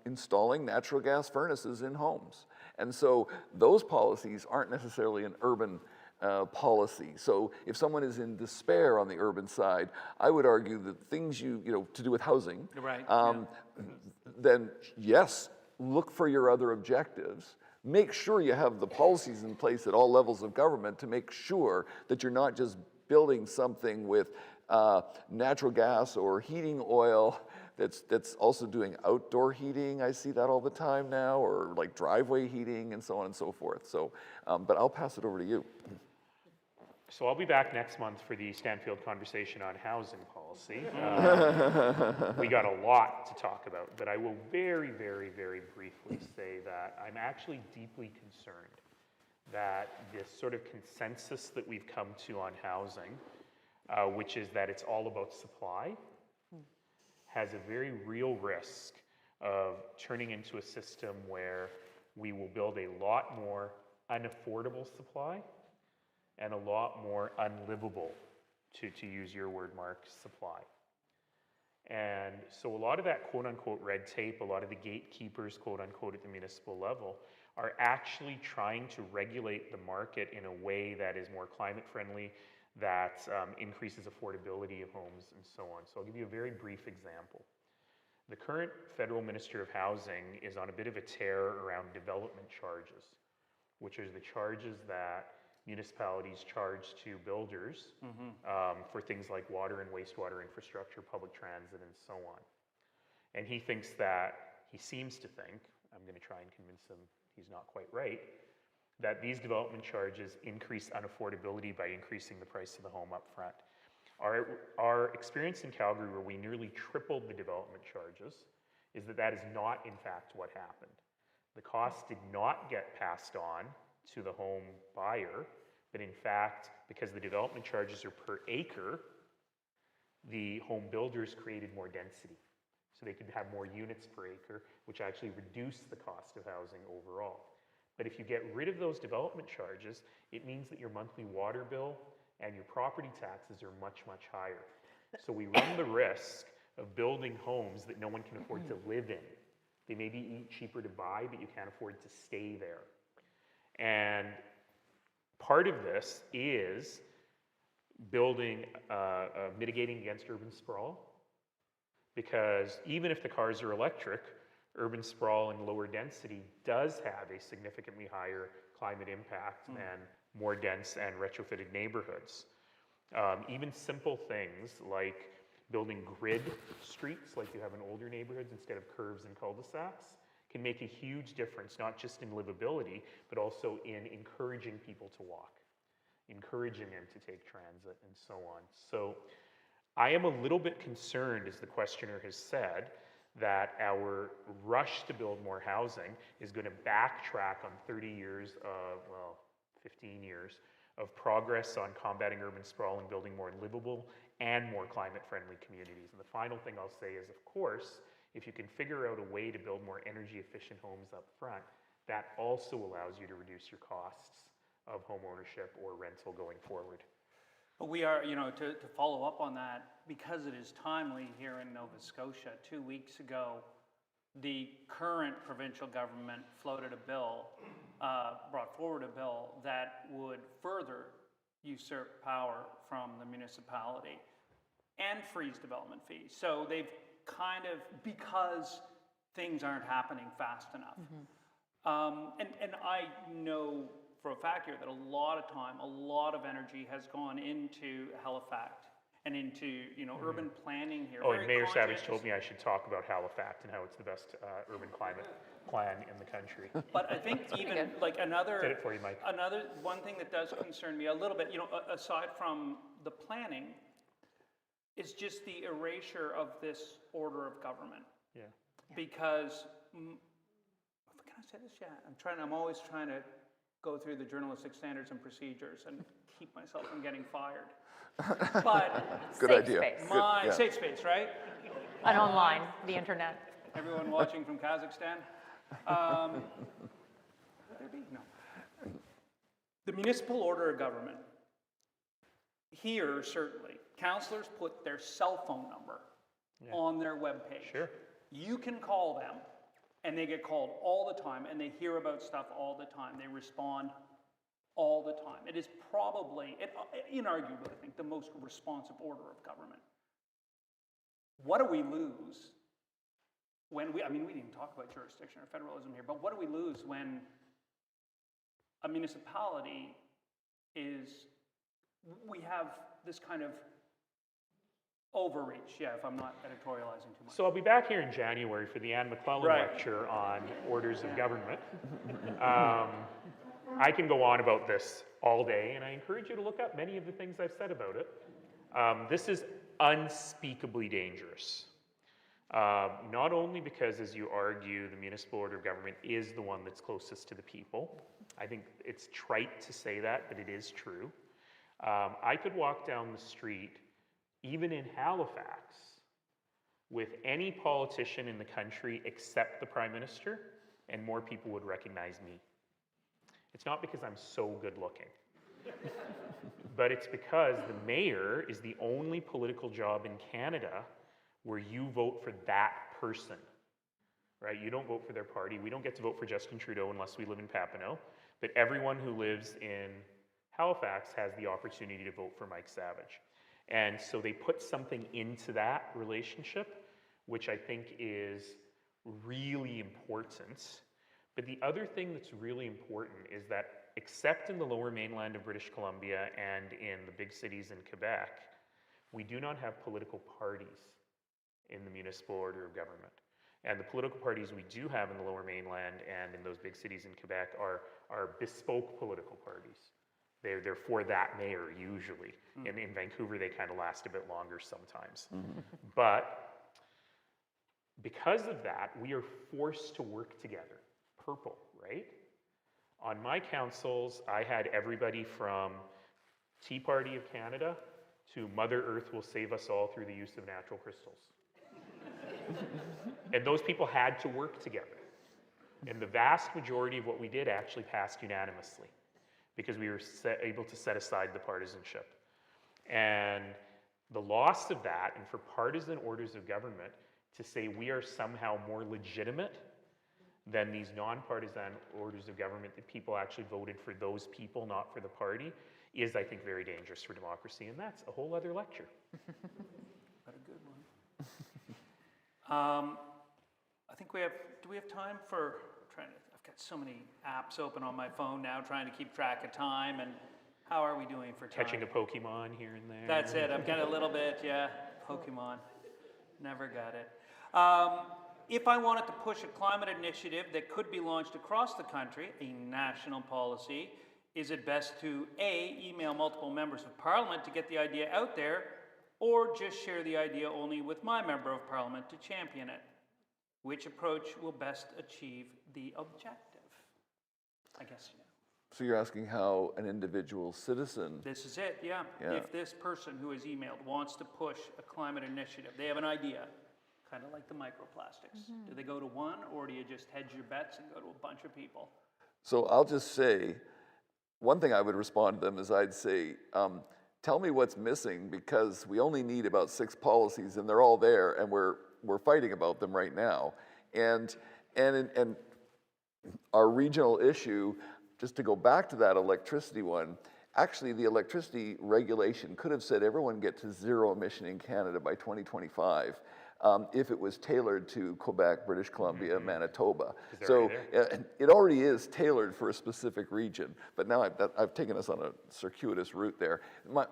installing natural gas furnaces in homes. And so those policies aren't necessarily an urban policy. So if someone is in despair on the urban side, I would argue that things to do with housing, right, then yes, look for your other objectives. Make sure you have the policies in place at all levels of government to make sure that you're not just building something with natural gas or heating oil that's also doing outdoor heating. I see that all the time now, or like driveway heating and so on and so forth. So, but I'll pass it over to you. So I'll be back next month for the Stanfield Conversation on housing policy. We got a lot to talk about, but I will very, very, very briefly say that I'm actually deeply concerned that this sort of consensus that we've come to on housing, which is that it's all about supply, has a very real risk of turning into a system where we will build a lot more unaffordable supply and a lot more unlivable, to use your word, Mark, supply. And so a lot of that quote-unquote red tape, a lot of the gatekeepers, quote-unquote, at the municipal level, are actually trying to regulate the market in a way that is more climate-friendly, that increases affordability of homes and so on. So I'll give you a very brief example. The current federal Minister of Housing is on a bit of a tear around development charges, which are the charges that municipalities charge to builders for things like water and wastewater infrastructure, public transit, and so on. And he seems to think, I'm going to try and convince him he's not quite right, that these development charges increase unaffordability by increasing the price of the home up front. Our experience in Calgary, where we nearly tripled the development charges, is that is not in fact what happened. The cost did not get passed on to the home buyer, but in fact, because the development charges are per acre, the home builders created more density. So they could have more units per acre, which actually reduced the cost of housing overall. But if you get rid of those development charges, it means that your monthly water bill and your property taxes are much, much higher. So we run the risk of building homes that no one can afford to live in. They may be cheaper to buy, but you can't afford to stay there. And part of this is building, mitigating against urban sprawl, because even if the cars are electric, urban sprawl and lower density does have a significantly higher climate impact than more dense and retrofitted neighborhoods. Even simple things like building grid streets like you have in older neighborhoods instead of curves and cul-de-sacs can make a huge difference, not just in livability, but also in encouraging people to walk, encouraging them to take transit, and so on. So I am a little bit concerned, as the questioner has said, that our rush to build more housing is going to backtrack on 30 years of, well, 15 years of progress on combating urban sprawl and building more livable and more climate-friendly communities. And the final thing I'll say is, of course, if you can figure out a way to build more energy-efficient homes up front, that also allows you to reduce your costs of home ownership or rental going forward. But we are, to follow up on that, because it is timely here in Nova Scotia, 2 weeks ago, the current provincial government floated a bill, brought forward a bill that would further usurp power from the municipality and freeze development fees. So they've kind of, because things aren't happening fast enough. And I know for a fact here that a lot of time, a lot of energy has gone into Halifax and into urban planning here. Oh, and Mayor Savage told me I should talk about Halifax and how it's the best urban climate plan in the country. But I think even like another, Did it for you, Mike. another one thing that does concern me a little bit, aside from the planning, is just the erasure of this order of government. Yeah. Because, can I say this? Yeah, I'm always trying to go through the journalistic standards and procedures and keep myself from getting fired. But good safe idea. Space. My safe space, right? And online, the internet. Everyone watching from Kazakhstan. Would there be? No. The municipal order of government. Here, certainly, councillors put their cell phone number on their webpage. Sure. You can call them, and they get called all the time, and they hear about stuff all the time. They respond all the time. It is probably, inarguably, I think, the most responsive order of government. What do we lose when we didn't talk about jurisdiction or federalism here, but what do we lose when a municipality we have this kind of overreach, if I'm not editorializing too much. So I'll be back here in January for the Anne McClellan lecture on orders of government. I can go on about this all day, and I encourage you to look up many of the things I've said about it. This is unspeakably dangerous. Not only because, as you argue, the municipal order of government is the one that's closest to the people. I think it's trite to say that, but it is true. I could walk down the street, even in Halifax, with any politician in the country except the Prime Minister, and more people would recognize me. It's not because I'm so good looking, but it's because the mayor is the only political job in Canada where you vote for that person, right? You don't vote for their party. We don't get to vote for Justin Trudeau unless we live in Papineau, but everyone who lives in Halifax has the opportunity to vote for Mike Savage. And so they put something into that relationship, which I think is really important. But the other thing that's really important is that, except in the lower mainland of British Columbia and in the big cities in Quebec, we do not have political parties in the municipal order of government. And the political parties we do have in the lower mainland and in those big cities in Quebec are bespoke political parties. They're for that mayor usually. And in Vancouver, they kind of last a bit longer sometimes. But because of that, we are forced to work together. Purple, right? On my councils, I had everybody from Tea Party of Canada to Mother Earth will save us all through the use of natural crystals. And those people had to work together. And the vast majority of what we did actually passed unanimously because we were able to set aside the partisanship. And the loss of that, and for partisan orders of government to say we are somehow more legitimate than these nonpartisan orders of government that people actually voted for those people, not for the party, is, I think, very dangerous for democracy. And that's a whole other lecture. But a good one. I think we have, do we have time for, I've got so many apps open on my phone now trying to keep track of time, and how are we doing for time? Catching a Pokemon here and there. That's it, I've got a little bit, yeah, Pokemon. Never got it. If I wanted to push a climate initiative that could be launched across the country, a national policy, is it best to A, email multiple members of parliament to get the idea out there, or just share the idea only with my member of parliament to champion it? Which approach will best achieve the objective? I guess, yeah. So you're asking how an individual citizen... This is it, yeah. If this person who has emailed wants to push a climate initiative, they have an idea, kind of like the microplastics. Do they go to one, or do you just hedge your bets and go to a bunch of people? So I'll just say, one thing I would respond to them is I'd say, tell me what's missing, because we only need about 6 policies and they're all there, and we're fighting about them right now. And our regional issue, just to go back to that electricity one, actually the electricity regulation could have said everyone get to 0 emission in Canada by 2025. If it was tailored to Quebec, British Columbia, Manitoba. So it already is tailored for a specific region, but now I've taken us on a circuitous route there.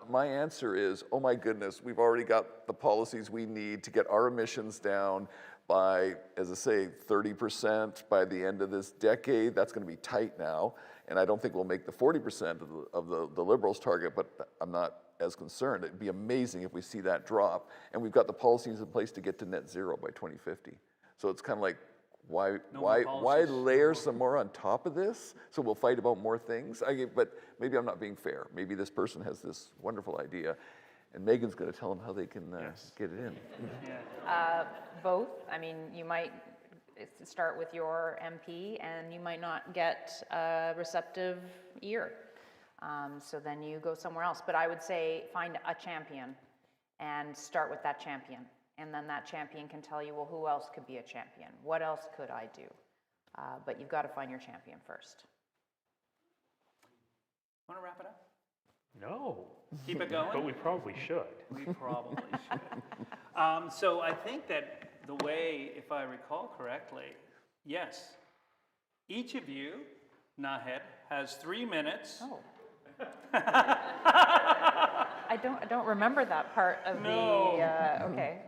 My answer is, oh my goodness, we've already got the policies we need to get our emissions down by, as I say, 30% by the end of this decade. That's going to be tight now, and I don't think we'll make the 40% of the Liberals' target, but I'm not as concerned. It'd be amazing if we see that drop, and we've got the policies in place to get to net zero by 2050. So it's kind of like, why layer some more on top of this? So we'll fight about more things? But maybe I'm not being fair. Maybe this person has this wonderful idea, and Megan's going to tell them how they can get it in. Both. I mean, you might start with your MP, and you might not get a receptive ear. So then you go somewhere else. But I would say find a champion and start with that champion. And then that champion can tell you, well, who else could be a champion? What else could I do? But you've got to find your champion first. Want to wrap it up? No. Keep it going? But we probably should. We probably should. So I think that the way, if I recall correctly, yes, each of you, Naheed, has 3 minutes. Oh. I don't remember that part of the, okay.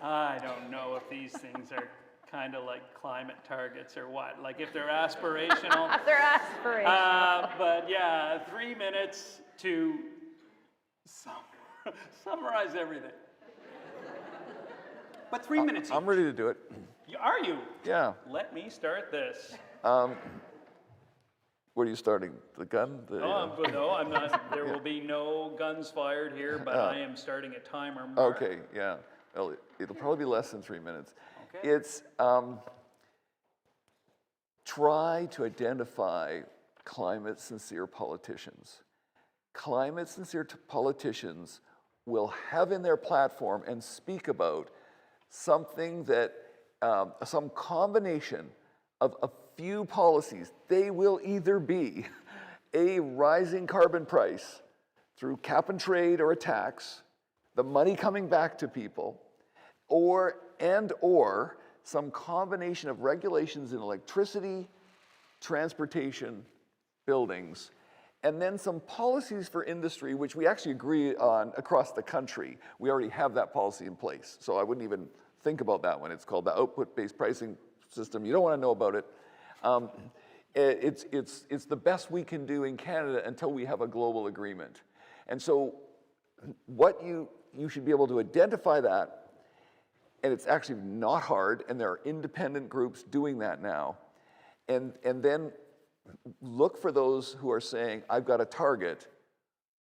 I don't know if these things are kind of like climate targets or what, like if they're aspirational. They're aspirational. But yeah, 3 minutes to summarize everything. But 3 minutes I'm ready to do it. Are you? Yeah. Let me start this. What are you starting? The gun? No, I'm not. There will be no guns fired here, but I am starting a timer mark. Okay, yeah. Well, it'll probably be less than 3 minutes. Okay. It's try to identify climate-sincere politicians. Climate-sincere politicians will have in their platform and speak about something that, some combination of a few policies. They will either be a rising carbon price through cap and trade or a tax, the money coming back to people, or some combination of regulations in electricity, transportation, buildings, and then some policies for industry, which we actually agree on across the country. We already have that policy in place, so I wouldn't even think about that one. It's called the output-based pricing system. You don't want to know about it. it's the best we can do in Canada until we have a global agreement. And so what you should be able to identify that, and it's actually not hard, and there are independent groups doing that now, and then look for those who are saying, I've got a target,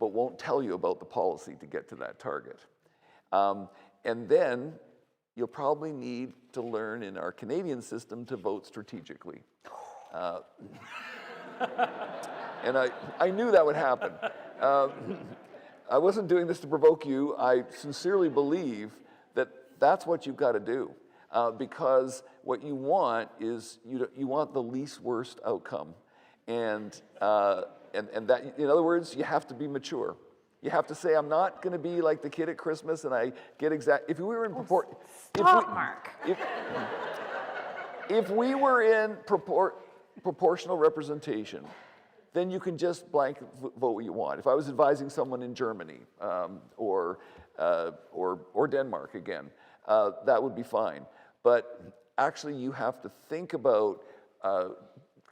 but won't tell you about the policy to get to that target. And then you'll probably need to learn in our Canadian system to vote strategically. And I knew that would happen. I wasn't doing this to provoke you. I sincerely believe that that's what you've got to do. Because what you want is, you want the least worst outcome. And that, in other words, you have to be mature. You have to say, I'm not going to be like the kid at Christmas and I get exact. If we were in Mark. If we were in proportional representation, then you can just blanket vote what you want. If I was advising someone in Germany or Denmark again, that would be fine. But actually, you have to think about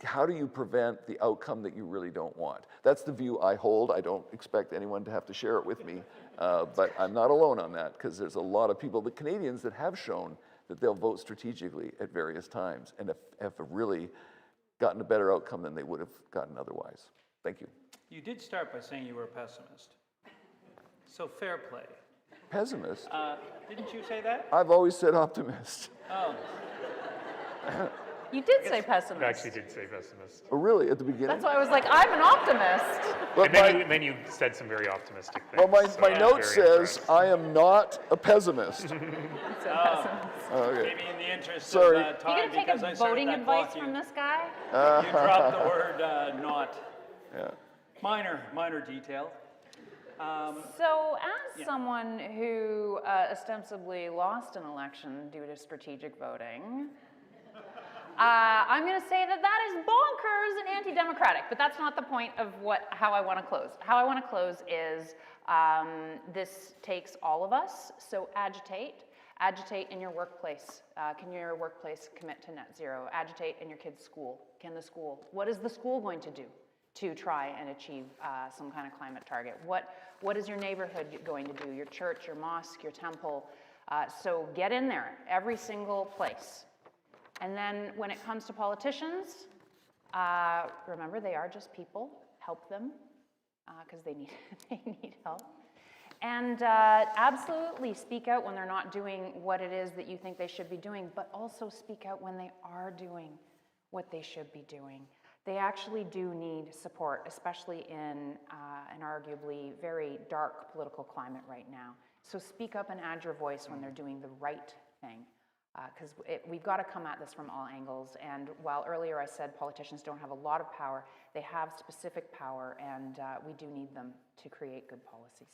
how do you prevent the outcome that you really don't want? That's the view I hold. I don't expect anyone to have to share it with me, but I'm not alone on that, because there's a lot of people, the Canadians, that have shown that they'll vote strategically at various times and have really gotten a better outcome than they would have gotten otherwise. Thank you. You did start by saying you were a pessimist. So fair play. Pessimist? Didn't you say that? I've always said optimist. Oh. You did say pessimist. I actually did say pessimist. Oh, really? At the beginning? That's why I was like, I'm an optimist. But and then you said some very optimistic things. Well, my note very says, impressed. I am not a pessimist. Okay. Maybe in the interest Sorry. of time, You gonna take because a I started voting that advice clock, from this guy? you dropped the word not. Yeah. Minor detail. So as someone who ostensibly lost an election due to strategic voting, I'm going to say that that is bonkers and anti-democratic, but that's not the point of how I want to close. How I want to close is this takes all of us, so agitate. Agitate in your workplace. Can your workplace commit to net zero? Agitate in your kid's school. What is the school going to do to try and achieve some kind of climate target? What is your neighborhood going to do? Your church, your mosque, your temple? So get in there, every single place. And then when it comes to politicians, remember they are just people. Help them, because they need help. And absolutely speak out when they're not doing what it is that you think they should be doing, but also speak out when they are doing what they should be doing. They actually do need support, especially in an arguably very dark political climate right now. So speak up and add your voice when they're doing the right thing, because we've got to come at this from all angles. And while earlier I said politicians don't have a lot of power, they have specific power, and we do need them to create good policies.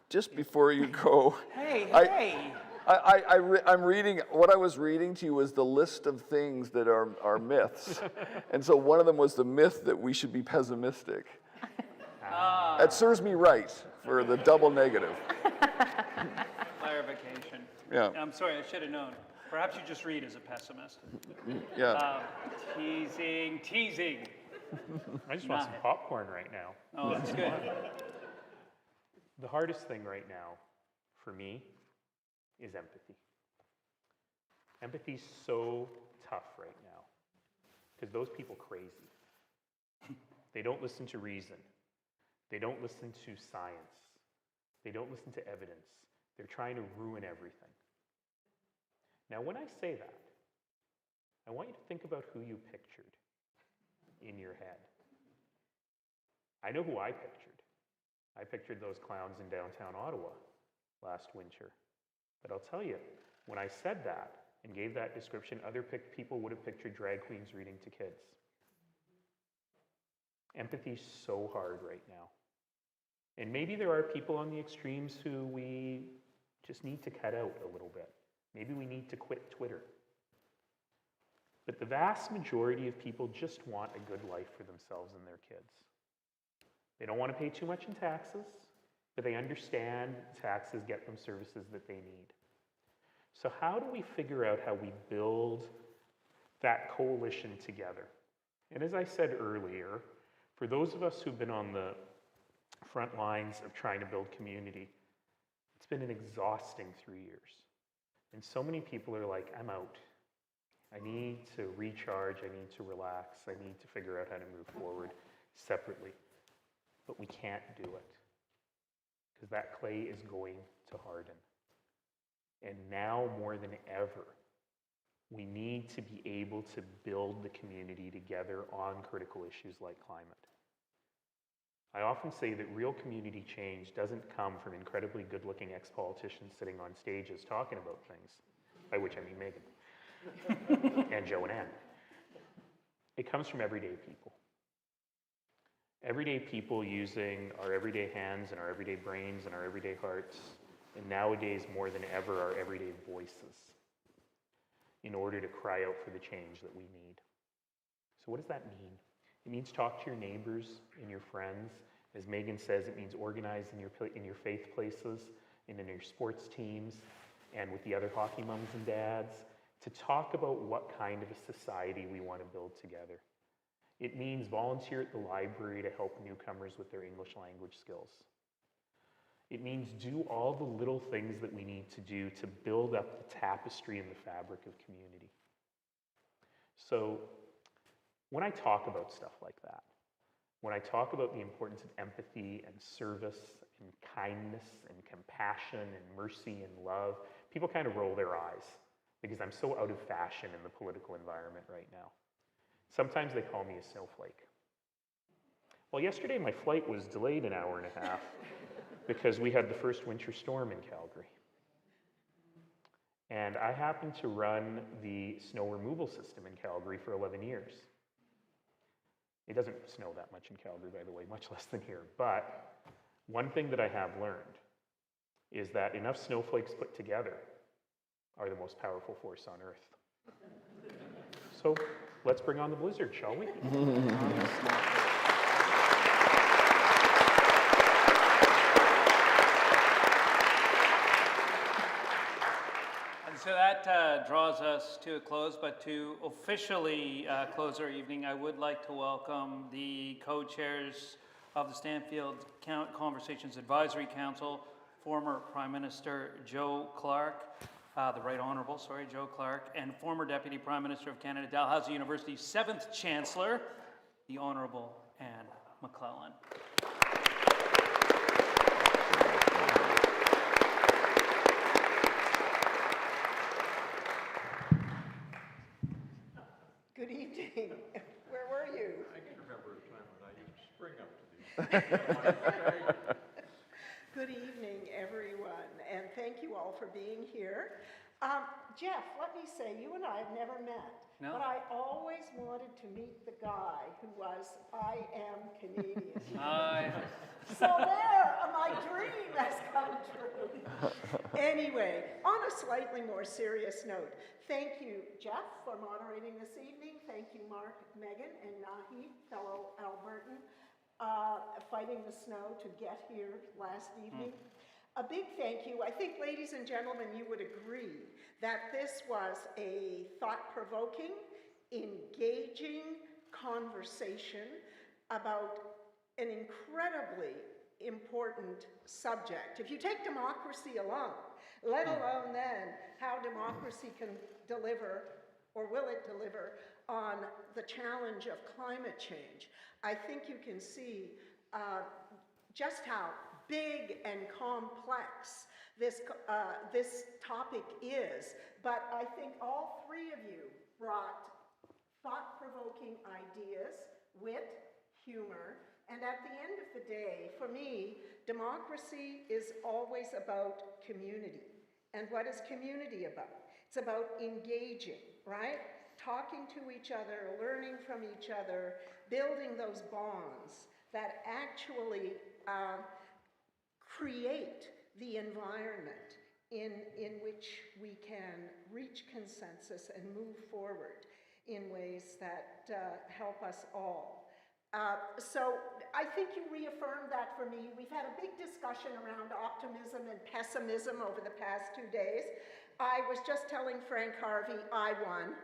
Just before you go, I'm reading, what I was reading to you was the list of things that are myths. And so one of them was the myth that we should be pessimistic. That serves me right for the double negative. Clarification. Yeah. I'm sorry, I should have known. Perhaps you just read as a pessimist. Yeah. Teasing. I just want some popcorn right now. Oh, that's good. The hardest thing right now for me is empathy. Empathy's so tough right now because those people crazy. They don't listen to reason. They don't listen to science. They don't listen to evidence. They're trying to ruin everything. Now, when I say that, I want you to think about who you pictured in your head. I know who I pictured. I pictured those clowns in downtown Ottawa last winter. But I'll tell you, when I said that and gave that description, other people would have pictured drag queens reading to kids. Empathy's so hard right now. And maybe there are people on the extremes who we just need to cut out a little bit. Maybe we need to quit Twitter. But the vast majority of people just want a good life for themselves and their kids. They don't want to pay too much in taxes, but they understand taxes get them services that they need. So how do we figure out how we build that coalition together. And as I said earlier, for those of us who've been on the front lines of trying to build community, it's been an exhausting 3 years. And so many people are like, I'm out. I need to recharge, I need to relax, I need to figure out how to move forward separately. But we can't do it, because that clay is going to harden. And now more than ever, we need to be able to build the community together on critical issues like climate. I often say that real community change doesn't come from incredibly good-looking ex-politicians sitting on stages talking about things, by which I mean Megan and Joe and Ann. It comes from everyday people. Everyday people using our everyday hands and our everyday brains and our everyday hearts, and nowadays more than ever, our everyday voices, in order to cry out for the change that we need. So what does that mean? It means talk to your neighbors and your friends. As Megan says, it means organize in your faith places and in your sports teams and with the other hockey mums and dads to talk about what kind of a society we want to build together. It means volunteer at the library to help newcomers with their English language skills. It means do all the little things that we need to do to build up the tapestry and the fabric of community. So when I talk about stuff like that, when I talk about the importance of empathy and service and kindness and compassion and mercy and love, people kind of roll their eyes because I'm so out of fashion in the political environment right now. Sometimes they call me a snowflake. Well, yesterday my flight was delayed an hour and a half because we had the first winter storm in Calgary. And I happened to run the snow removal system in Calgary for 11 years. It doesn't snow that much in Calgary, by the way, much less than here. But one thing that I have learned is that enough snowflakes put together are the most powerful force on Earth. So let's bring on the blizzard, shall we? So that draws us to a close, but to officially close our evening, I would like to welcome the co-chairs of the Stanfield Conversations Advisory Council, former Prime Minister Joe Clark, the Right Honourable, Joe Clark, and former Deputy Prime Minister of Canada, Dalhousie University's 7th Chancellor, the Honourable Anne McClellan. Good evening. Where were you? I can remember a time when I used to spring up to these. Good evening, everyone, and thank you all for being here. Jeff, let me say, you and I have never met, but I always wanted to meet the guy who was, I am Canadian. So there, my dream has come true. Anyway, on a slightly more serious note, thank you, Jeff, for moderating this evening. Thank you, Mark, Megan, and Naheed, fellow Albertan, fighting the snow to get here last evening. A big thank you. I think, ladies and gentlemen, you would agree that this was a thought-provoking, engaging conversation about an incredibly important subject. If you take democracy alone, let alone then how democracy can deliver, or will it deliver, on the challenge of climate change, I think you can see just how big and complex this topic is. But I think all three of you brought thought-provoking ideas, wit, humor, and at the end of the day, for me, democracy is always about community. And what is community about? It's about engaging, right? Talking to each other, learning from each other, building those bonds that actually create the environment in which we can reach consensus and move forward in ways that help us all. So I think you reaffirmed that for me. We've had a big discussion around optimism and pessimism over the past 2 days. I was just telling Frank Harvey, I won.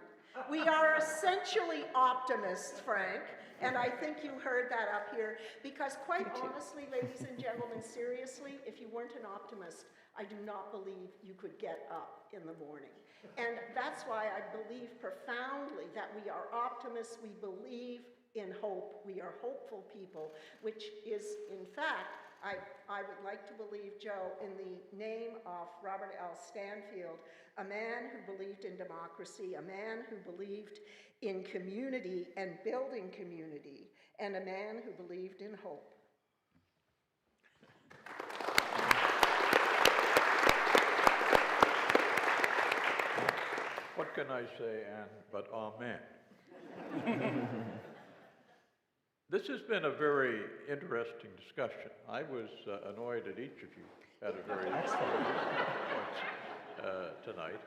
We are essentially optimists, Frank, and I think you heard that up here, because quite honestly, ladies and gentlemen, seriously, if you weren't an optimist, I do not believe you could get up in the morning. And that's why I believe profoundly that we are optimists, we believe in hope, we are hopeful people, which is, in fact, I would like to believe, Joe, in the name of Robert L. Stanfield, a man who believed in democracy, a man who believed in community and building community, and a man who believed in hope. What can I say, Anne, but amen? This has been a very interesting discussion. I was annoyed at each of you at a very points tonight.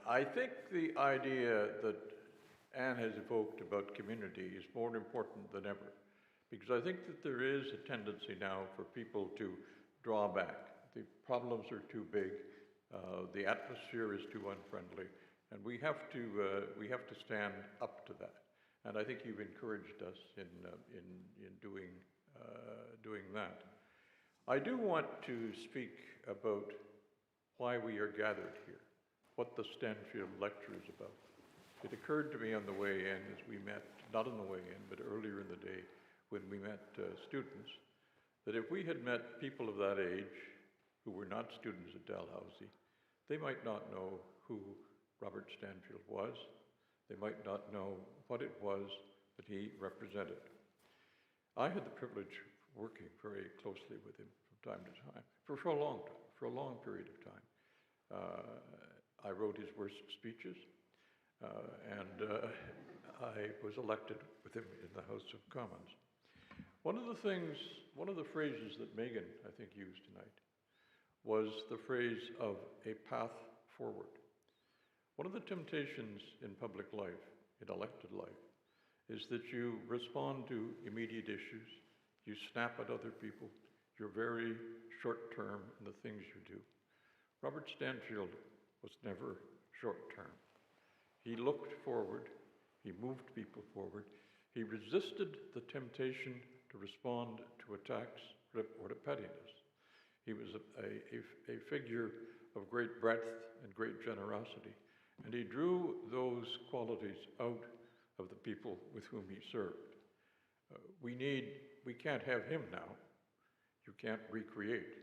I think the idea that Anne has evoked about community is more important than ever, because I think that there is a tendency now for people to draw back. The problems are too big, the atmosphere is too unfriendly, and we have to stand up to that. And I think you've encouraged us in doing that. I do want to speak about why we are gathered here, what the Stanfield lecture is about. It occurred to me on the way in as we met, not on the way in, but earlier in the day when we met students, that if we had met people of that age who were not students at Dalhousie, they might not know who Robert Stanfield was. They might not know what it was that he represented. I had the privilege of working very closely with him from time to time, for a long time, for a long period of time. I wrote his worst speeches, and I was elected with him in the House of Commons. One of the phrases that Megan, I think, used tonight was the phrase of a path forward. One of the temptations in public life, in elected life, is that you respond to immediate issues, you snap at other people, you're very short-term in the things you do. Robert Stanfield was never short-term. He looked forward, he moved people forward, he resisted the temptation to respond to attacks or to pettiness. He was a figure of great breadth and great generosity. And he drew those qualities out of the people with whom he served. We can't have him now. You can't recreate.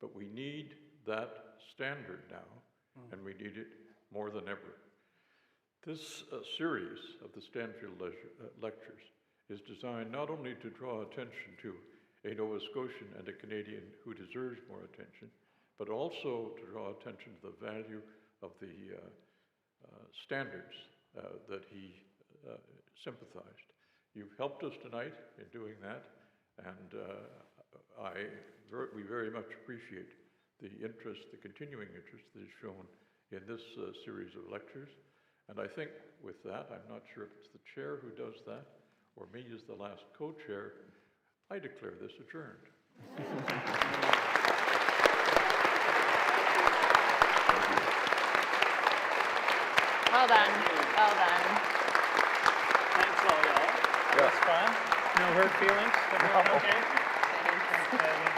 But we need that standard now, and we need it more than ever. This series of the Stanfield lectures is designed not only to draw attention to a Nova Scotian and a Canadian who deserves more attention, but also to draw attention to the value of the standards that he sympathized. You've helped us tonight in doing that, and we very much appreciate the interest, the continuing interest that is shown in this series of lectures. And I think with that, I'm not sure if it's the chair who does that, or me as the last co-chair, I declare this adjourned. Well done. Well done. Thanks all y'all. That was fun. No hurt feelings? Everyone okay?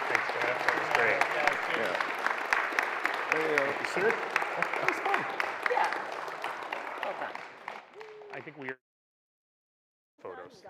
Thanks, Jeff. That was great. You see it? That was fun. Yeah. Well done. I think we are photos.